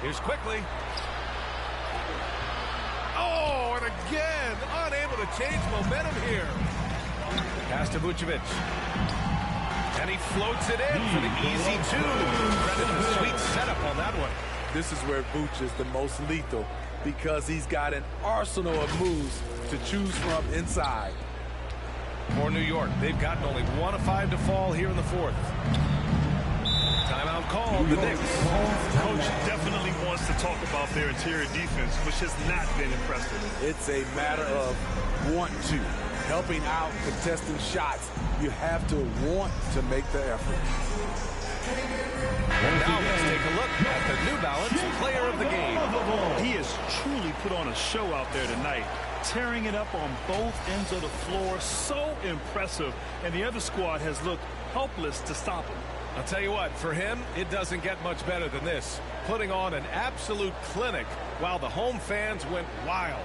Here's quickly. Oh, and again, unable to change momentum here. Pass to Vucevic. And he floats it in for the easy 2. Credit the sweet setup on that one. This is where Vuce is the most lethal because he's got an arsenal of moves to choose from inside. For New York, they've gotten only 1 of 5 to fall here in the fourth. Timeout called. The Knicks. Coach definitely wants to talk about their interior defense, which has not been impressive. It's a matter of want to. Helping out, contesting shots. You have to want to make the effort. And now let's take a look at the New Balance player of the game. He has truly put on a show out there tonight, tearing it up on both ends of the floor. So impressive. And the other squad has looked helpless to stop him. I'll tell you what, for him, it doesn't get much better than this. Putting on an absolute clinic while the home fans went wild.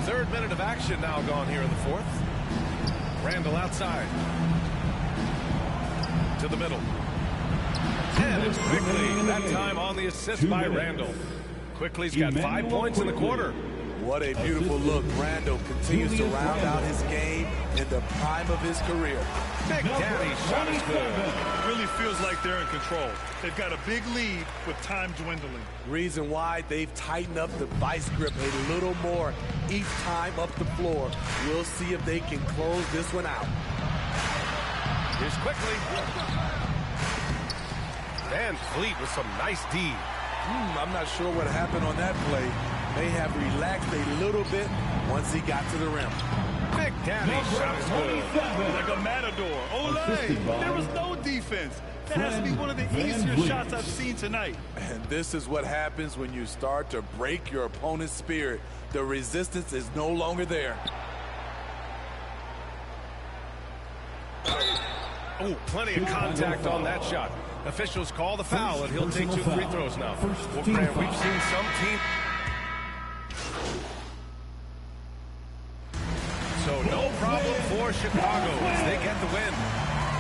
Third minute of action now gone here in the fourth. Randall outside. To the middle. And it's Quickly, that time on the assist by Randall. Quickly's got 5 points in the quarter. What a beautiful look. Randall continues to round out his game in the prime of his career. Big Daddy shot is good. Really feels like they're in control. They've got a big lead with time dwindling. Reason why they've tightened up the vice grip a little more each time up the floor. We'll see if they can close this one out. Here's Quickly. Van Fleet with some nice D. I'm not sure what happened on that play. May have relaxed a little bit once he got to the rim. Big Daddy shot is good. Like a matador. Olé! There was no defense. That has to be one of the easier shots I've seen tonight. And this is what happens when you start to break your opponent's spirit. The resistance is no longer there. Oh, plenty of contact on that shot. Officials call the foul, and he'll take 2 free throws now. Well, Grant, we've seen some team. So no problem for Chicago as they get the win.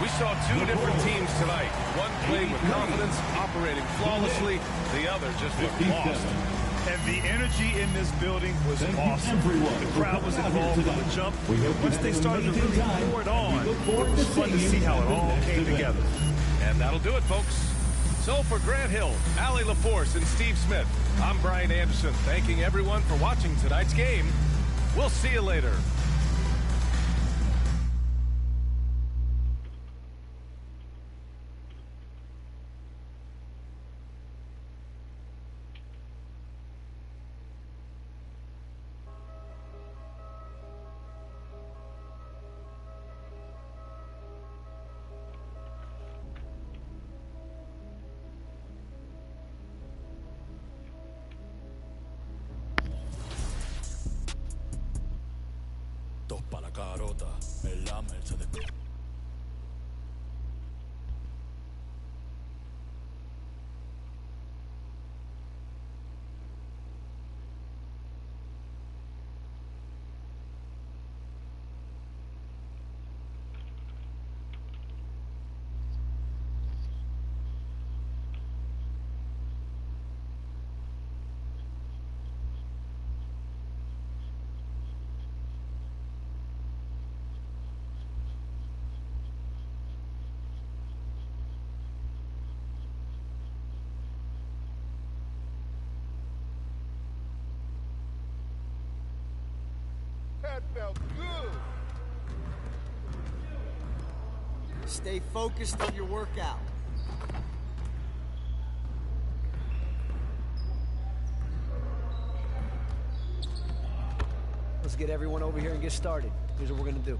We saw 2 different teams tonight. One played with confidence, operating flawlessly. The other just looked lost. And the energy in this building was awesome. The crowd was involved from the jump. Once they started to really pour it on, it was fun to see how it all came together. And that'll do it, folks. So for Grant Hill, Allie LaForce, and Steve Smith, I'm Brian Anderson, thanking everyone for watching tonight's game. We'll see you later. Carota, el Lamel se de... That felt good. Stay focused on your workout. Let's get everyone over here and get started. Here's what we're going to do.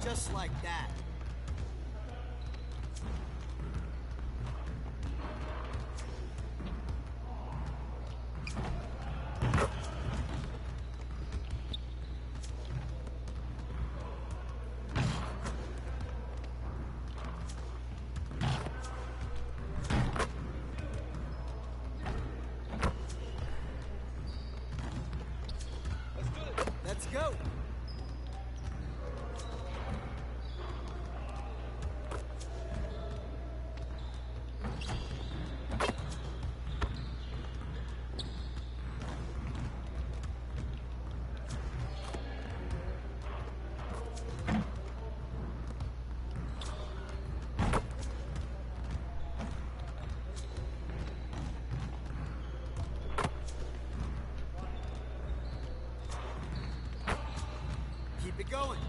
Just like that. Let's go. Keep it going.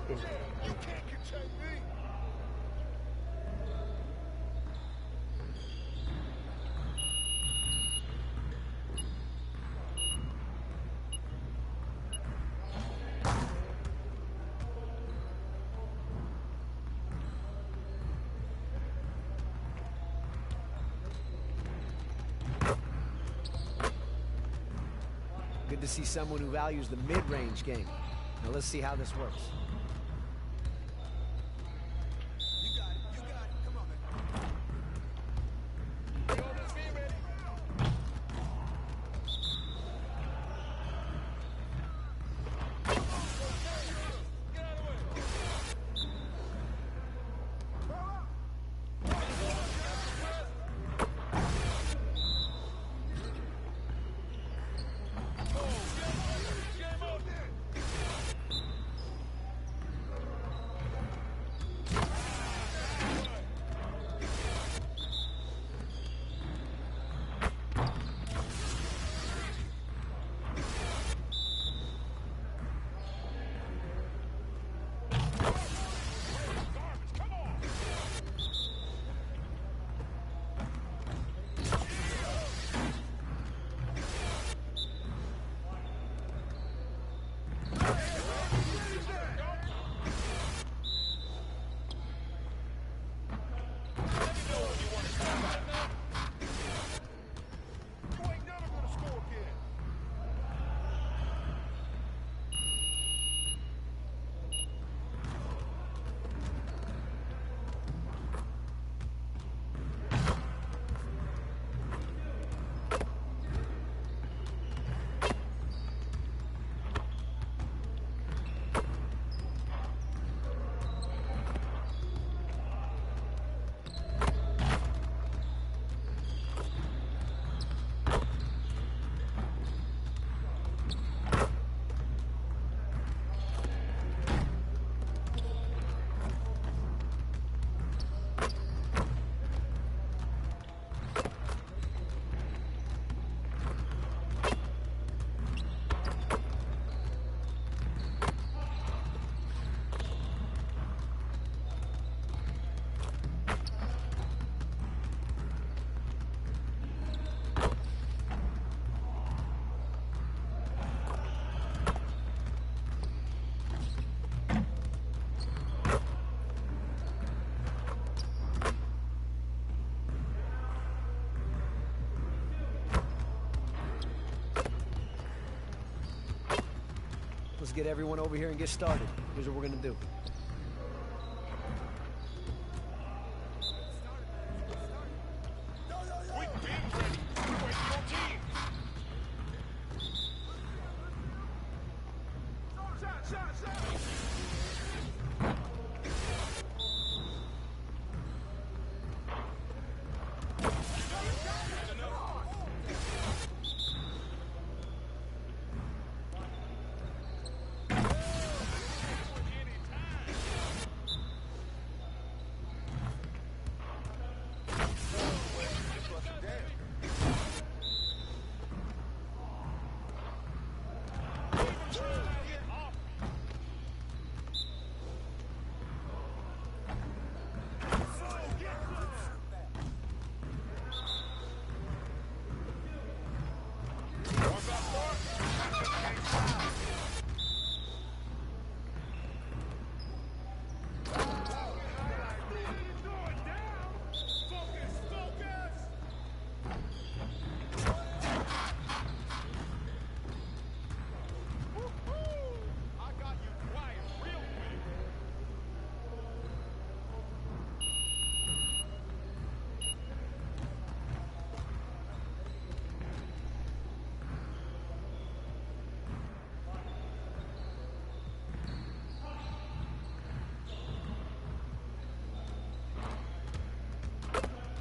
You can't contain me. Good to see someone who values the mid-range game. Now let's see how this works. Let's get everyone over here and get started. Here's what we're gonna do.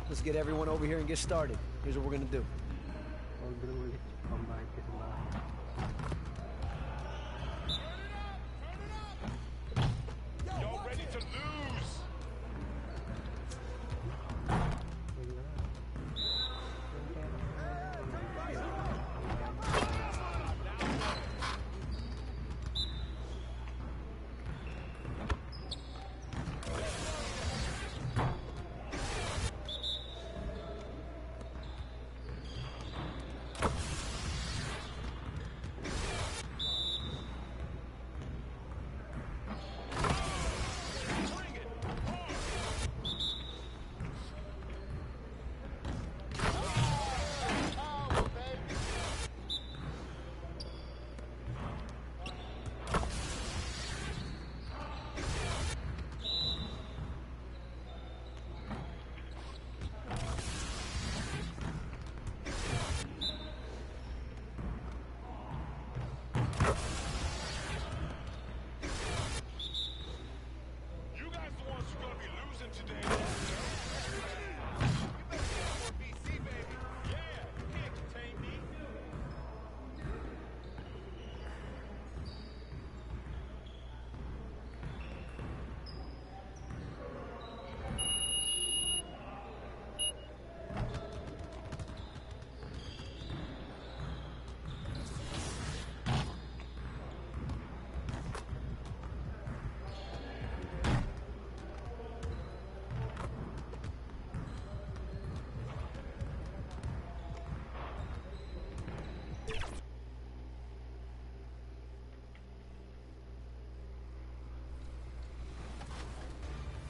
Let's get everyone over here and get started. Here's what we're going to do. Y'all ready to lose?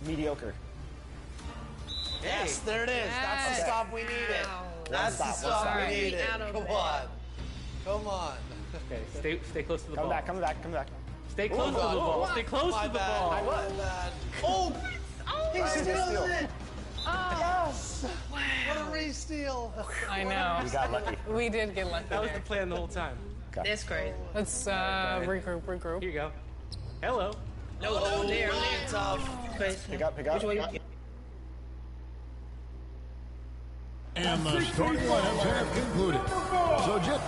Mediocre. Yes, there it is. That's the stop we needed. That's the stop we needed. Come on. Come on. Okay, stay close to the ball. Come back. Stay close to the ball. Stay close to the ball. My bad. Oh! He steals it! Yes! Wow. What a re-steal. I know. We got lucky. We did get lucky. That was the plan the whole time. That's crazy. Let's regroup. Here you go. Hello. No, there. Tough. Pick up. And the starting lineups have concluded. So, Jip.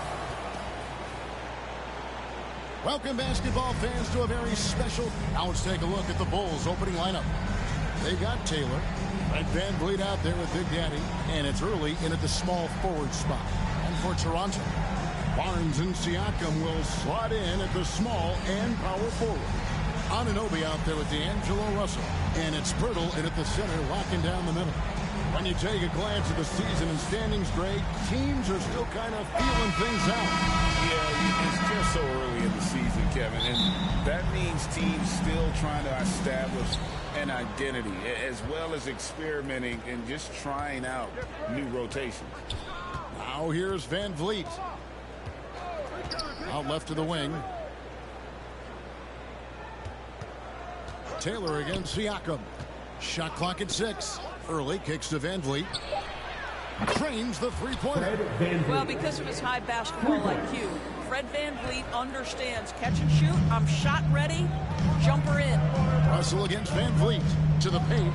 Welcome, basketball fans, to a very special. Now let's take a look at the Bulls' opening lineup. They got Taylor, Fred VanVleet out there with Big Daddy, and it's early in at the small forward spot. And for Toronto, Barnes and Siakam will slot in at the small and power forward. Anunoby out there with D'Angelo Russell, and it's Pirtle in at the center, locking down the middle. When you take a glance at the season and standings, Greg, teams are still kind of feeling things out. Yeah, it's just so early in the season, Kevin, and that means teams still trying to establish an identity, as well as experimenting and just trying out new rotations. Now here's VanVleet. Out left to the wing. Taylor against Siakam. Shot clock at 6. Early kicks to VanVleet. Trains the three-pointer. Well, because of his high basketball IQ, Fred VanVleet understands catch and shoot. I'm shot ready. Jumper in. Russell against VanVleet to the paint.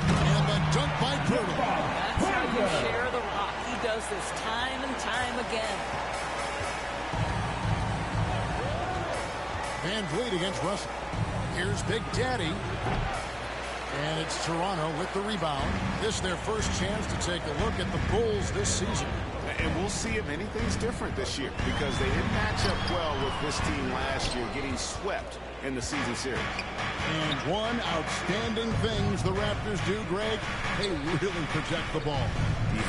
And the dunk by Pirtle. That's how you share the rock. He does this time and time again. VanVleet against Russell. Here's Big Daddy. And it's Toronto with the rebound. This is their first chance to take a look at the Bulls this season. And we'll see if anything's different this year, because they didn't match up well with this team last year, getting swept in the season series. And one outstanding thing the Raptors do, Greg, they really protect the ball.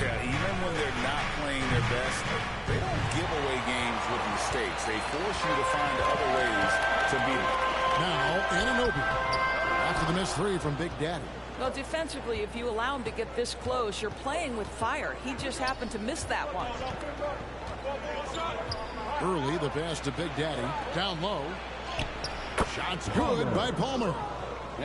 Yeah, even when they're not playing their best, they don't give away games with mistakes. They force you to find other ways to beat them. Now, Anunoby. After the missed three from Big Daddy. Well, defensively, if you allow him to get this close, you're playing with fire. He just happened to miss that one. Early, the pass to Big Daddy. Down low. Shots good by Palmer.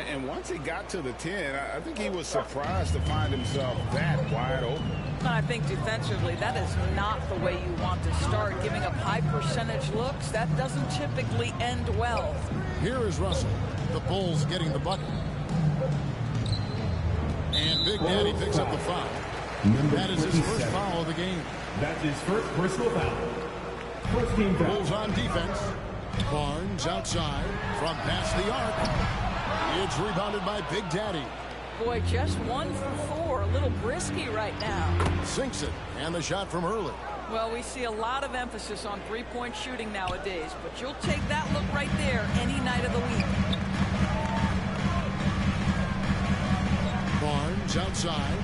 And once he got to the 10, I think he was surprised to find himself that wide open. I think defensively, that is not the way you want to start. Giving up high percentage looks, that doesn't typically end well. Here is Russell. The Bulls getting the bucket. And Big Daddy picks up the foul. That is his first foul of the game. That's his first personal foul. First team foul. Bulls on defense. Barnes outside from past the arc. It's rebounded by Big Daddy. Boy, just 1 for 4. A little brisky right now. Sinks it, and the shot from early. Well, we see a lot of emphasis on three-point shooting nowadays, but you'll take that look right there any night of the week. Barnes outside.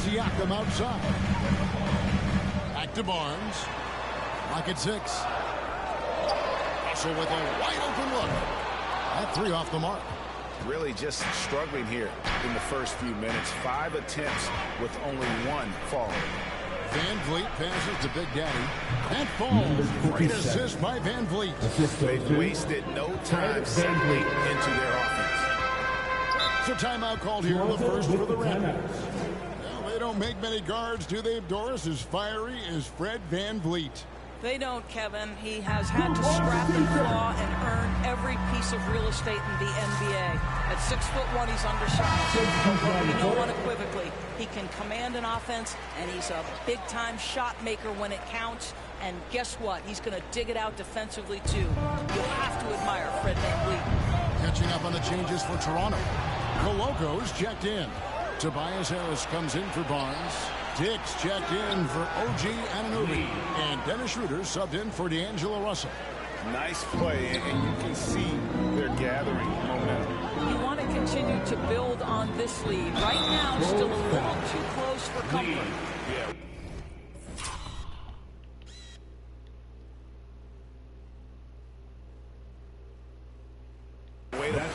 Siakam outside. Back to Barnes. Rocket 6. Russell with a wide open look. That 3 off the mark. Really just struggling here in the first few minutes. 5 attempts with only 1 fall. Van Vliet passes to Big Daddy. That falls. Great assist by Van Vliet. They've wasted no time settling into their offense. So timeout called here in the first for the Raptors. Well, they don't make many guards, do they, Doris? As fiery as Fred Van Vliet. They don't, Kevin. He has had to scrap and claw and earn every piece of real estate in the NBA. At 6'1", he's undersized. But we know unequivocally he can command an offense, and he's a big-time shot maker when it counts. And guess what? He's going to dig it out defensively, too. You'll have to admire Fred VanVleet. Catching up on the changes for Toronto. Coloco's checked in. Tobias Harris comes in for Barnes. Dix checked in for OG Anunoby. And Dennis Schroeder subbed in for D'Angelo Russell. Nice play, and you can see they're gathering momentum. You want to continue to build on this lead. Right now, still a little too close for comfort. Yeah.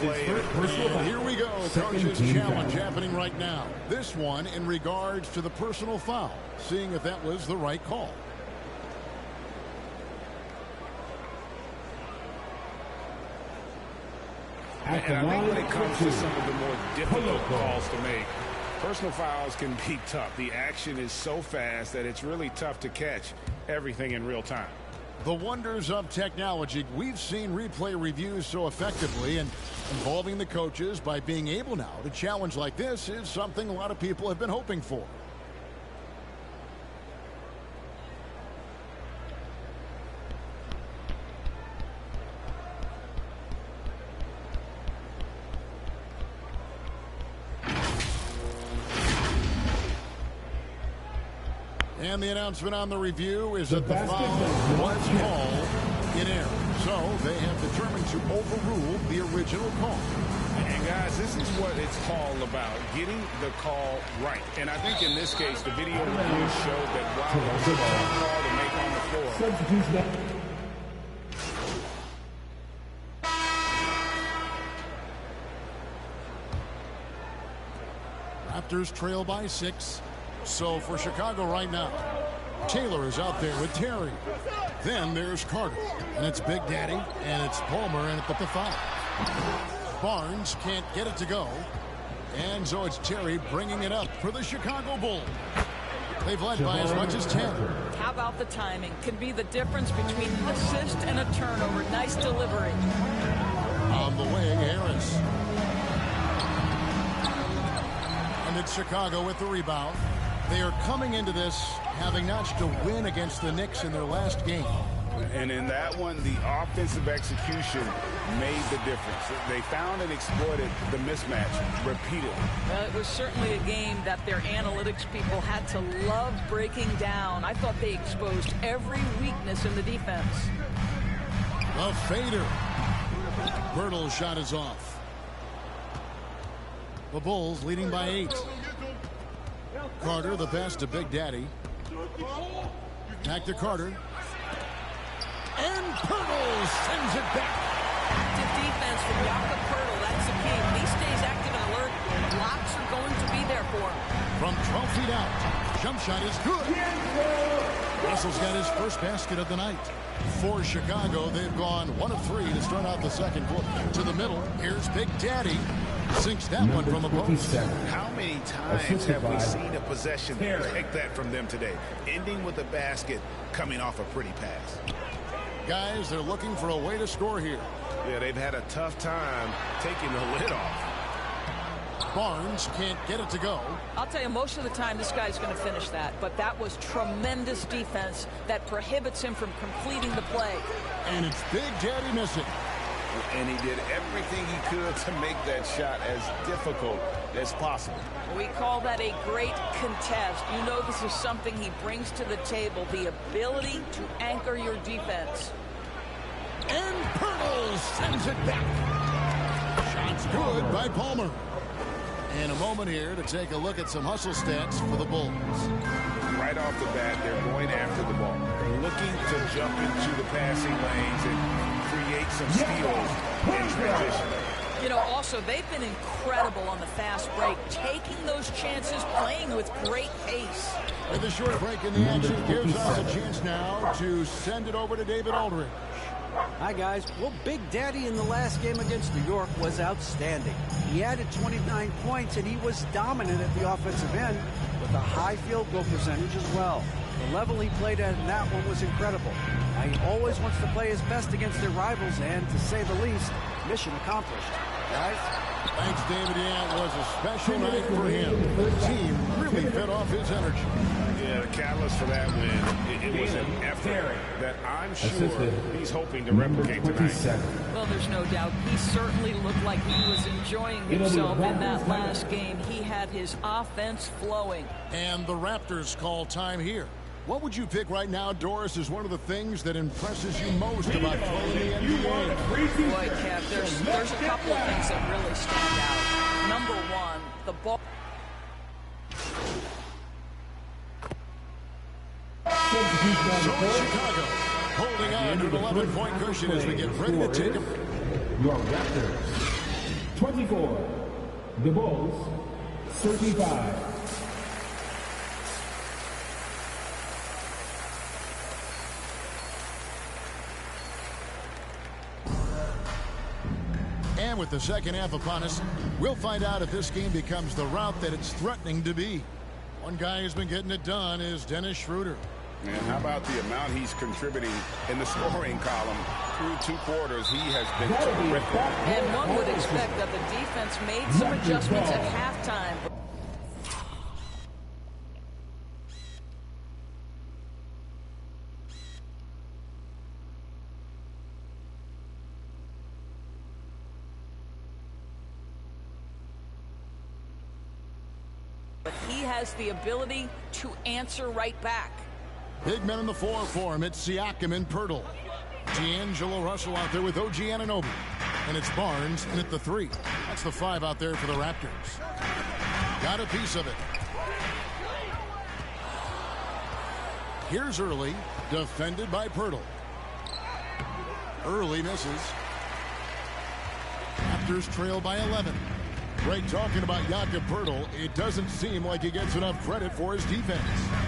And here we go. Coach's challenge happening right now. This one in regards to the personal foul. Seeing if that was the right call. And I think when it comes to some of the more difficult calls to make, personal fouls can be tough. The action is so fast that it's really tough to catch everything in real time. The wonders of technology. We've seen replay reviews so effectively, and involving the coaches by being able now to challenge like this is something a lot of people have been hoping for. And the announcement on the review is that the foul was called in error. So they have determined to overrule the original call. And guys, this is what it's all about, getting the call right. And I think in this case, the video review showed that while it was a tough call to make on the floor, Raptors trail by 6. So for Chicago right now, Taylor is out there with Terry. Then there's Carter, and it's Big Daddy, and it's Palmer, and at the 5. Barnes can't get it to go. And so it's Terry bringing it up for the Chicago Bulls. They've led by as much as 10. How about the timing? Can be the difference between an assist and a turnover. Nice delivery. On the way, Harris. And it's Chicago with the rebound. They are coming into this having notched a win against the Knicks in their last game. and in that one, the offensive execution made the difference. They found and exploited the mismatch repeatedly. Well, it was certainly a game that their analytics people had to love breaking down. I thought they exposed every weakness in the defense. A fader. Bertle's shot is off. The Bulls leading by 8. Carter the pass to Big Daddy. Back to Carter. And Pirtle sends it back. Active defense from Jakob Pirtle. That's the key. When he stays active and alert, blocks are going to be there for him. From 12 feet out. Jump shot is good. Russell's got his first basket of the night. For Chicago, they've gone 1 of 3 to start out the second quarter. To the middle, here's Big Daddy. Sinks that one from the post. How many times have we seen a possession like that from them today? Ending with a basket, coming off a pretty pass. Guys, they're looking for a way to score here. Yeah, they've had a tough time taking the lid off. Barnes can't get it to go. I'll tell you, most of the time this guy's going to finish that, but that was tremendous defense that prohibits him from completing the play. And it's Big Daddy missing. And he did everything he could to make that shot as difficult as possible. We call that a great contest. You know this is something he brings to the table, the ability to anchor your defense. And Pirtle sends it back. Shots good by Palmer. And a moment here to take a look at some hustle stats for the Bulls. Right off the bat, they're going after the ball, looking to jump into the passing lanes and create some steals in transition. You know, also, they've been incredible on the fast break, taking those chances, playing with great pace. And the short break in the action gives us a chance now to send it over to David Aldridge. Hi, guys. Well, Big Daddy in the last game against New York was outstanding. He added 29 points, and he was dominant at the offensive end with a high field goal percentage as well. The level he played at in that one was incredible. Now, he always wants to play his best against their rivals, and to say the least, mission accomplished. Guys? Thanks, David. Yeah, it was a special night for him. The team really fed off his energy. Yeah, the catalyst for that win, it was an effort that I'm sure he's hoping to replicate tonight. Well, there's no doubt. He certainly looked like he was enjoying himself in that last game. He had his offense flowing. And the Raptors call time here. What would you pick right now, Doris, is one of the things that impresses you most about playing the NBA? Boy, Kev, there's a couple of things that really stand out. Number one, the ball. So Chicago holding on to an 11-point cushion as we get ready to take them. Your Raptors 24, the Bulls 35. And with the second half upon us, we'll find out if this game becomes the route that it's threatening to be. One guy who's been getting it done is Dennis Schroeder. And how about the amount he's contributing in the scoring column through 2 quarters? He has been terrific. And one would expect that the defense made some adjustments at halftime. But he has the ability to answer right back. Big men in the 4 for him. It's Siakam and Pirtle. D'Angelo Russell out there with OG Anunoby. And it's Barnes in at the 3. That's the 5 out there for the Raptors. Got a piece of it. Here's Early, defended by Pirtle. Early misses. Raptors trail by 11. Greg talking about Jakob Pirtle. It doesn't seem like he gets enough credit for his defense.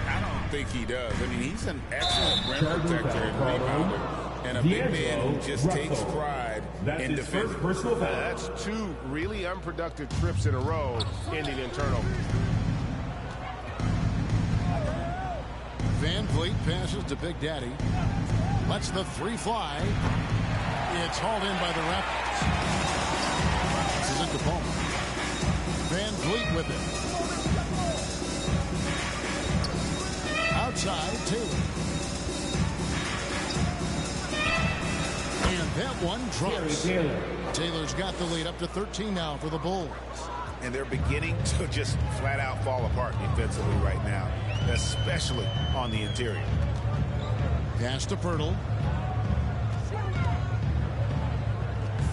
I don't think he does. I mean, he's an excellent rim protector and rebounder, and a big man who just takes pride in defending. That's 2 really unproductive trips in a row, ending in turnovers. Van Vliet passes to Big Daddy. Lets the 3 fly. It's hauled in by the Raptors. This is it to Palmer. Van Vliet with it. Outside, Taylor. And that one drops. Taylor's got the lead up to 13 now for the Bulls. And they're beginning to just flat out fall apart defensively right now, especially on the interior. Pass to Pirtle.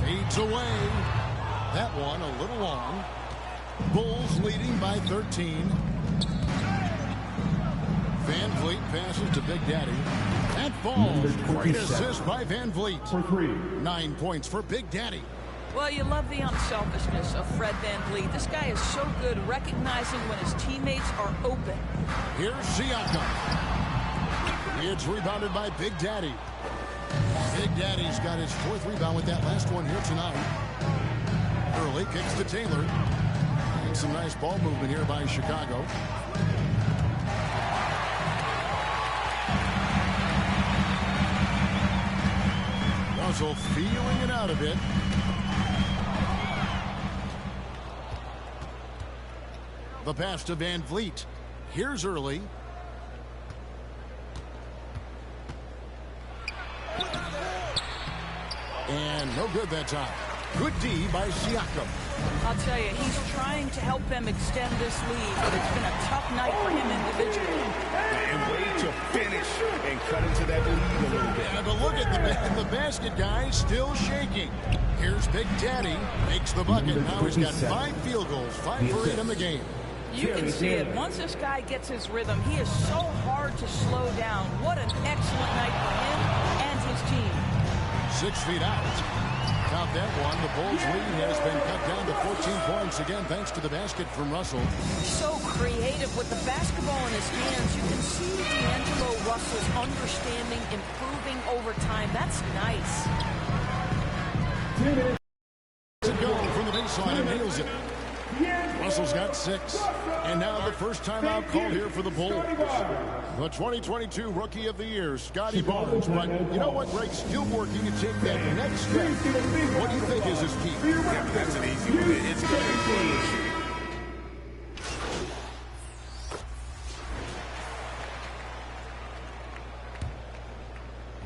Fades away. That one a little long. Bulls leading by 13. Van Vliet passes to Big Daddy. That falls. Great assist by Van Vliet. 9 points for Big Daddy. Well, you love the unselfishness of Fred Van Vliet. This guy is so good recognizing when his teammates are open. Here's Siakam. It's rebounded by Big Daddy. Big Daddy's got his 4th rebound with that last one here tonight. Early kicks to Taylor. And some nice ball movement here by Chicago. Russell feeling it out a bit. The pass to Van Vliet. Here's Early. And no good that time. Good D by Siakam. I'll tell you, he's trying to help them extend this lead, but it's been a tough night for him individually. And wait to finish and cut into that lead a little bit. Yeah, but look at the basket guy still shaking. Here's Big Daddy, makes the bucket. Now he's got 5 field goals, 5 for 8 in the game. You can see it. Once this guy gets his rhythm, he is so hard to slow down. What an excellent night for him and his team. 6 feet out. Count that one. The Bulls' lead has been cut down to 14 points again, thanks to the basket from Russell. So creative with the basketball in his hands. You can see D'Angelo Russell's understanding, improving over time. That's nice. 2 minutes to go from the baseline and nails it. Russell's got 6. And now the first timeout called here for the Bulls. The 2022 Rookie of the Year, Scotty Barnes. But you know what, Greg? Still working to take that next step. What do you think is his key? Yeah, that's an easy one. It's going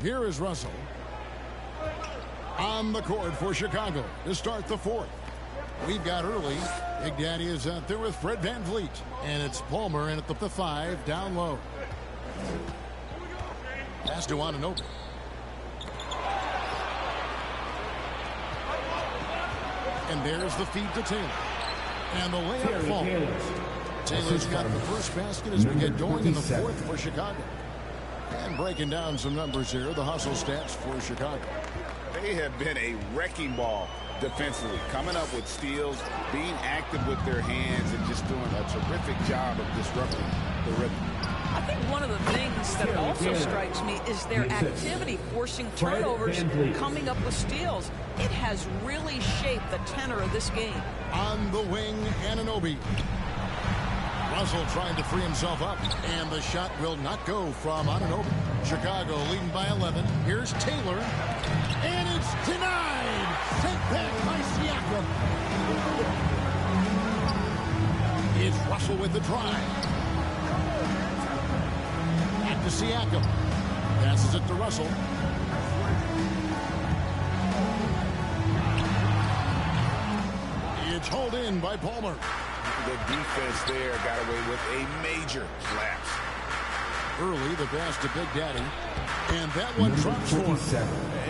to Here is Russell on the court for Chicago to start the 4th. We've got Early. Big Daddy is out there with Fred Van Vliet. And it's Palmer in at the 5 down low. Pass to Anunoby. And there's the feed to Taylor. And the layup falls. Taylor's got the first basket as we get going in the 4th for Chicago. And breaking down some numbers here, the hustle stats for Chicago. They have been a wrecking ball defensively, coming up with steals, being active with their hands, and just doing a terrific job of disrupting the rhythm. I think one of the things that also strikes me is their activity, forcing turnovers, coming up with steals. It has really shaped the tenor of this game. On the wing, Anunoby. Russell trying to free himself up, and the shot will not go from Anunoby. Chicago leading by 11. Here's Taylor, and it's denied. Sent back by Siakam. It's Russell with the drive. Back to Siakam. Passes it to Russell. It's hauled in by Palmer. The defense there got away with a major lapse. Early, the pass to Big Daddy. And that one drops for him.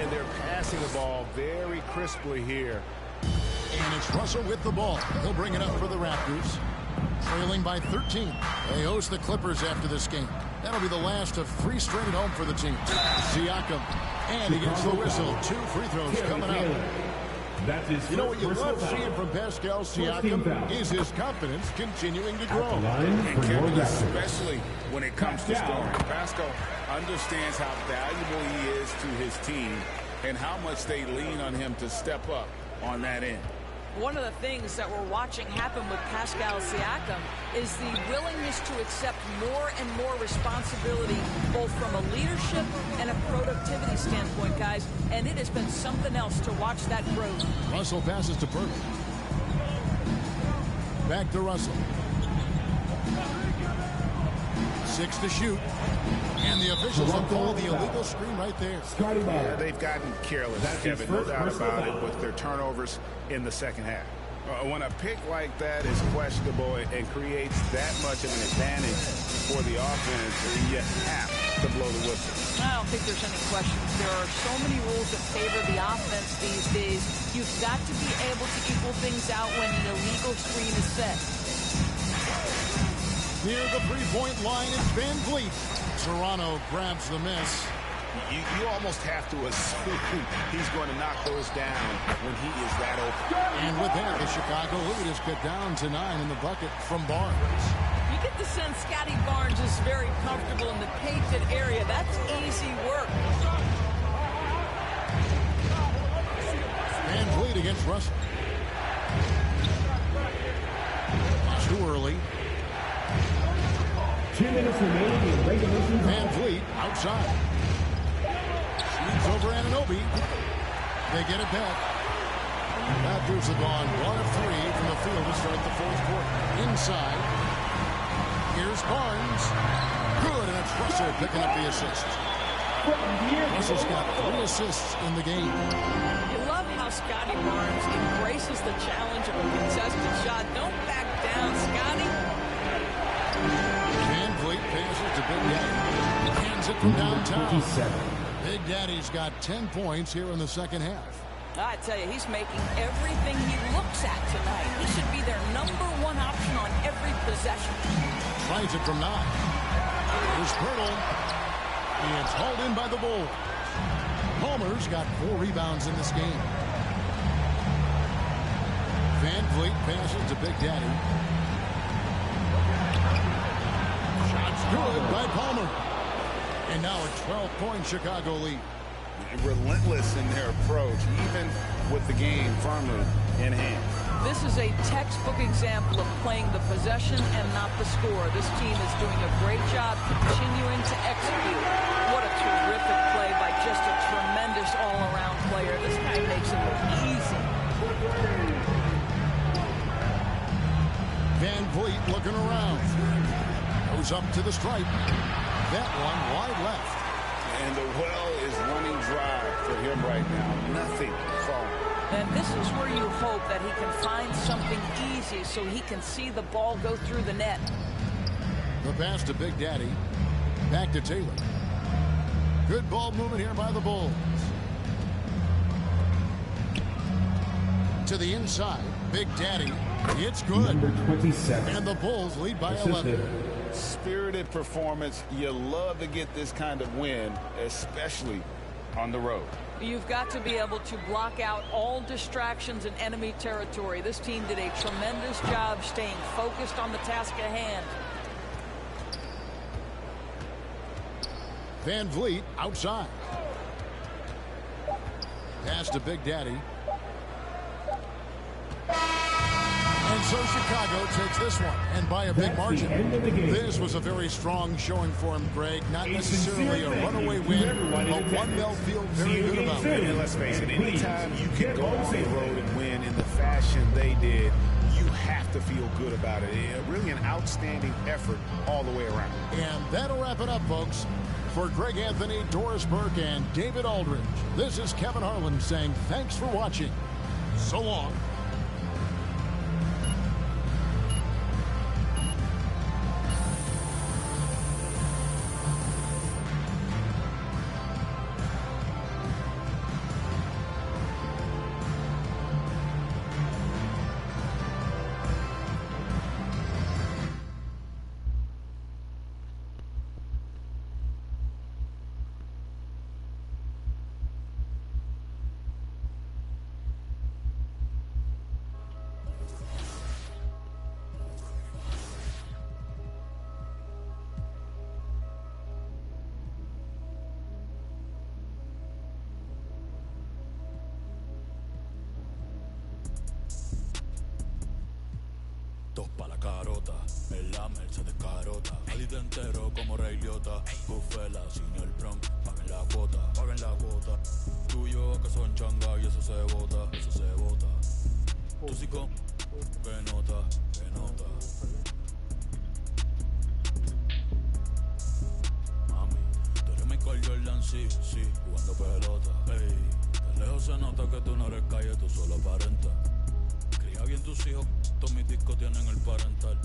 And they're passing the ball very crisply here. And it's Russell with the ball. He'll bring it up for the Raptors. Trailing by 13. They host the Clippers after this game. That'll be the last of 3 straight at home for the team. Siakam. And he gets the whistle. 2 free throws coming out. You know what you love seeing from Pascal Siakam is his confidence continuing to grow. And Kevin, especially when it comes to scoring. Pascal understands how valuable he is to his team and how much they lean on him to step up on that end. One of the things that we're watching happen with Pascal Siakam is the willingness to accept more and more responsibility, both from a leadership and a productivity standpoint, guys. And it has been something else to watch that growth. Russell passes to Burke. Back to Russell. 6 to shoot. And the officials have called the illegal screen right there. Yeah, they've gotten careless, Kevin, no doubt about it, with their turnovers in the second half. When a pick like that is questionable and creates that much of an advantage for the offense, you have to blow the whistle. I don't think there's any questions. There are so many rules that favor the offense these days. You've got to be able to equal things out when an illegal screen is set. Near the three-point line, it's Van Vliet. Toronto grabs the miss. You almost have to assume he's going to knock those down when he is that open. And with that, the Chicago lead is cut down to 9 in the bucket from Barnes. You get the sense Scotty Barnes is very comfortable in the painted area. That's easy work. Van Vliet against Russell. It's too early. 2 minutes remaining in regulation. Van Vliet outside. Shoots over Anunoby. They get it back. Raptors have gone 1 of 3 from the field to start the fourth quarter. Inside. Here's Barnes. Good, and it's Russell picking up the assist. Russell's got 3 assists in the game. You love how Scotty Barnes embraces the challenge of a contested shot. Don't back down, Scotty. Van Vliet passes to Big Daddy. Hands it from downtown. Big Daddy's got 10 points here in the second half. I tell you, he's making everything he looks at tonight. He should be their #1 option on every possession. Tries it from 9. Here's Pirtle. And it's hauled in by the Bulls. Palmer's got 4 rebounds in this game. Van Vliet passes to Big Daddy. Shots good by Palmer. And now a 12-point Chicago lead. Relentless in their approach, even with the game firmly in hand. This is a textbook example of playing the possession and not the score. This team is doing a great job continuing to execute. What a terrific play by just a tremendous all-around player. This guy makes it look easy. Van Vliet looking around. Goes up to the stripe. That one wide left. And the well is running dry for him right now. Nothing falling. And this is where you hope that he can find something easy so he can see the ball go through the net. The pass to Big Daddy. Back to Taylor. Good ball movement here by the Bulls. To the inside. Big Daddy. It's good. Number 27. And the Bulls lead by 11. Spirited performance. You love to get this kind of win, especially on the road. You've got to be able to block out all distractions in enemy territory. This team did a tremendous job staying focused on the task at hand. Van Vliet outside. Pass to Big Daddy. And so Chicago takes this one, and by a big margin. This was a very strong showing for him, Greg. Not necessarily a runaway win, but one they'll feel very good about. And let's face it, anytime you can go on the road and win in the fashion they did, you have to feel good about it. Really an outstanding effort all the way around. And that'll wrap it up, folks. For Greg Anthony, Doris Burke, and David Aldridge, this is Kevin Harlan saying thanks for watching. So long. Dos pa' la carota, en la Mercedes carota. Adito entero como Rey Liotta. Bufela, sin el prom, paguen la cuota, paguen la cuota. Tú y yo que son changa y eso se bota, eso se bota. Tú sí con, que nota, que nota. Mami, tú eres Michael Jordan, sí, sí, jugando pelota. Ey, de lejos se nota que tú no eres calle, tú solo aparentas. Cría bien tus hijos, todos mis discos tienen el parental.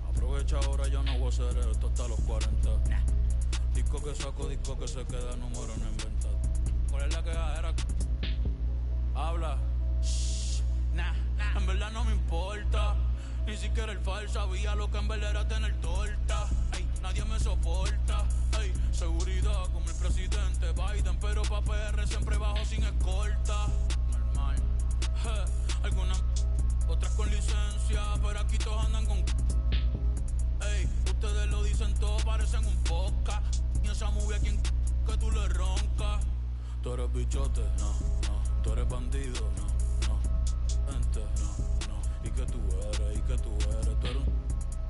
Aprovecha ahora, yo no voy a hacer esto hasta los 40. Disco que saco, disco que se queda, número no inventado. ¿Cuál es la quejadera? Habla. Shh, nah, en verdad no me importa. Ni siquiera el fal sabía lo que en verdad era tener torta. Ey, nadie me soporta. Ey, seguridad como el presidente Biden, pero pa' PR siempre bajo sin escolta. Normal. Algunas, otras con licencia, pero aquí todos andan con... Ey, ustedes lo dicen todo, parecen un podcast. Y esa movie a quien que tú le roncas. Tú eres bichote, no, no. Tú eres bandido, no, no. Gente, no, no. ¿Y que tú eres? ¿Y que tú eres? Tú eres un...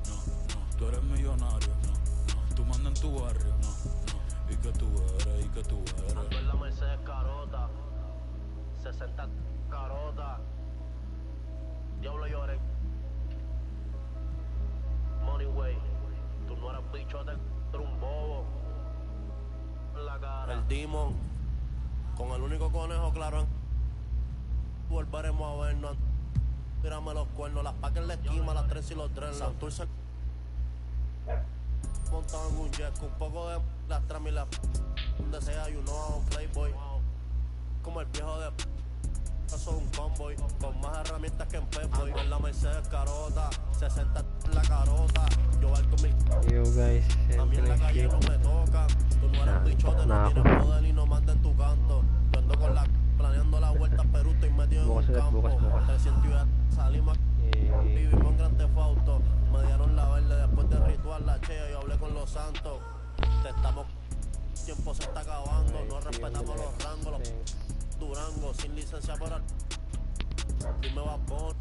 No, no. Tú eres millonario, no, no. Tú mandas en tu barrio, no, no. ¿Y que tú eres? ¿Y que tú eres? Ando en la Mercedes carota. 60 carota. Diablo lloré. Money way. Tú no eras bichote, tú eres un bobo. En la cara. El Demon. Con el único conejo claro. Volveremos a vernos. Tírame los cuernos, las pacas en la esquina, las tres y los dreadlocks. Santurce montado en un jet, un poco de las tramas y las donde sea, you know, a un playboy. Como el viejo de eso es un convoy, con más herramientas que en Pepboy. En la Mercedes carota, 60 en la carota. Yo voy con mi Yo guys, a mí en la calle no me toca. Tú no eres bichote, no tienes poder y no mandas en tu canto. Yo ando con la planeando la vuelta a Perú, estoy metido en un campo. 300 y ya salimos, vivimos en Gran Tefauto. Me dieron la verde después del ritual, la chea, yo hablé con los santos. Te estamos, tiempo se está acabando, no respetamos los rangos, los Durango, sin licencia para dime va por